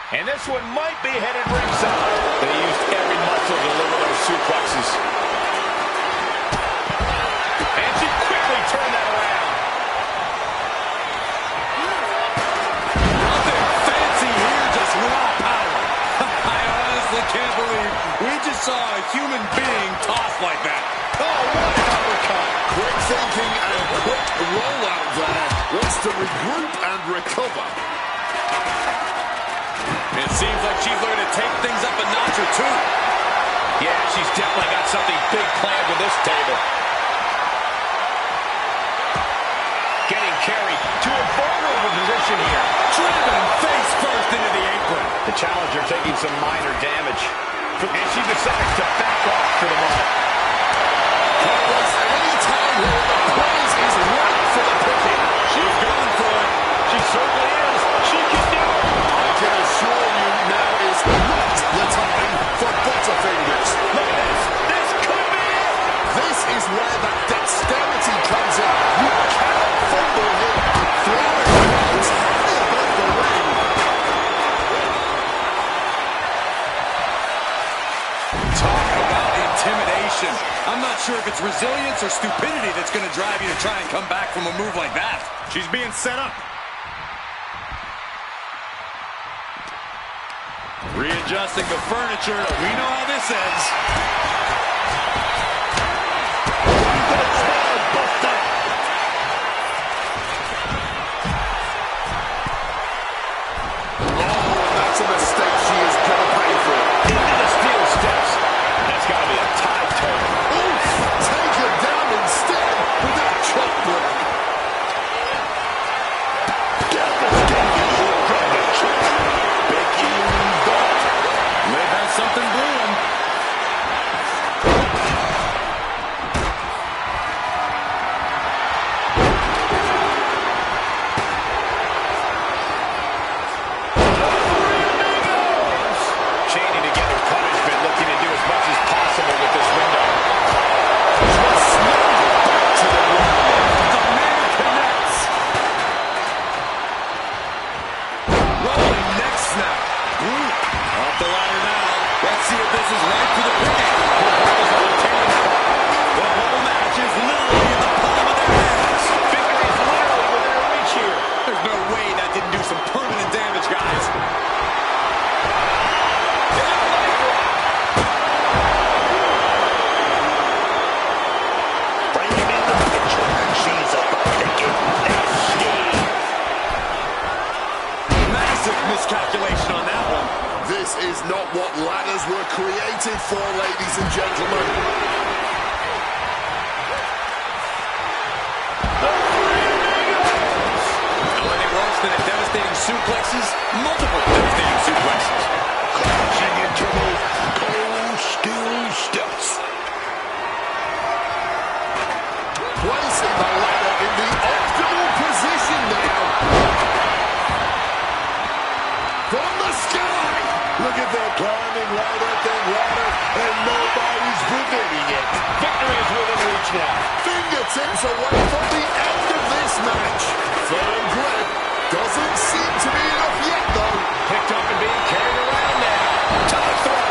And this one might be headed ringside. They used every muscle to deliver those suplexes. And she quickly turned that around. Nothing fancy here, just raw power. I honestly can't believe we just saw a human being tossed like that. Oh, what an uppercut. Quick thinking and quick rollout there. Wants to regroup and recover. It seems like she's looking to take things up a notch or two. Yeah, she's definitely got something big planned with this table. Getting carried to a vulnerable position here. Driven face Forced into the apron. The challenger taking some minor damage. And she decides to back off for the moment. Can't waste any time here. The prize is right for the picking. She's going for it. She certainly is. She can do it. I can assure you now is not the time for butterfingers. Look at this. This could be it. This is where that dexterity comes in. You cannot fumble here. Throwing hands high above the ring. Talk about intimidation. I'm not sure if it's resilience or stupidity that's going to drive you to try and come back from a move like that. She's being set up. Readjusting the furniture. We know how this ends. That's a mistake she is going to pay for. Into the steel steps. That's got to be a tie total. Oof! Take her down instead with that chop block. May have something brewing. Chaining together punishment, looking to do as much as possible with this window. The man connects. Rolling neck snap. Off the ladder now. Let's see if this is right for the picking. The whole match is literally in the palm of their hands. Victory is literally within reach here. There's no way that didn't do some permanent damage, guys. Bring him in the picture. She's about to get nasty. Massive miscalculation on that one. This is not what ladders were created for, ladies and gentlemen. Eleni Ralston at devastating suplexes. Multiple devastating suplexes. Crashing into those cold steel steps. Placing the ladder in the optimal position now. From the sky. Look at that, climbing ladder after ladder, and nobody's preventing it. Victory is within reach now. Fingertips away from the end of this match. Firm grip. Doesn't seem to be enough yet, though. Picked up and being carried around now. To the throat.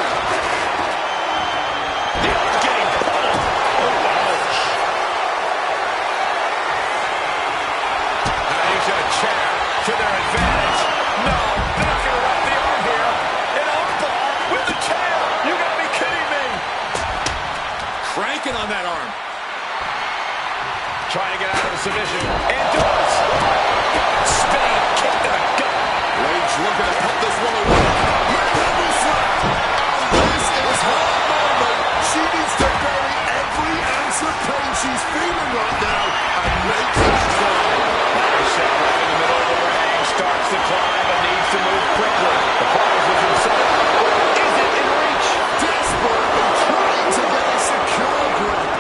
The arm's getting pulled. Oh, ouch. Now using a chair to their advantage. No, they're not going to wrap the arm here. An arm bar with the chair. You got to be kidding me. Cranking on that arm. Trying to get out of the submission. And does. Spinning kick to the gut. Rage looking to cut this one away. Manhandle slap. This is her moment. She needs to bury every ounce of pain she's feeling right now and make that climb. Set right in the middle of the ring. Starts to climb but needs to move quickly. The prize is in sight. Is it in reach? Desperately trying to get a secure grip.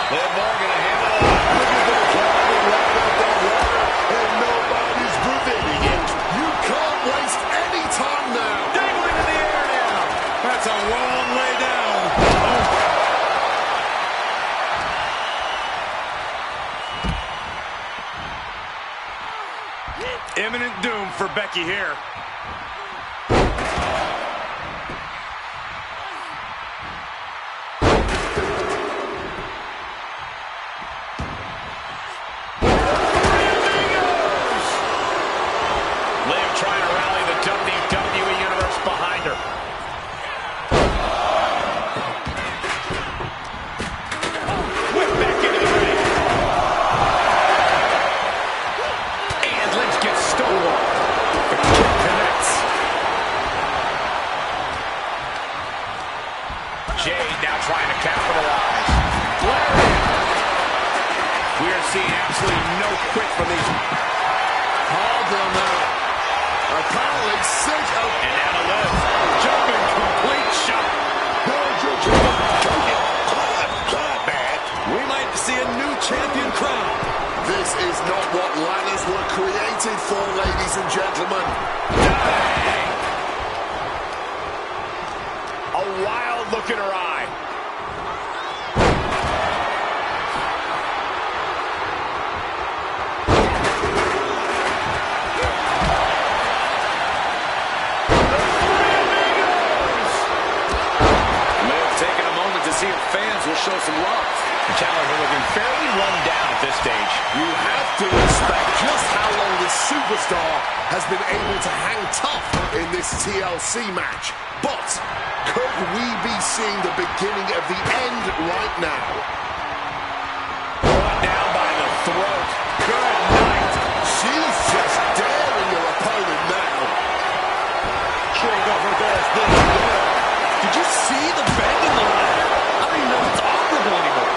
Liv Morgan to handle it. Look at that, climbing ladder after ladder, and nobody's preventing it. You can't waste any time now. Dangling in the air now. That's a long way down. Imminent doom for Becky here. Liv trying to rally the WWE Universe behind her. Whip back into the ring. And Liv gets stonewalled. The kick connects. Jade now trying to capitalize. Lariat. We are seeing absolutely no quit from these. Hold on now. Apparently sick of... And now the lift. Jumping complete shot. We might see a new champion crown. This is not what ladders were created for, ladies and gentlemen. Dang. A wild look in her eye. Taking a moment to see if fans will show some love. The challenger looking fairly run down at this stage. You have to respect just how long this superstar has been able to hang tough in this TLC match. But could we be seeing the beginning of the end right now? Brought down by the throat. Good night. She's just daring her opponent now. Showing off her best. Did you see the bend in the ladder? I don't even know if it's operable anymore.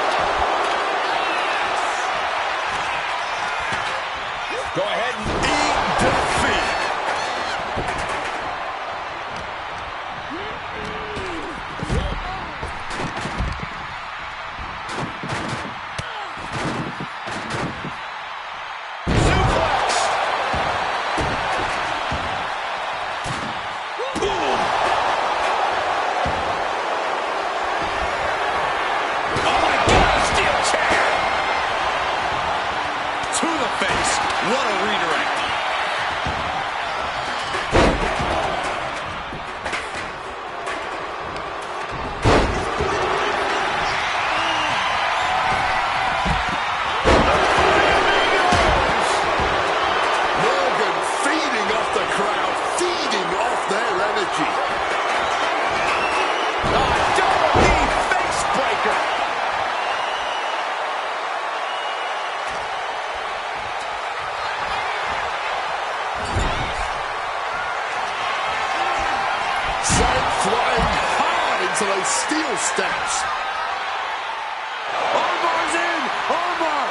Go ahead and Eat defeat. What a redirect. Morgan feeding off the crowd, feeding off their energy. double knee face breaker. Flying hard into those steel steps. Armbar's in. Armbar.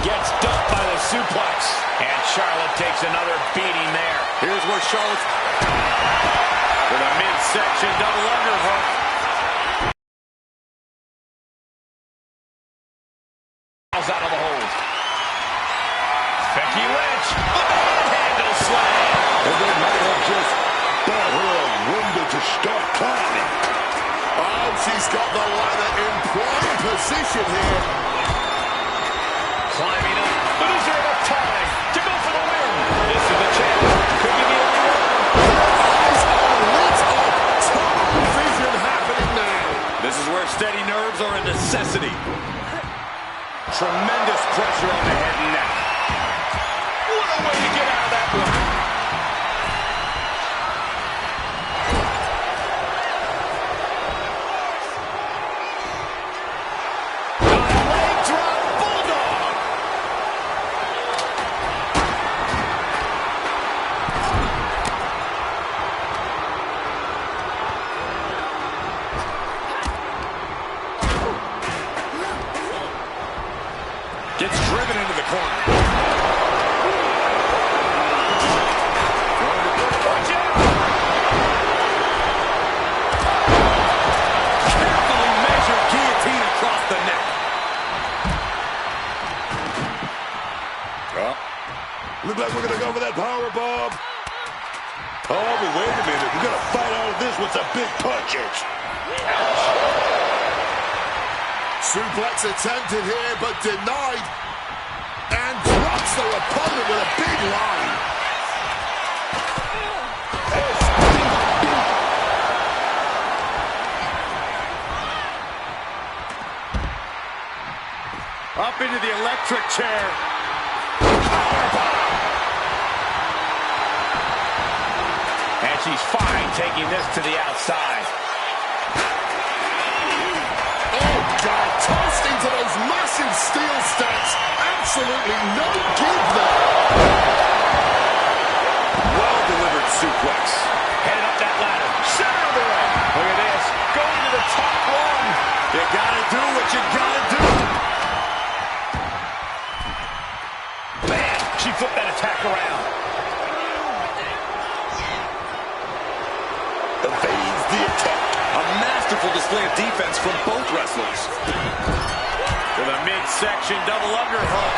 Gets dumped by the suplex. And Charlotte takes another beating there. Here's where Charlotte's With a midsection double underhook. Out of the hold. Becky Lynch. Handle slam. And they might have just bought her a window to start climbing. Oh, she's got the ladder in prime position here. Climbing up. But is there enough time to go for the win? This is the challenge. Could be the only one. Eyes are lit up. Tunnel vision happening now. This is where steady nerves are a necessity. Tremendous pressure on the head and neck. What a way to get out of that one. Leg drop bulldog. Gets driven into the corner. Watch out! Carefully measured guillotine across the neck. Look like we're going to go for that power bomb. Oh, but wait a minute. We're going to fight out of this with some big punches. Suplex attempted here, but denied. And drops their opponent with a big line. Up into the electric chair. And she's fine taking this to the outside. Oh, God, tossed into those massive steel steps. Absolutely no give there. Well-delivered suplex. Headed up that ladder. Center of the ring. Look at this. Going to the top one. You gotta do what you gotta do. attack around. Evades the attack. A masterful display of defense from both wrestlers. To the midsection double underhook.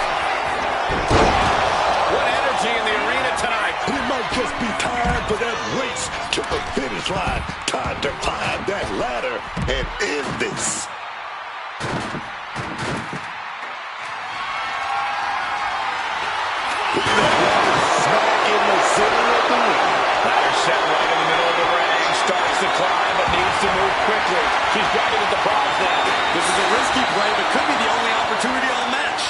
What energy in the arena tonight. It might just be time for that race to the finish line. Time to climb that ladder and end this. Smack in the center of the ring. Ladder set right in the middle of the ring. Starts to climb, but needs to move quickly. She's grabbing at the bronze now. This is a risky play, but could be the only opportunity on the match.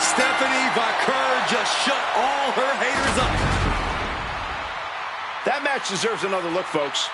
Stephanie Vaquer just shut all her haters up. That match deserves another look, folks.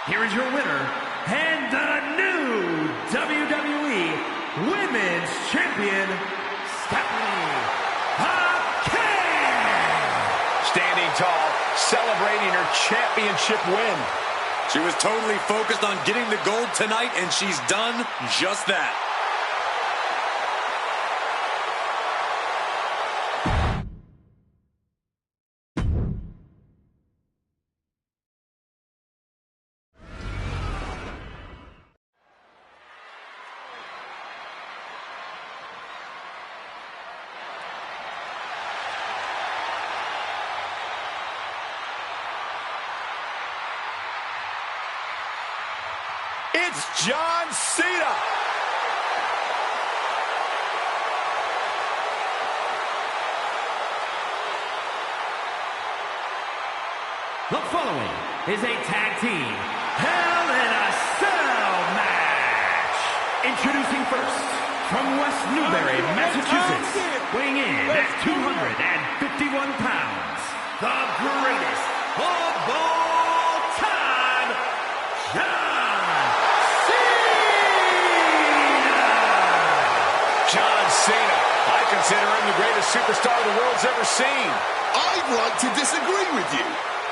Here is your winner, and the new WWE Women's Champion, Stephanie Vaquer. Standing tall, celebrating her championship win. She was totally focused on getting the gold tonight, and she's done just that. It's John Cena. The following is a tag team Hell in a Cell match. Introducing first, from West Newbury, Massachusetts, weighing in at 251 pounds, the greatest of all time, John Cena. I consider him the greatest superstar the world's ever seen. I'd like to disagree with you,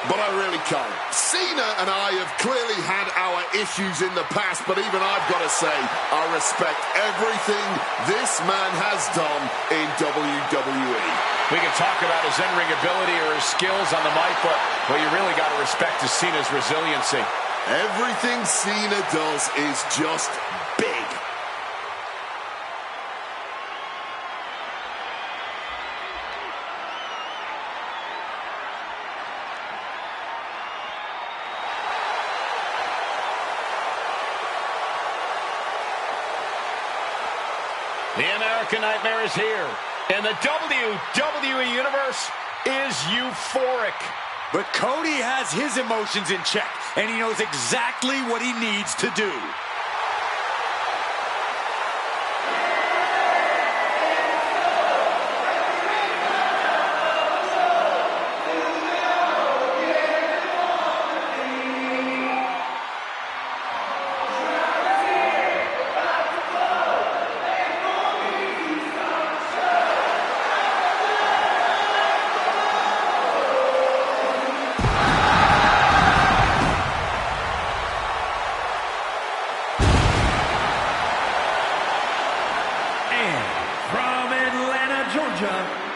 but I really can't. Cena and I have clearly had our issues in the past, but even I've got to say, I respect everything this man has done in WWE. We can talk about his in-ring ability or his skills on the mic, but what you really got to respect is Cena's resiliency. Everything Cena does is just big. The American Nightmare is here, and the WWE Universe is euphoric. But Cody has his emotions in check, and he knows exactly what he needs to do.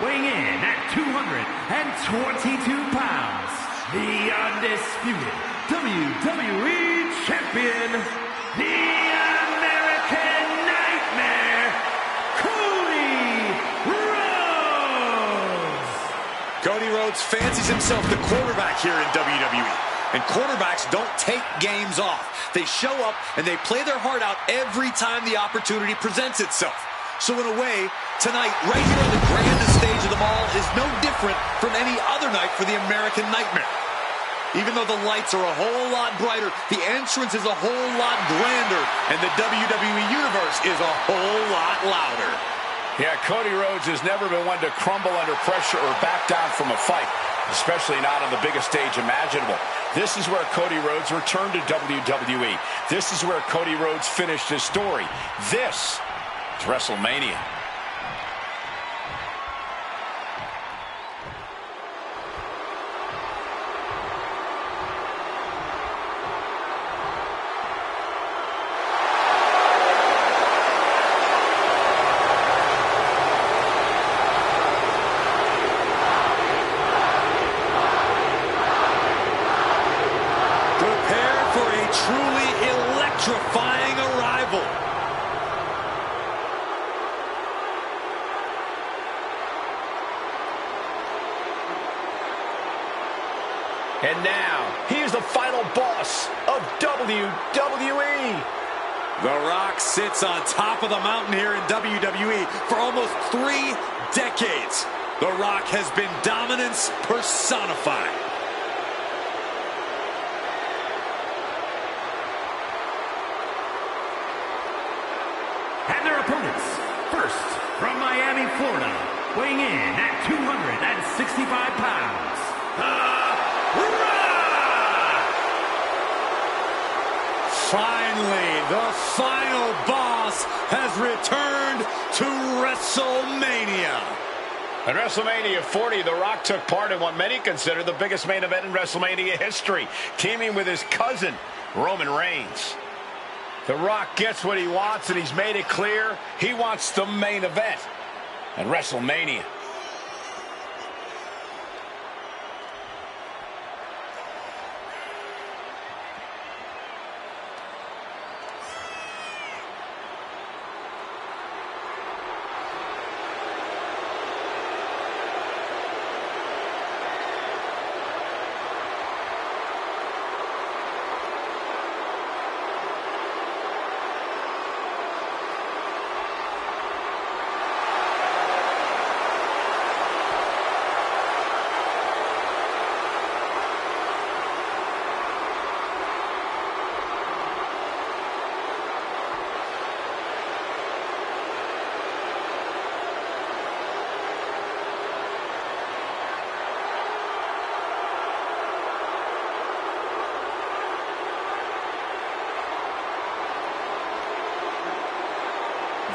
Weighing in at 222 pounds, the undisputed WWE Champion, the American Nightmare, Cody Rhodes. Cody Rhodes fancies himself the quarterback here in WWE. And quarterbacks don't take games off. They show up and they play their heart out every time the opportunity presents itself. So in a way, tonight, right here on the grandest stage of them all, is no different from any other night for the American Nightmare. Even though the lights are a whole lot brighter, the entrance is a whole lot grander, and the WWE Universe is a whole lot louder. Yeah, Cody Rhodes has never been one to crumble under pressure or back down from a fight. especially not on the biggest stage imaginable. This is where Cody Rhodes returned to WWE. This is where Cody Rhodes finished his story. This is WrestleMania. Truly electrifying arrival. And now, he's the final boss of WWE. The Rock sits on top of the mountain here in WWE for almost 3 decades. The Rock has been dominance personified. And their opponents, first from Miami, Florida, weighing in at 265 pounds, The Rock! Finally, the final boss has returned to WrestleMania. At WrestleMania 40, The Rock took part in what many consider the biggest main event in WrestleMania history, teaming with his cousin, Roman Reigns. The Rock gets what he wants, and he's made it clear he wants the main event at WrestleMania.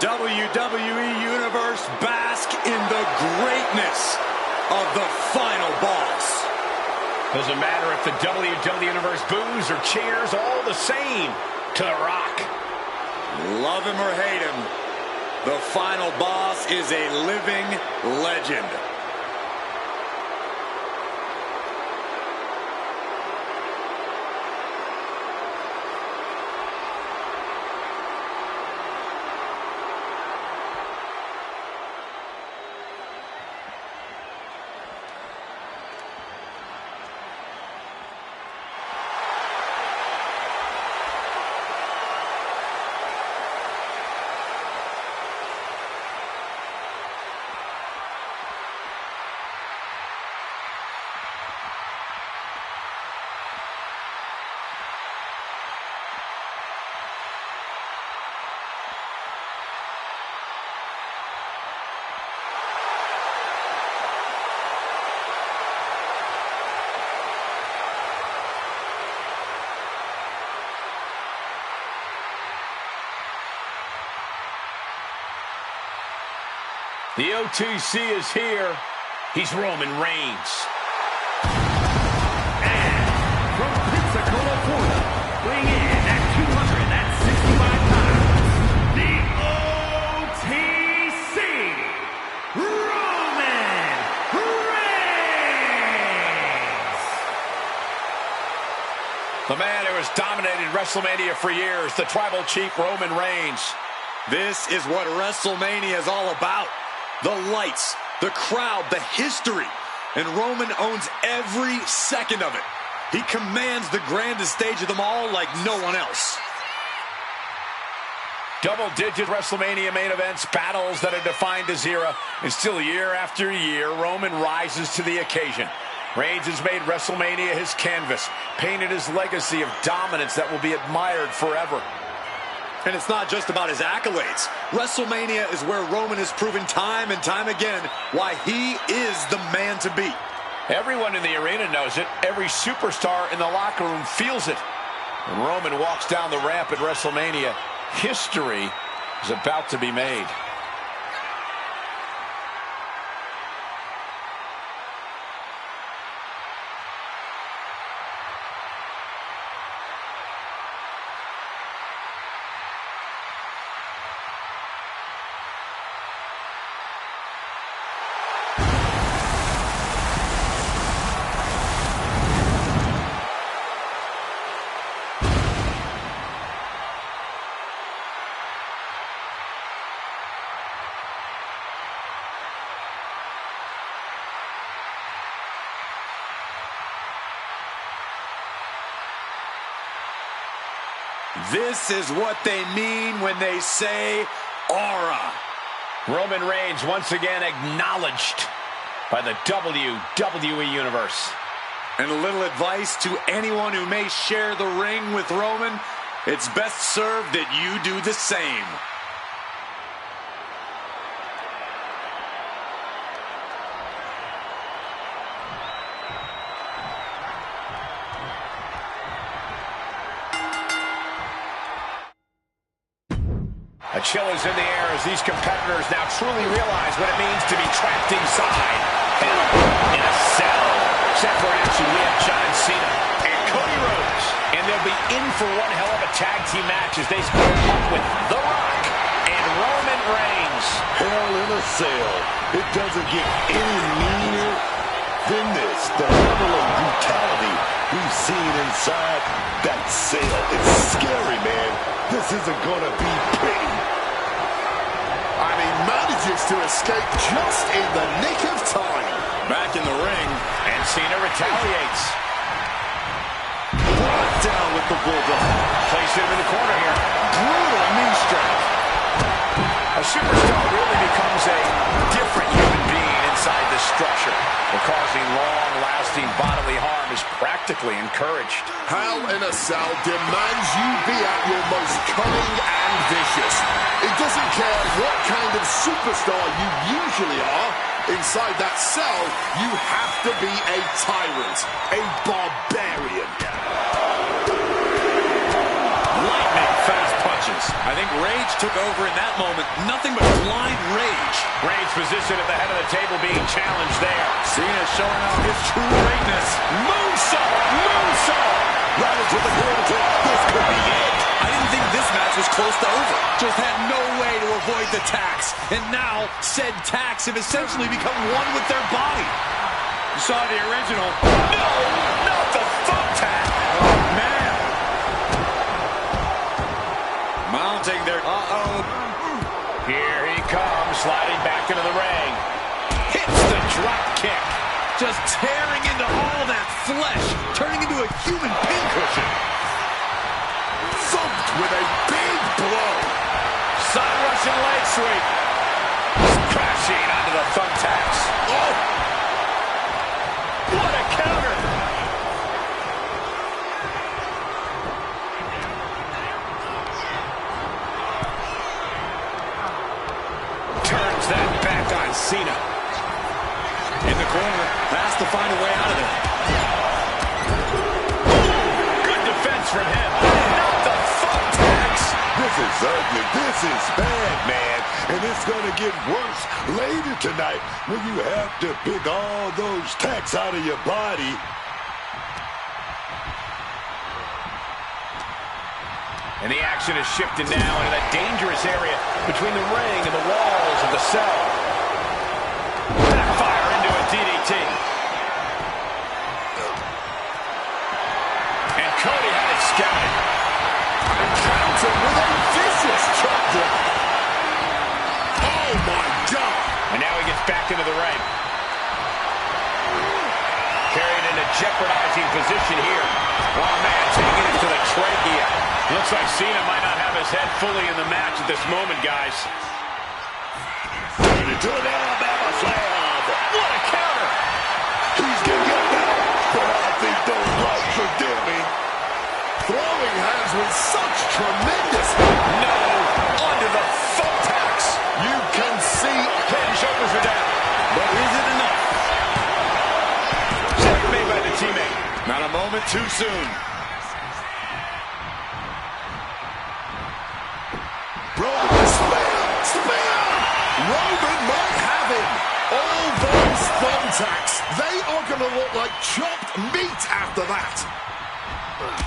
WWE Universe bask in the greatness of the final boss. Doesn't matter if the WWE Universe boos or cheers, all the same to The Rock. Love him or hate him, the final boss is a living legend. The OTC is here. He's Roman Reigns. And from Pensacola, Florida, weighing in at 265 pounds, the OTC, Roman Reigns! The man who has dominated WrestleMania for years, the Tribal Chief Roman Reigns. This is what WrestleMania is all about. The lights, the crowd, the history. And Roman owns every second of it. He commands the grandest stage of them all like no one else. Double-digit WrestleMania main events, battles that have defined his era, and still year after year, Roman rises to the occasion. Reigns has made WrestleMania his canvas, painted his legacy of dominance that will be admired forever. And it's not just about his accolades. WrestleMania is where Roman has proven time and time again why he is the man to beat. Everyone in the arena knows it. Every superstar in the locker room feels it. When Roman walks down the ramp at WrestleMania, history is about to be made. This is what they mean when they say aura. Roman Reigns once again acknowledged by the WWE Universe. And a little advice to anyone who may share the ring with Roman: it's best served that you do the same. A chill is in the air as these competitors now truly realize what it means to be trapped inside hell in a cell. Set for action, we have John Cena and Cody Rhodes. And they'll be in for one hell of a tag team match as they square up with The Rock and Roman Reigns. Hell in a cell. It doesn't get any meaner than this. The level of brutality we've seen inside that cell. It's scary, man. This isn't gonna be pretty. And he manages to escape just in the nick of time. Back in the ring, And Cena retaliates. brought down with the bulldog. Place him in the corner here. Brutal knee strike. A superstar really becomes a different human being inside this structure, where causing long-lasting bodily harm is practically encouraged. Hell in a Cell demands you be at your most cunning and vicious. It doesn't care what kind of superstar you usually are. Inside that cell, you have to be a tyrant, a barbarian. Lightning fast punches. I think rage took over in that moment. Nothing but blind rage. Reigns' position at the head of the table being challenged there. Cena showing off his true greatness. Moonsault! Moonsault! Right into the corner. This could be it. I didn't think this match was close to over. Just had no way to avoid the tax. And now, said tax have essentially become one with their body. You saw the original. No! Not the thumbtack! Oh, man. Mounting their... Uh-oh. Here he comes, sliding back into the ring. Hits the drop kick. Just tearing into all that flesh, turning into a human pincushion. Thumped with a big blow. Side Russian leg sweep. Crashing onto the thumbtacks. Oh! What a counter! Turns that back on Cena. In the corner, has to find a way out of there. Good defense from him. Not the thumbtacks. This is ugly. This is bad, man. And it's going to get worse later tonight when you have to pick all those tacks out of your body. And the action is shifted now into that dangerous area between the ring and the walls of the cell. Backfire into a DDT. And Cody had it scouted. And countered with a vicious chop block. Oh, my God. And now he gets back into the ring. Carried in a jeopardizing position here. Oh, man, taking it to the trachea. Looks like Cena might not have his head fully in the match at this moment, guys. Turn it to an Alabama slam. What a counter! He's going to get back, but I think those lights are dimming. Throwing hands with such tremendous... No! Onto the thumbtacks! You can see... Head and shoulders are down. But is it enough? Not a moment too soon. Roman spear! Roman might have him. All those thumbtacks, they are going to look like chopped meat after that.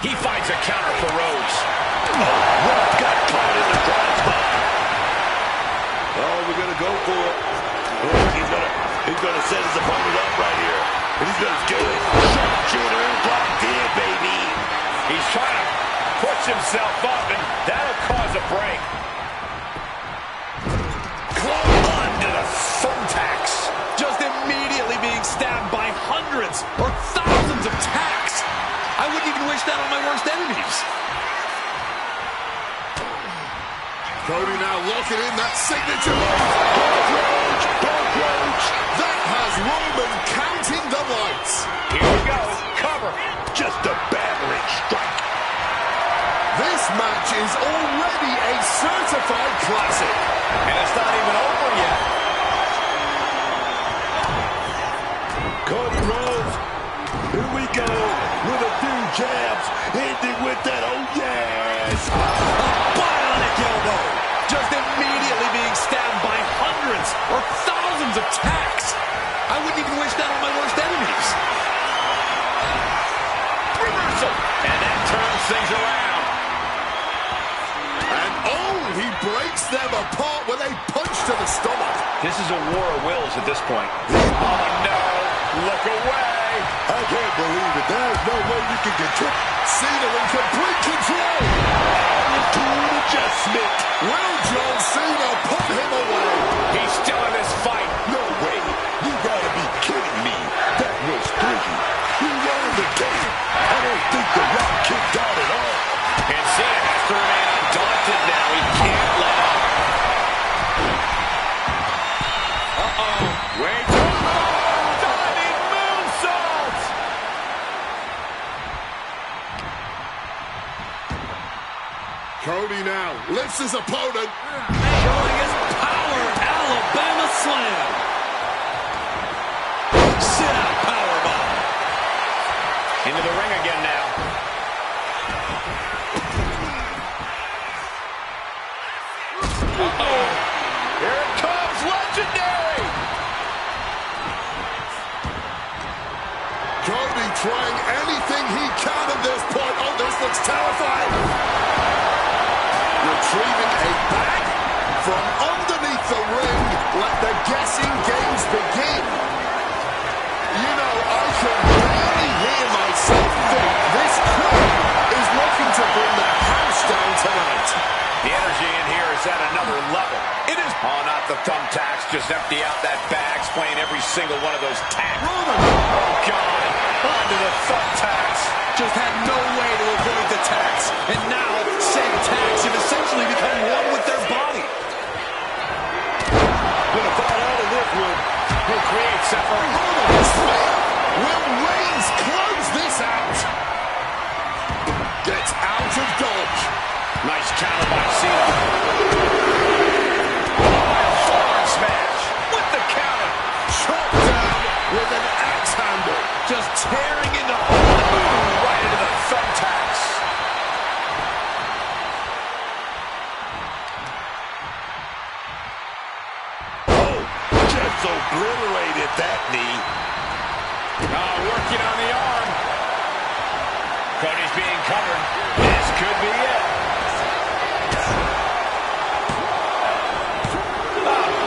He finds a counter for Rhodes. Rhodes got caught in the crossbar. Oh, we're going to go for it. He's gonna set his opponent up right here. And he's gonna do it. Sharpshooter blocked in, baby. He's trying to push himself up, and that'll cause a break. Club under the thumbtacks. Just immediately being stabbed by hundreds or thousands of tacks. I wouldn't even wish that on my worst enemies. Cody now locking in that signature move. Dark Roach. That has Roman counting the lights. Here we go. Cover. Just a battering strike. This match is already a certified classic. And it's not even over yet. Cody Rhodes. Here we go. With a few jabs. Ending with that, oh yes. Bionic elbow. Just immediately being stabbed by hundreds or thousands of tacks. I wouldn't even wish that on my worst enemies. Reversal. And that turns things around. And oh, he breaks them apart with a punch to the stomach. This is a war of wills at this point. Oh, no. Look away. I can't believe it. There's no way you can control. Cena in complete control. To an adjustment. Will John Cena put him away? He's still in this fight. No way. You gotta be kidding me. That was 3. He won the game. I don't think the Rock kicked out at all. And Cena has to remain undaunted now. He can't let up. Uh-oh. Wait. Diving moonsault. Cody now lifts his opponent. Showing his power. Alabama slam. Sit out powerbomb. Into the ring again now. Uh-oh. Here it comes. Legendary. Cody trying anything he can at this point. Oh, this looks terrifying. Retrieving a bag from underneath the ring. Let the guessing games begin. You know, I can barely hear myself think this crowd is looking to bring the house down tonight. The energy in here is at another level. It is. Oh, not the thumbtacks. Just empty out that bag, playing every single one of those tacks. Oh, God. Onto the thumbtacks. Just had no way to avoid the tacks. And now, said tacks have essentially become one with their body. Gonna fall out of this one. Will create separation. Will Reigns close this out? Gets out of dodge. Nice counter by Cena. Forearm smash with the counter. Chopped down with an axe handle. Just tearing into Right into the thumbtacks. Oh, just obliterated that knee. Working on the arm. Cody's being covered. This could be it.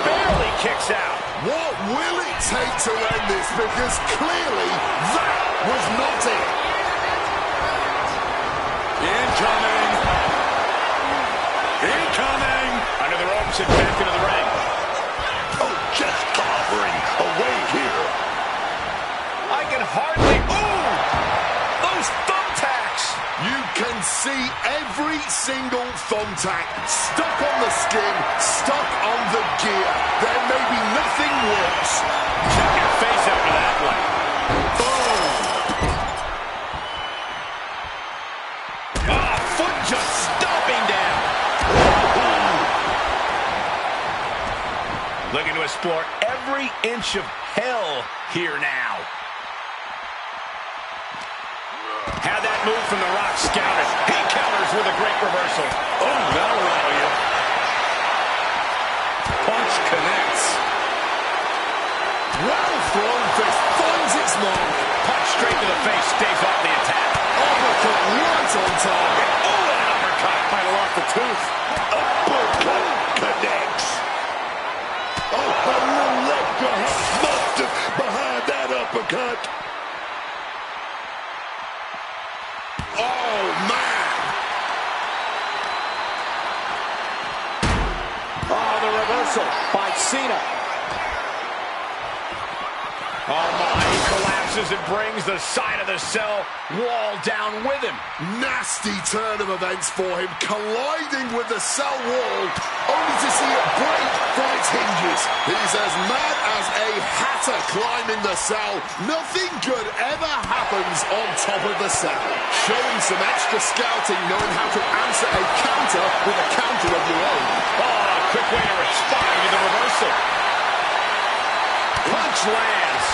Barely kicks out. What will it take to end this? Because clearly that was not it. incoming. Incoming. Under the ropes and back into the ring. Oh, just clobbering away here. I can hardly. Ooh! Those thumbtacks. You can see every single thumbtack stuck on the skin, stuck on the gear. There may be nothing worse. Check your face after that one. Boom! Foot just stomping down. Looking to explore every inch of hell here now. That move from The Rock scouted. He counters with a great reversal. Oh, that'll rattle you. Punch connects. Well-thrown fist finds its mark. Punch straight to the face, stays off the attack. Uppercut right on target. Oh, that uppercut might have lost the tooth. Uppercut connects. Oh, a little left mustard behind that uppercut. Oh, man. Oh, the reversal by Cena. Oh, my. He collapses and brings the side of the cell wall down with him. Nasty turn of events for him, colliding with the cell wall, only to see it break from its hinges. He's as mad as a hatter climbing the cell. Nothing good ever happens on top of the cell. Showing some extra scouting, knowing how to answer a counter with a counter of your own. Oh, quick way to respond with the reversal. Punch lands.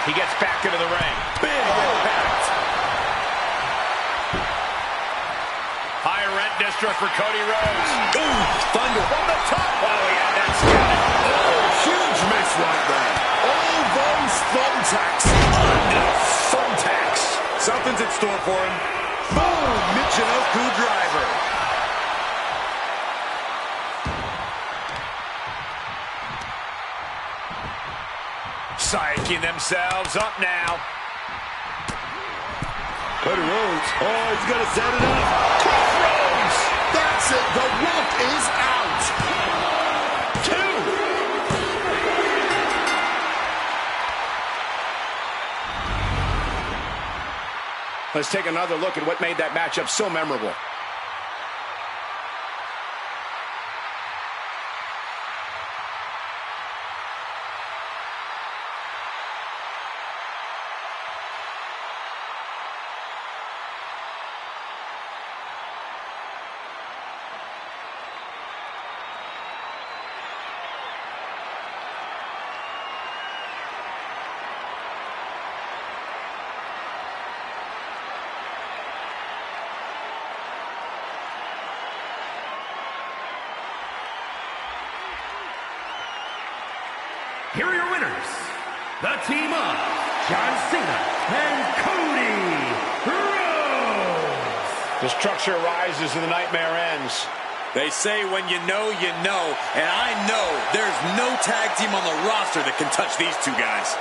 He gets back into the ring. Big impact. High rent district for Cody Rhodes. Ooh, thunder. From the top. Oh, he had that scouted. Oh, huge miss right there. All those thumbtacks. Thumbtacks. Something's in store for him. Boom! Michinoku driver. Psyching themselves up now. Cody Rhodes. Oh, he's got to set it up. Crossroads. That's it. The Rock is out. 2. Let's take another look at what made that matchup so memorable. Here are your winners, the team of John Cena and Cody Rhodes. The structure rises and the nightmare ends. They say when you know, and I know there's no tag team on the roster that can touch these two guys.